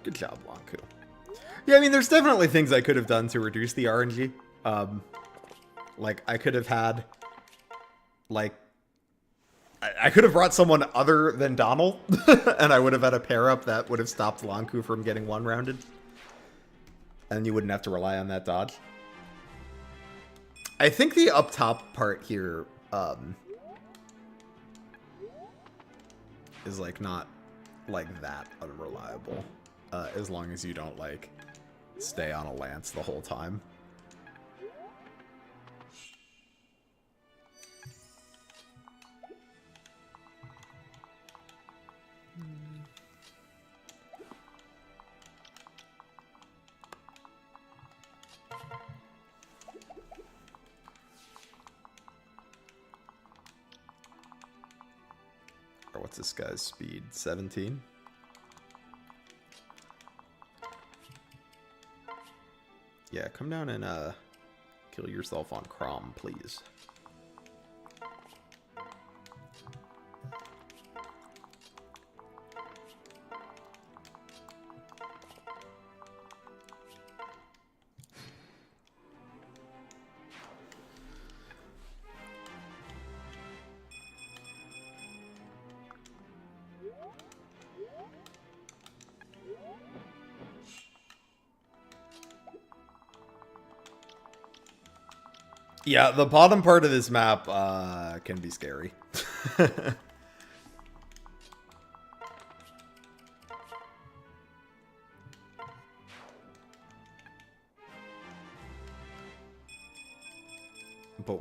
Good job, Lanku. Yeah, I mean, there's definitely things I could have done to reduce the RNG. Like, I could have had, like, I could have brought someone other than Donald, and I would have had a pair-up that would have stopped Lanku from getting one-rounded. And you wouldn't have to rely on that dodge. I think the up top part here, is, like, not, like, that unreliable. As long as you don't, like, stay on a lance the whole time. Or what's this guy's speed? 17? Yeah, come down and kill yourself on Crom, please. Yeah, the bottom part of this map can be scary. But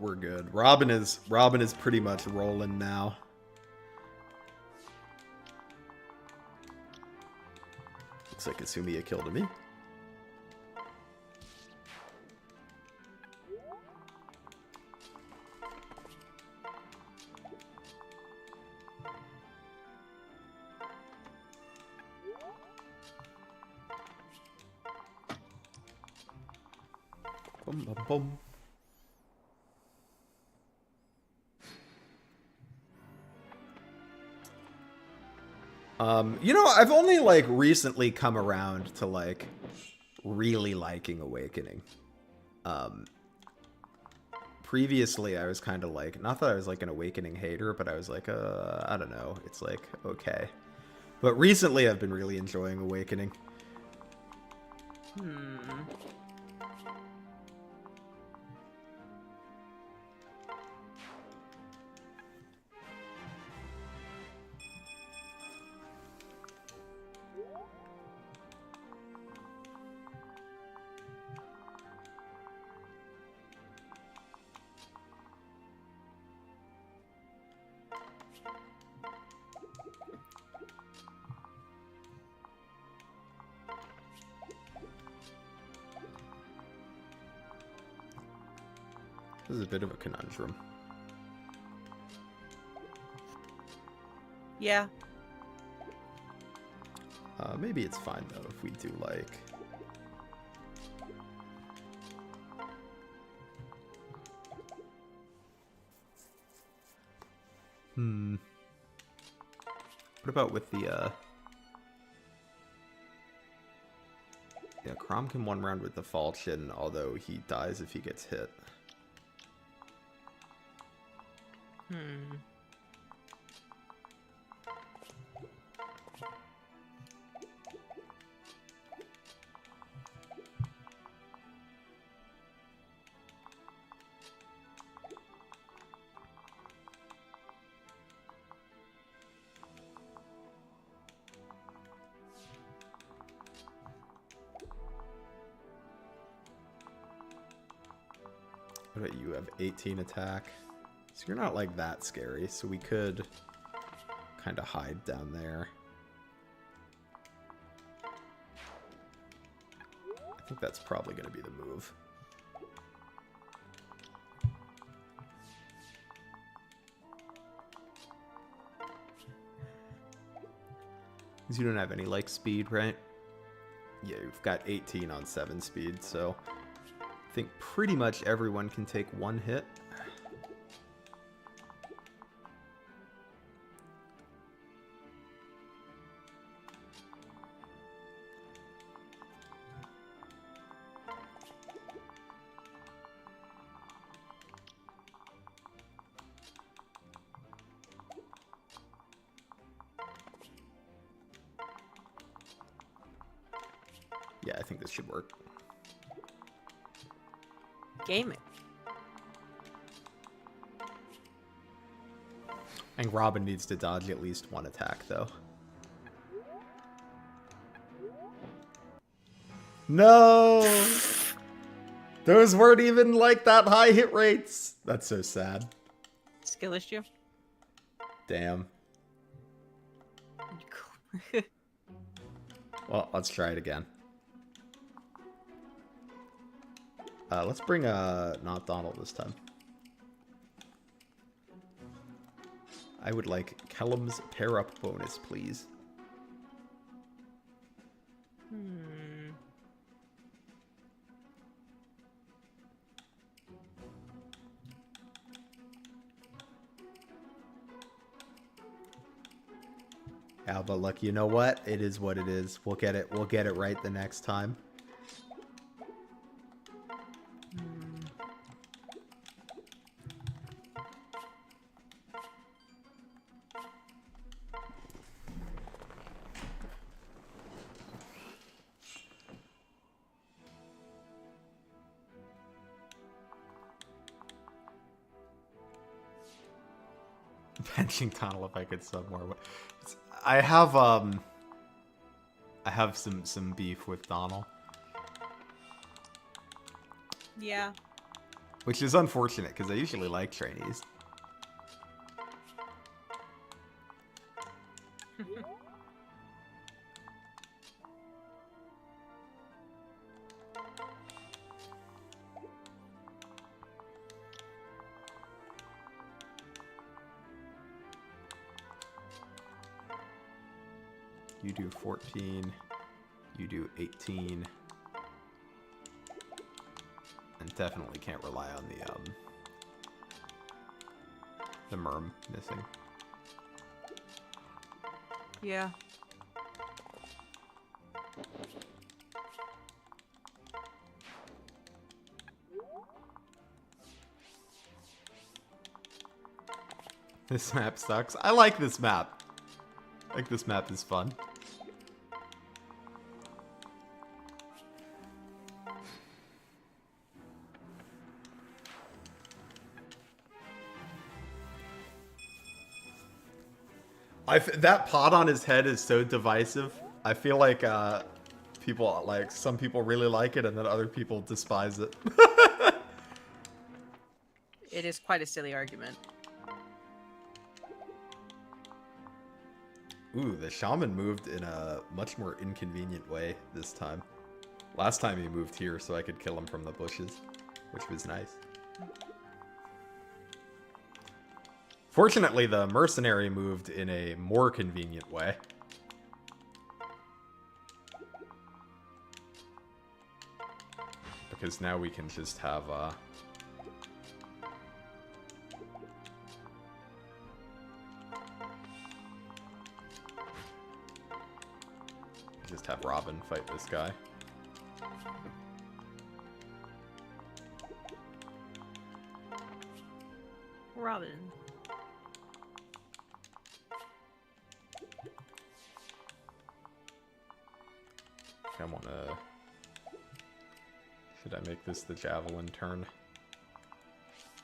we're good. Robin is pretty much rolling now. Looks like Asumiya killed me. Boom, boom, boom. You know, I've only, like, recently come around to, like, really liking Awakening. Previously, I was kind of like, not that I was, like, an Awakening hater, but I was like, I don't know, it's, like, okay. But recently, I've been really enjoying Awakening. This is a bit of a conundrum. Yeah. Maybe it's fine, though, if we do, like... What about with the, Yeah, Crom can one round with the falchion, although he dies if he gets hit. What about you? Have 18 attack. So you're not like that scary, so we could kind of hide down there. I think that's probably going to be the move. Because you don't have any, like, speed, right? Yeah, you've got 18 on 7 speed, so I think pretty much everyone can take one hit. Yeah, I think this should work. Gaming. And Robin needs to dodge at least one attack, though. No! Those weren't even like that high hit rates. That's so sad. Skill issue. Damn. Well, let's try it again. Let's bring not Donald this time. I would like Kellum's pair up bonus, please. Yeah, but look, you know what? It is what it is. We'll get it right the next time. Benching tunnel if I could sub more. I have some beef with Donald. Yeah. Which is unfortunate because I usually like trainees. You do 14, you do 18, and definitely can't rely on the merm missing. Yeah. This map sucks. I like this map. I think this map is fun. That pot on his head is so divisive. I feel like some people really like it and then other people despise it. It is quite a silly argument. Ooh, the shaman moved in a much more inconvenient way this time. Last time he moved here so I could kill him from the bushes, which was nice. Fortunately, the mercenary moved in a more convenient way. Because now we can just have, Robin fight this guy. Robin. I want to... Should I make this the javelin turn?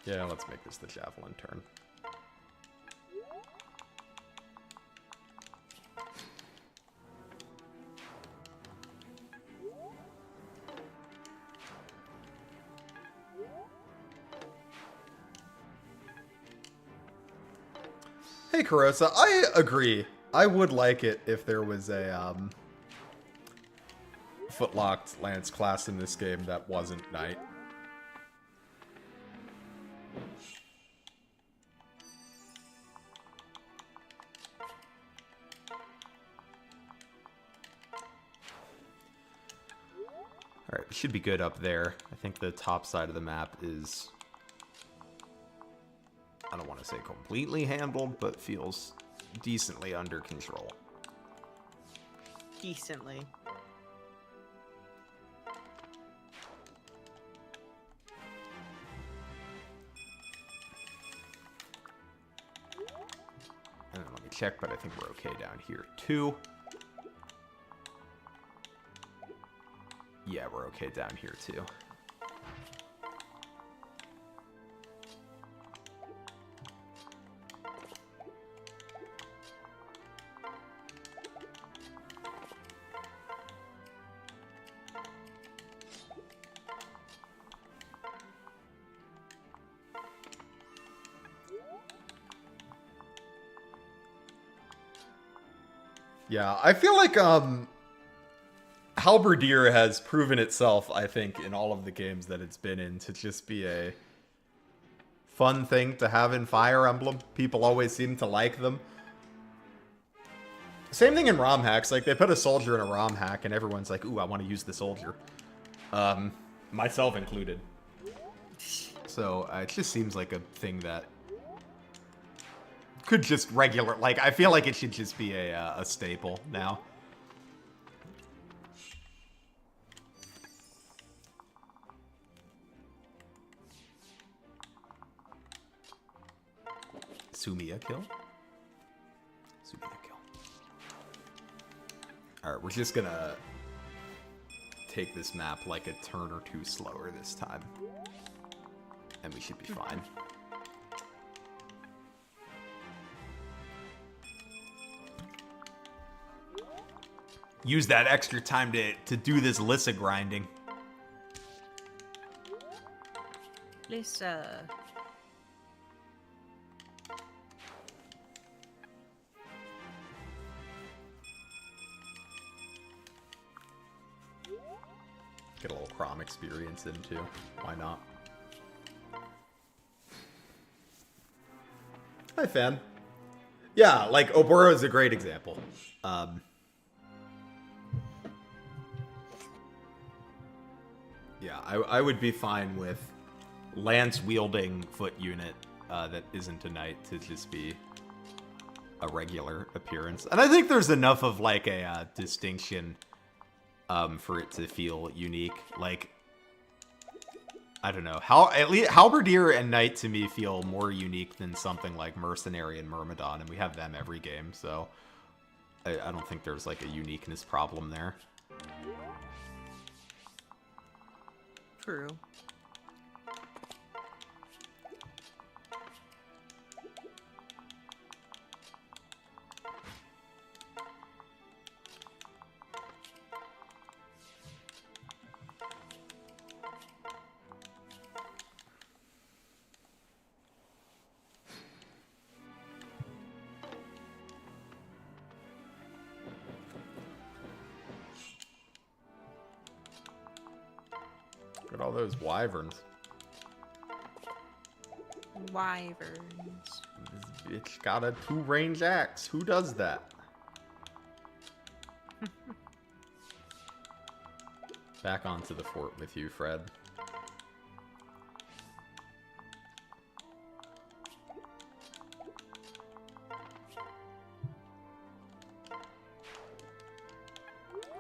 Yeah, let's make this the javelin turn. Hey, Karosa, I agree. I would like it if there was a, footlocked lance class in this game that wasn't knight. Alright, we should be good up there. I think the top side of the map is... I don't want to say completely handled, but feels decently under control. Decently. And then let me check, but I think we're okay down here too. Yeah, we're okay down here too. Yeah, I feel like Halberdier has proven itself, I think, in all of the games that it's been in to just be a fun thing to have in Fire Emblem. People always seem to like them. Same thing in ROM hacks. Like, they put a soldier in a ROM hack, and everyone's like, ooh, I want to use the soldier. Myself included. So, it just seems like a thing that could just regular... Like, I feel like it should just be a staple now. Sumiya kill? Sumiya kill. Alright, we're just gonna take this map like a turn or two slower this time. And we should be fine. Use that extra time to do this Lissa grinding. Lissa. Get a little Crom experience in too. Why not? Hi, fan. Yeah, like Oboro is a great example. Yeah, I would be fine with lance wielding foot unit that isn't a knight to just be a regular appearance, and I think there's enough of like a distinction for it to feel unique. Like, I don't know, at least Halberdier and Knight to me feel more unique than something like Mercenary and Myrmidon, and we have them every game, so I don't think there's like a uniqueness problem there. True. Look at all those wyverns. Wyverns. This bitch got a 2-range axe. Who does that? Back onto the fort with you, Fred.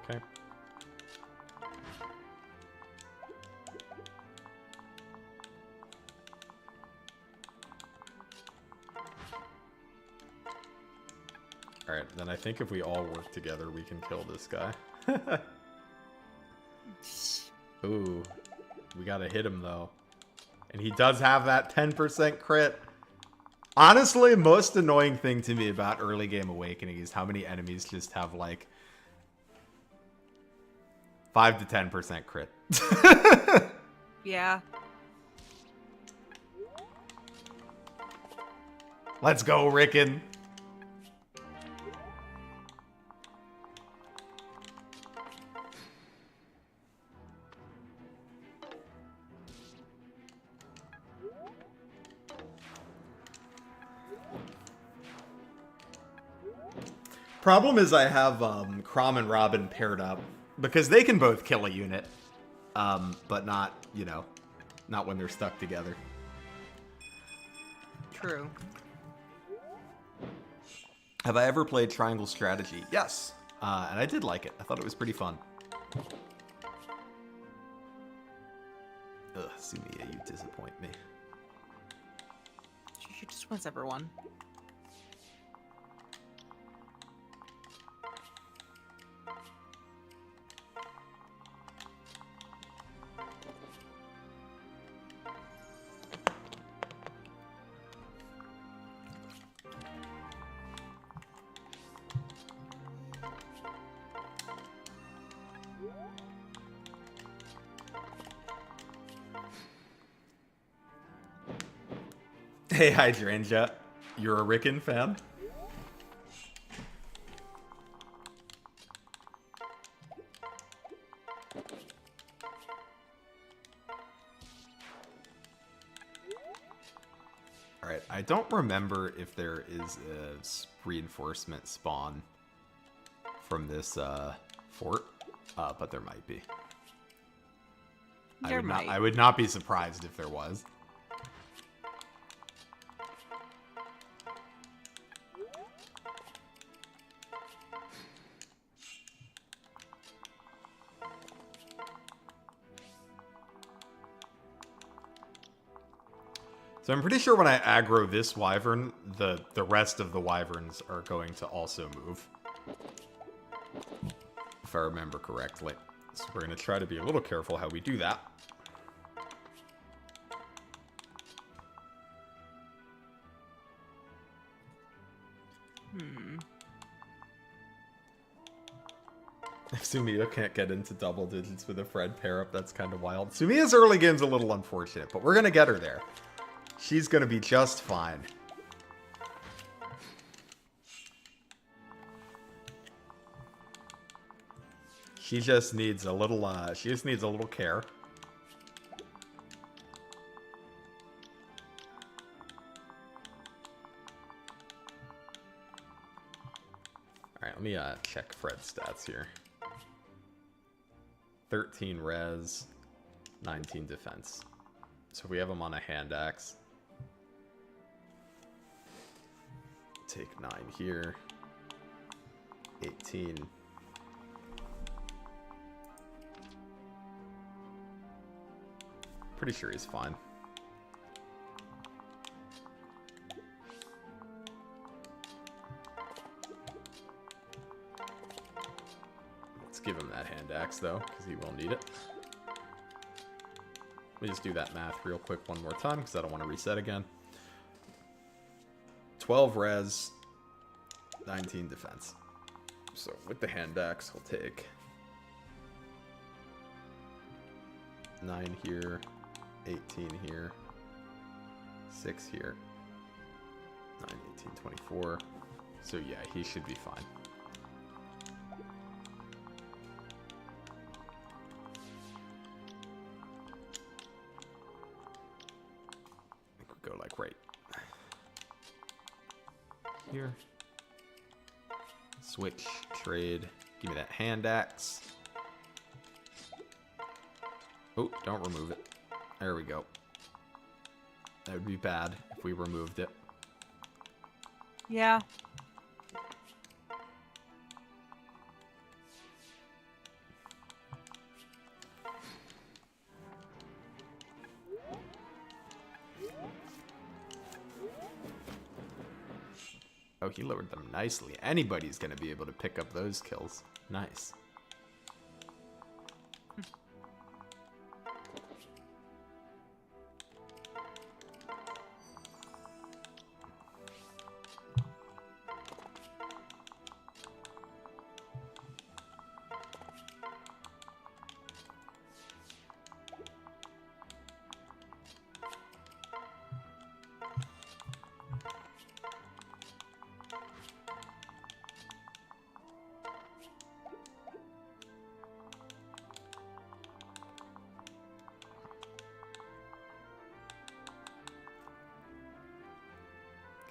Okay. Alright, then I think if we all work together, we can kill this guy. Ooh, we gotta hit him, though. And he does have that 10% crit. Honestly, most annoying thing to me about early game Awakening is how many enemies just have, like, 5 to 10% crit. Yeah. Let's go, Rickon. Problem is I have Crom and Robin paired up because they can both kill a unit, but not, you know, not when they're stuck together. True. Have I ever played Triangle Strategy? Yes, and I did like it. I thought it was pretty fun. Ugh, Sumiya, you disappoint me. She just wants everyone. Hey, Hydrangea. You're a Rickon fan? Alright, I don't remember if there is a reinforcement spawn from this fort, but there might be. I would not be surprised if there was. So I'm pretty sure when I aggro this wyvern, the rest of the wyverns are going to also move. If I remember correctly. So we're going to try to be a little careful how we do that. If Sumiya can't get into double digits with a Fred pair-up, that's kind of wild. Sumiya's early game's a little unfortunate, but we're going to get her there. She's going to be just fine. She just needs a little, care. Alright, let me check Fred's stats here. 13 res, 19 defense. So we have him on a hand axe. Take 9 here. 18. Pretty sure he's fine. Let's give him that hand axe though, because he will need it. Let me just do that math real quick one more time, because I don't want to reset again. 12 res, 19 defense. So with the hand axe, he'll take 9 here, 18 here, 6 here, 9, 18, 24. So yeah, he should be fine. I think we go like right here. Switch, trade, give me that hand axe. Oh, don't remove it. There we go. That would be bad if we removed it. Yeah. Oh, he lowered them nicely. Anybody's going to be able to pick up those kills. Nice.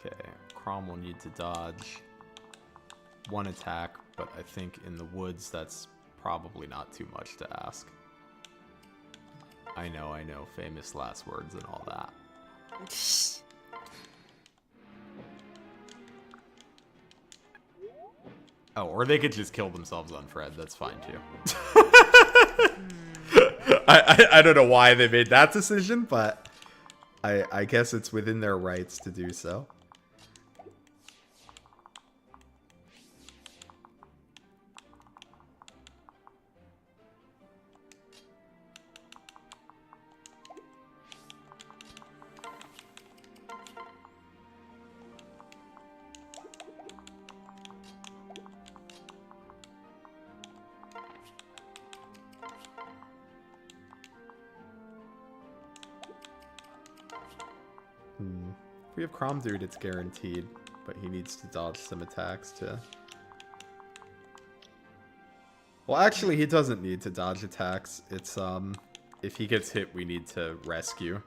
Okay, Crom will need to dodge 1 attack, but I think in the woods that's probably not too much to ask. I know, famous last words and all that. Oh, or they could just kill themselves on Fred, that's fine too. I don't know why they made that decision, but I guess it's within their rights to do so. If we have Crom Dude, it's guaranteed, but he needs to dodge some attacks to... Well, actually, he doesn't need to dodge attacks. It's, if he gets hit, we need to rescue.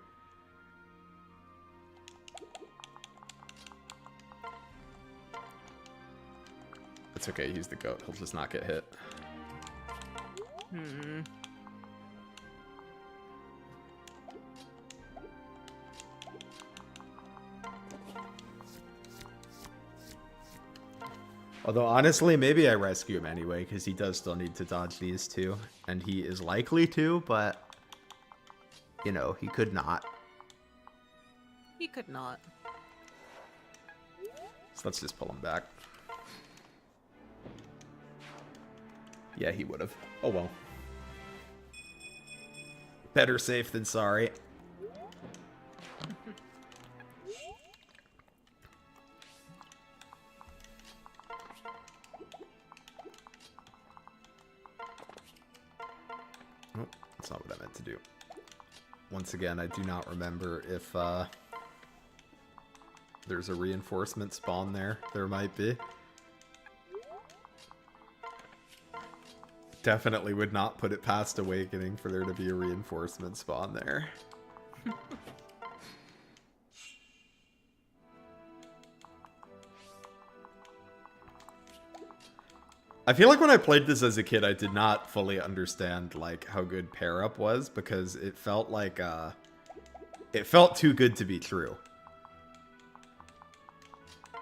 It's okay, he's the goat. He'll just not get hit. Although, honestly, maybe I rescue him anyway, because he does still need to dodge these two. And he is likely to, but... You know, he could not. He could not. So let's just pull him back. Yeah, he would have. Oh well. Better safe than sorry. Oh, that's not what I meant to do. Once again, I do not remember if there's a reinforcement spawn there. There might be. Definitely would not put it past Awakening for there to be a reinforcement spawn there. I feel like when I played this as a kid, I did not fully understand like how good pair up was, because it felt like it felt too good to be true.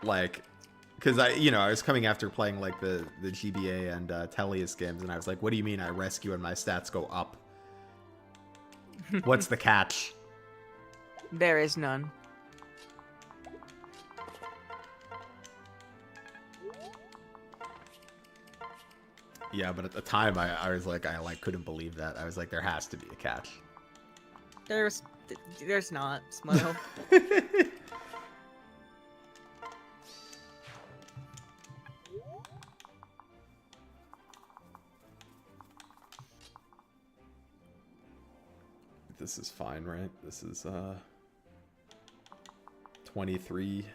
Like, because I was coming after playing like the GBA and Tellius games, and I was like, what do you mean I rescue and my stats go up? What's the catch? There is none. Yeah, but at the time I was like, I couldn't believe that. I was like, there has to be a catch. There's not, Smile. This is fine, right? This is 23.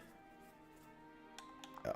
Oh.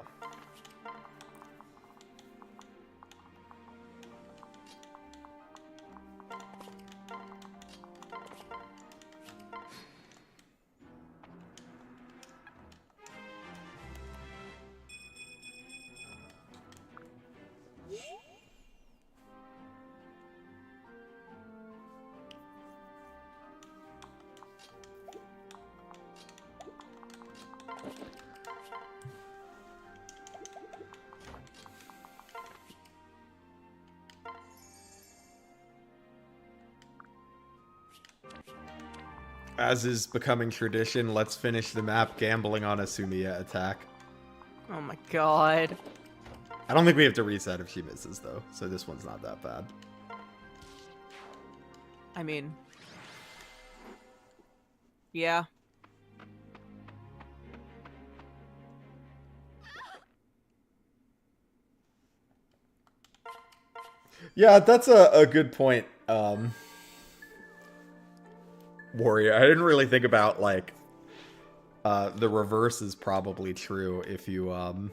As is becoming tradition, let's finish the map gambling on a Sumiya attack. Oh my god. I don't think we have to reset if she misses, though, so this one's not that bad. I mean... Yeah. Yeah, that's a good point, Warrior. I didn't really think about, like, the reverse is probably true if you,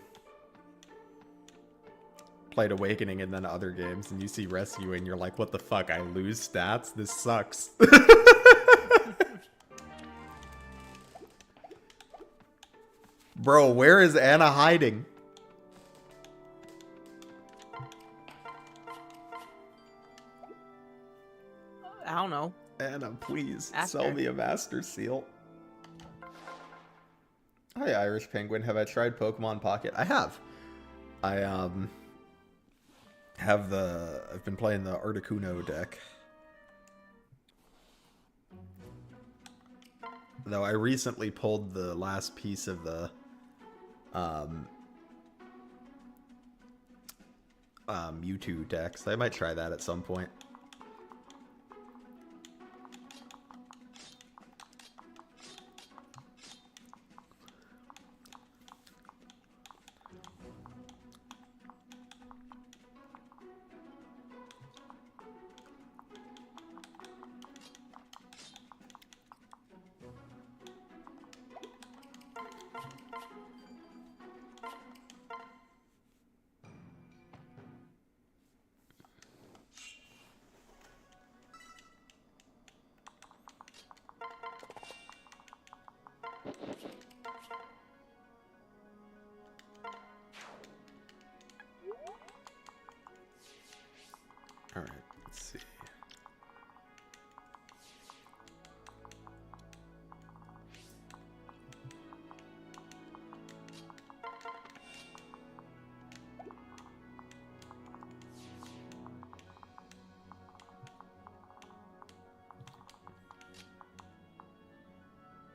played Awakening and then other games and you see Rescue and you're like, what the fuck, I lose stats? This sucks. Bro, where is Anna hiding? I don't know. Anna, please, Ask sell her. me a Master Seal. Hi, Irish Penguin. Have I tried Pokemon Pocket? I have. I've been playing the Articuno deck. Though I recently pulled the last piece of the Mewtwo deck, so I might try that at some point. Alright, let's see.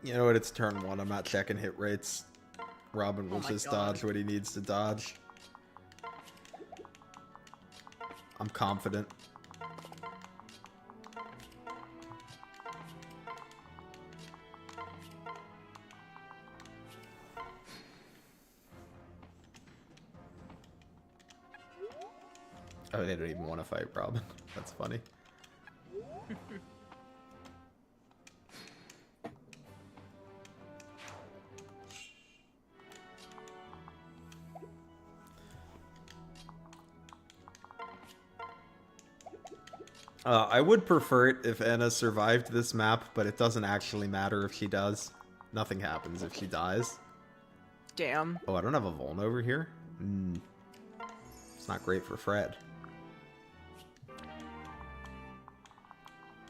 You know what? It's turn 1. I'm not checking hit rates. Robin will my just God. dodge what he needs to dodge. I'm confident. Oh, they don't even want to fight Robin. That's funny. I would prefer it if Anna survived this map, but it doesn't actually matter if she does. Nothing happens if she dies. Damn. Oh, I don't have a Vuln over here? It's not great for Fred.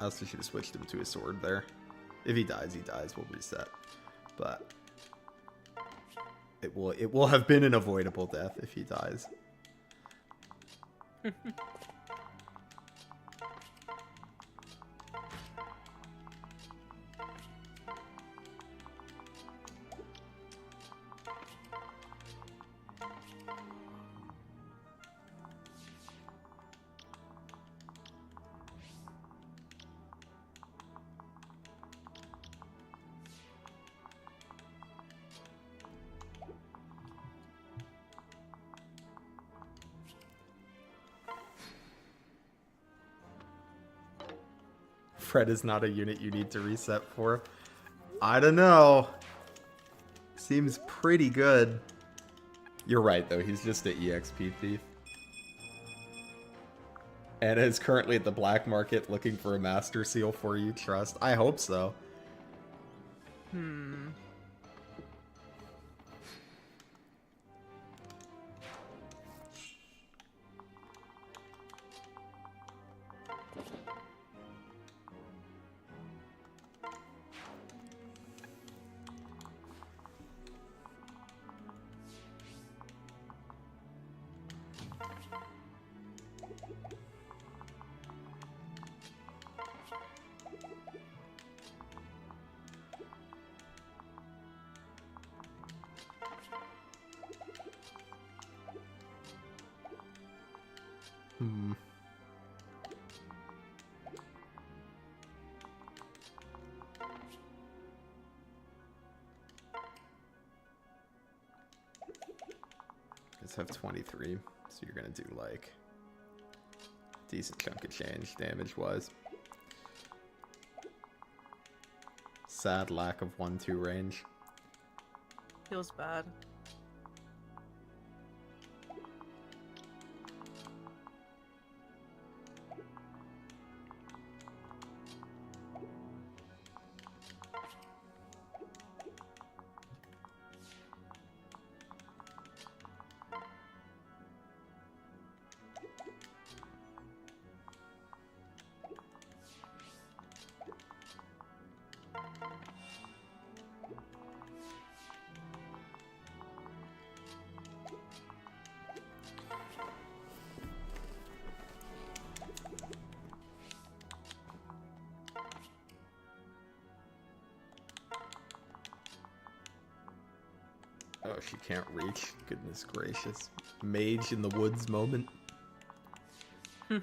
I also should have switched him to a sword there. If he dies, he dies. We'll reset. But it will have been an avoidable death if he dies. Fred is not a unit you need to reset for. I don't know. Seems pretty good. You're right, though. He's just an EXP thief. Anna is currently at the black market looking for a master seal for you, trust. I hope so. Guess have 23, so you're gonna do like decent chunk of change damage-wise. Sad lack of 1-2 range. Feels bad. Oh, she can't reach. Goodness gracious. Mage in the woods moment. Good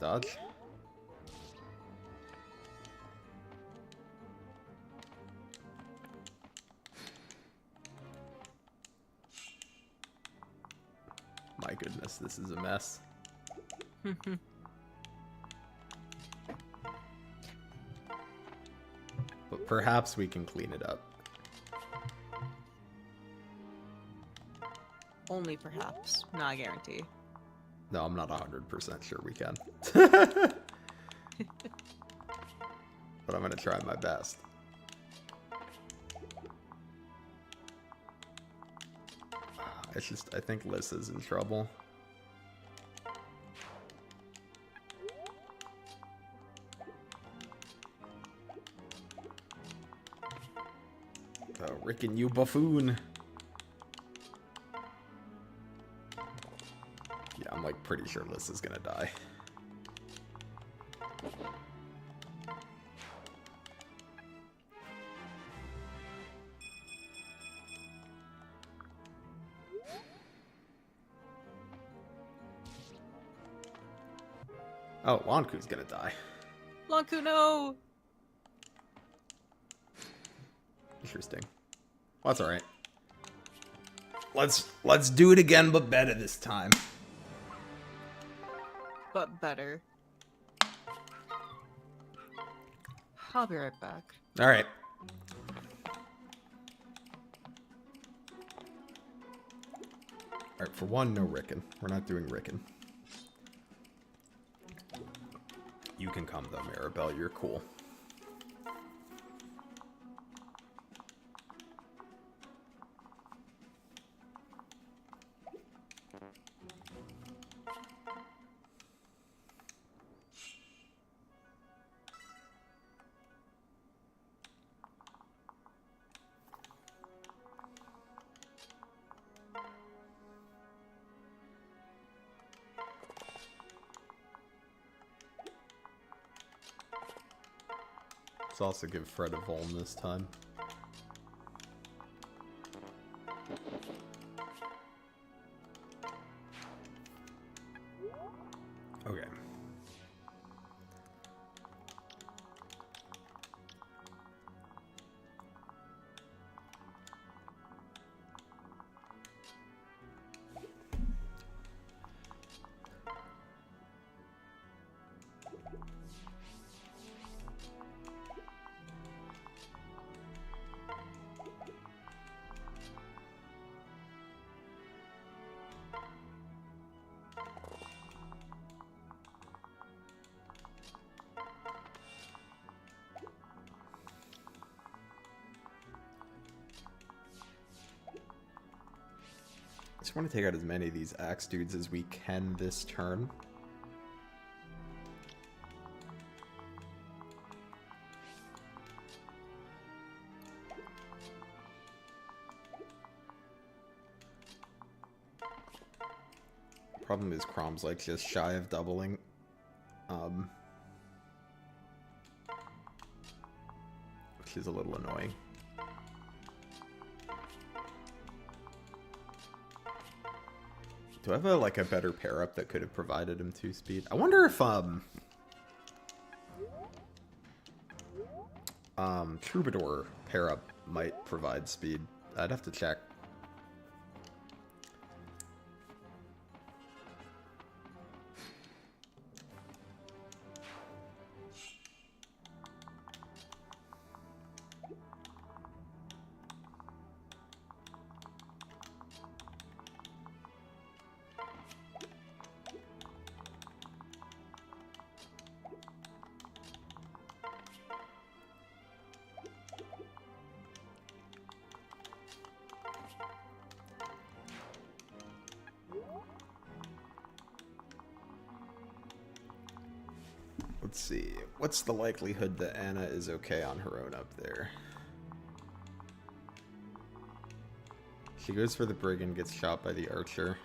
dodge. My goodness, this is a mess. But perhaps we can clean it up. Only perhaps. Not a guarantee. No, I'm not 100% sure we can. But I'm gonna try my best. I think Liz is in trouble. Oh, Rick and you buffoon. Yeah, I'm like pretty sure Liz is gonna die. Oh, Lanku's gonna die. Lanku, no! Interesting. Well, that's alright. Let's do it again, but better this time. But better. I'll be right back. Alright. Alright, for one, no Rickon. We're not doing Rickon. You can come though, Maribel. You're cool. Let's also give Fred a Volm this time. Okay. I just want to take out as many of these axe dudes as we can this turn. Problem is Crom's like just shy of doubling. Which is a little annoying. Do I have a better pair up that could have provided him 2 speed? I wonder if Troubadour pair up might provide speed. I'd have to check. Let's see. What's the likelihood that Anna is okay on her own up there? She goes for the brigand, gets shot by the archer.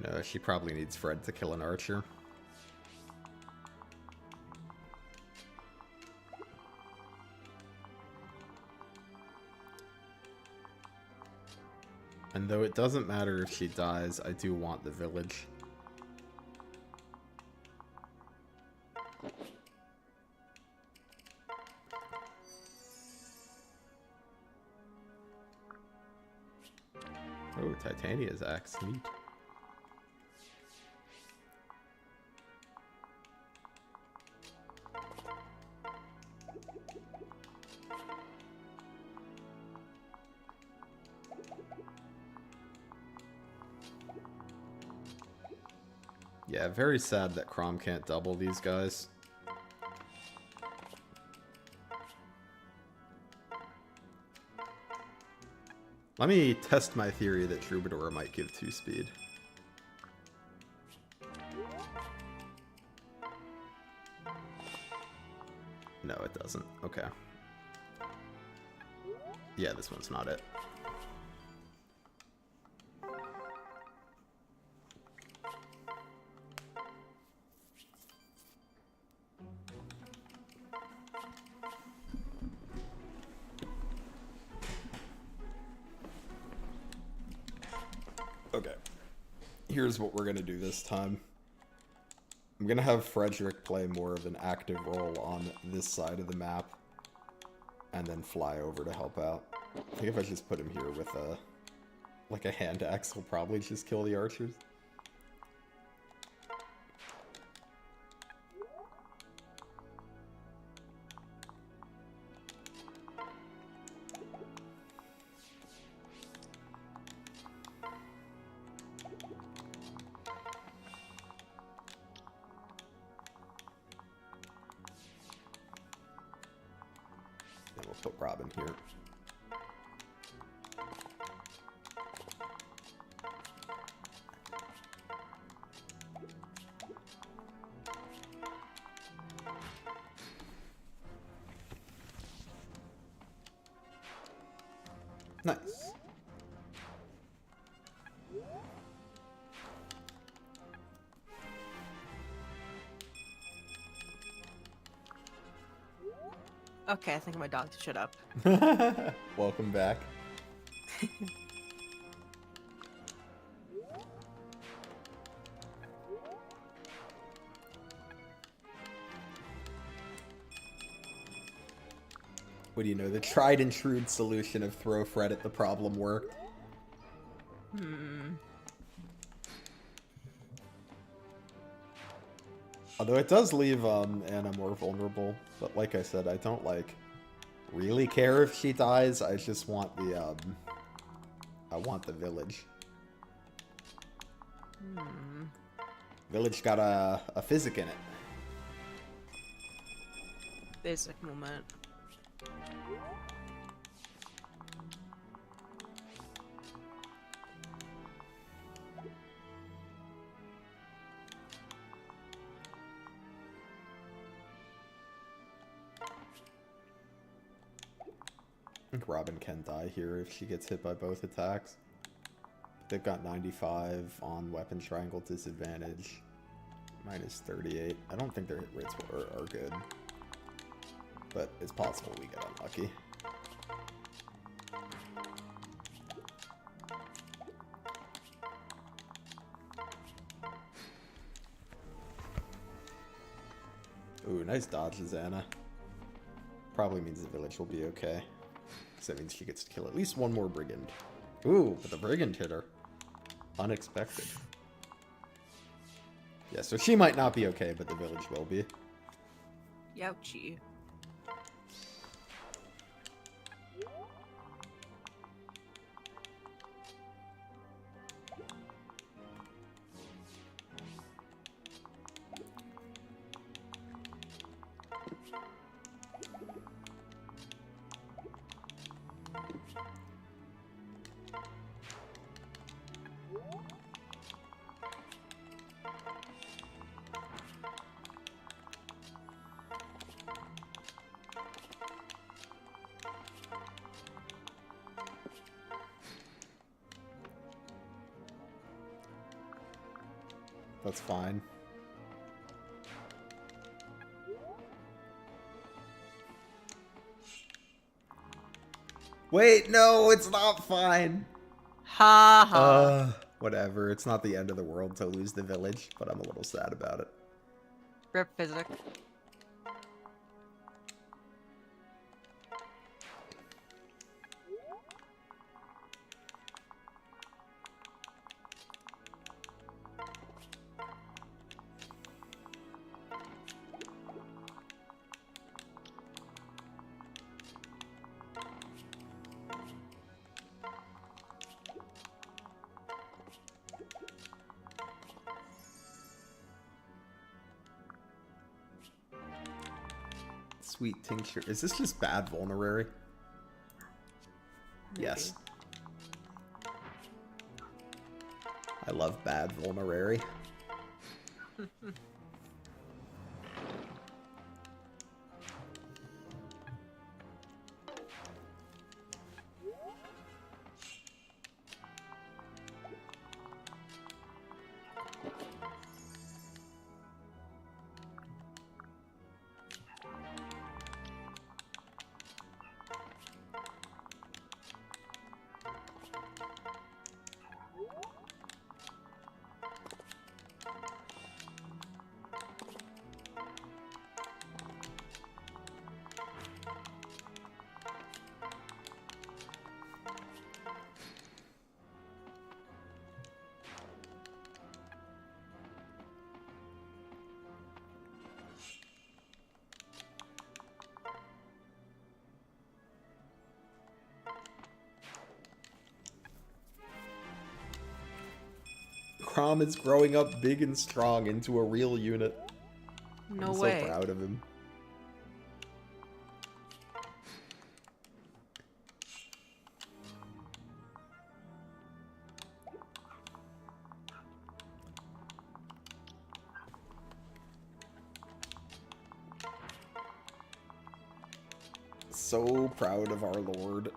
No, she probably needs Fred to kill an archer. And though it doesn't matter if she dies, I do want the village. Oh, Titania's axe. Neat. Yeah, very sad that Crom can't double these guys. Let me test my theory that Troubadour might give 2 speed. No, it doesn't. Okay. Yeah, this one's not it. Okay. Here's what we're gonna do this time. I'm gonna have Frederick play more of an active role on this side of the map, and then fly over to help out. I think if I just put him here with a, like a hand axe, he'll probably just kill the archers. Then we'll put Robin here. Nice. Okay, I think my dog shut up. Welcome back. What do you know? The tried and true solution of throw Fred at the problem worked. Although it does leave Anna more vulnerable, but like I said, I don't really care if she dies. I just want the I want the village. Village got a physic in it. Basic moment. I think Robin can die here if she gets hit by both attacks. They've got 95 on weapon triangle disadvantage. Minus 38. I don't think their hit rates are good. But it's possible we get unlucky. Ooh, nice dodges, Anna. Probably means the village will be okay. Because that means she gets to kill at least one more brigand. Ooh, but the brigand hit her. Unexpected. Yeah, so she might not be okay, but the village will be. Youchie. That's fine. Wait, no, it's not fine. Ha ha. Whatever. It's not the end of the world to lose the village, but I'm a little sad about it. Rip physic. Sweet tincture. Is this just bad vulnerary? Maybe. Yes. I love bad vulnerary. Crom is growing up big and strong into a real unit. No I'm way. so proud of him. So proud of our Lord.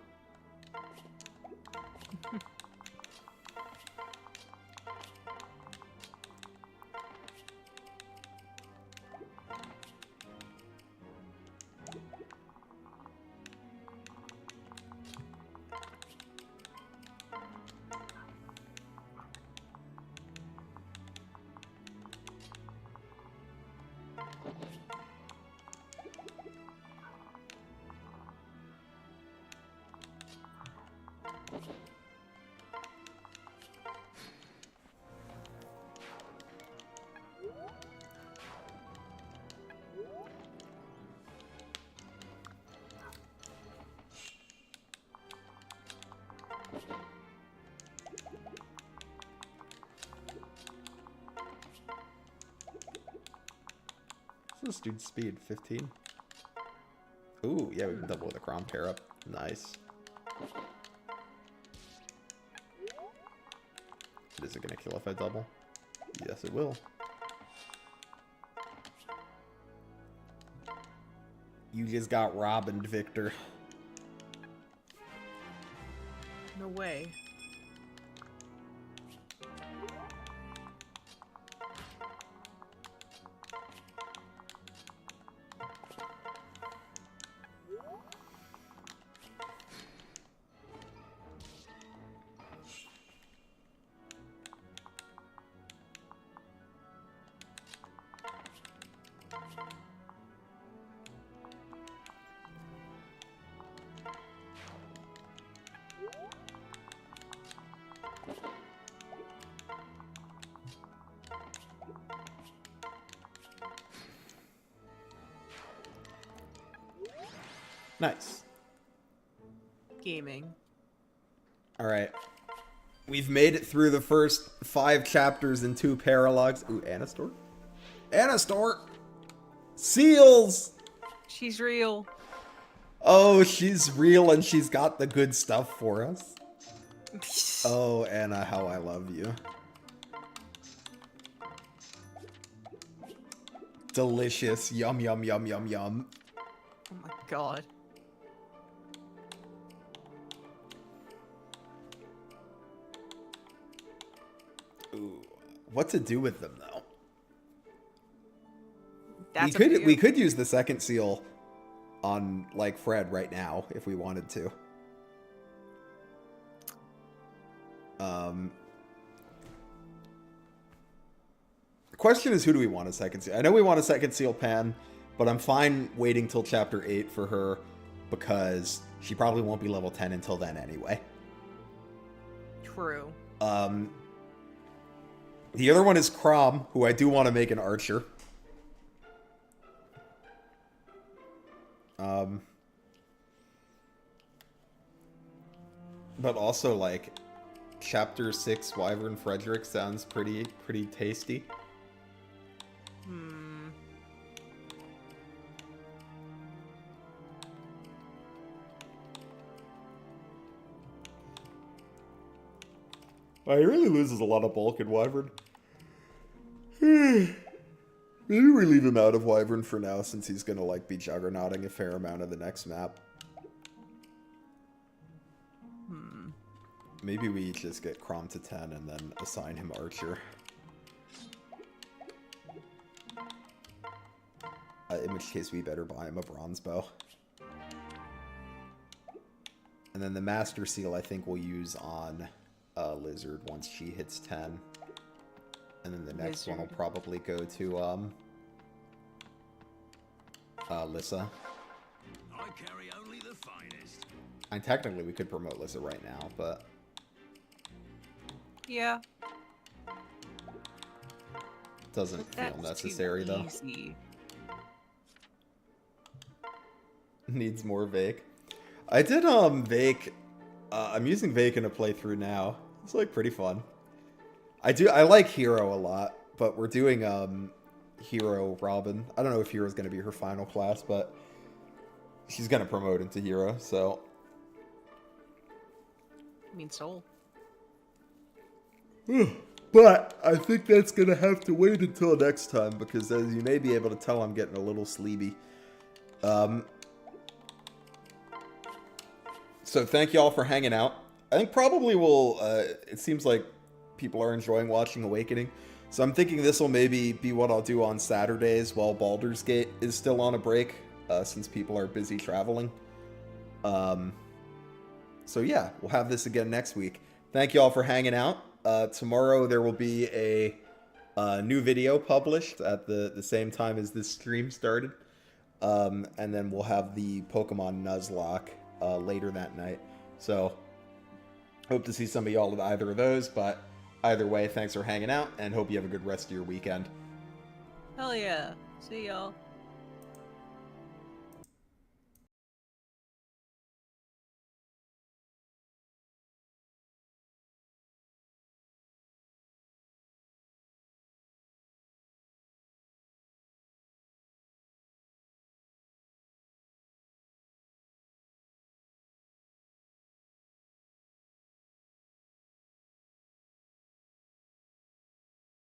What's this dude's speed? 15? Ooh, yeah, we can double with a Crom pair up. Nice. Is it gonna kill if I double? Yes, it will. You just got robbed, Victor. No way. Nice. Gaming. Alright. We've made it through the first 5 chapters and 2 paralogs. Ooh, Anastor? Anastor! Seals! She's real. Oh, she's real and she's got the good stuff for us. Oh, Anna, how I love you. Delicious. Yum, yum, yum, yum, yum. Oh my god. Ooh. What to do with them, though? That's up to you. We could use the second seal on, like, Fred right now, if we wanted to. The question is, who do we want a second seal? I know we want a second seal Pan, but I'm fine waiting till chapter 8 for her, because she probably won't be level 10 until then anyway. True. The other one is Crom, who I do want to make an archer. But also, like, chapter 6 Wyvern Frederick sounds pretty tasty. He really loses a lot of bulk in Wyvern. Maybe we leave him out of Wyvern for now, since he's gonna like be juggernauting a fair amount of the next map. Maybe we just get Crom to 10 and then assign him Archer. In which case we better buy him a bronze bow. And then the Master Seal I think we'll use on Lizard once she hits 10. And then the next one will probably go to Lissa. I carry only the finest. And technically we could promote Lissa right now, but Yeah. doesn't feel necessary though. Easy. Needs more Vake. I did Vake. I'm using Vake in a playthrough now. It's like pretty fun. I like Hero a lot, but we're doing Hero Robin. I don't know if Hero's gonna be her final class, but she's gonna promote into Hero, so I mean, Soul. but I think that's gonna have to wait until next time, because as you may be able to tell, I'm getting a little sleepy. So thank you all for hanging out. I think probably we'll, it seems like people are enjoying watching Awakening. So I'm thinking this will maybe be what I'll do on Saturdays while Baldur's Gate is still on a break, since people are busy traveling. So yeah, we'll have this again next week. Thank you all for hanging out. Tomorrow there will be a new video published at the same time as this stream started. And then we'll have the Pokemon Nuzlocke later that night. So hope to see some of y'all at either of those, but either way, thanks for hanging out and hope you have a good rest of your weekend. Hell yeah. See y'all.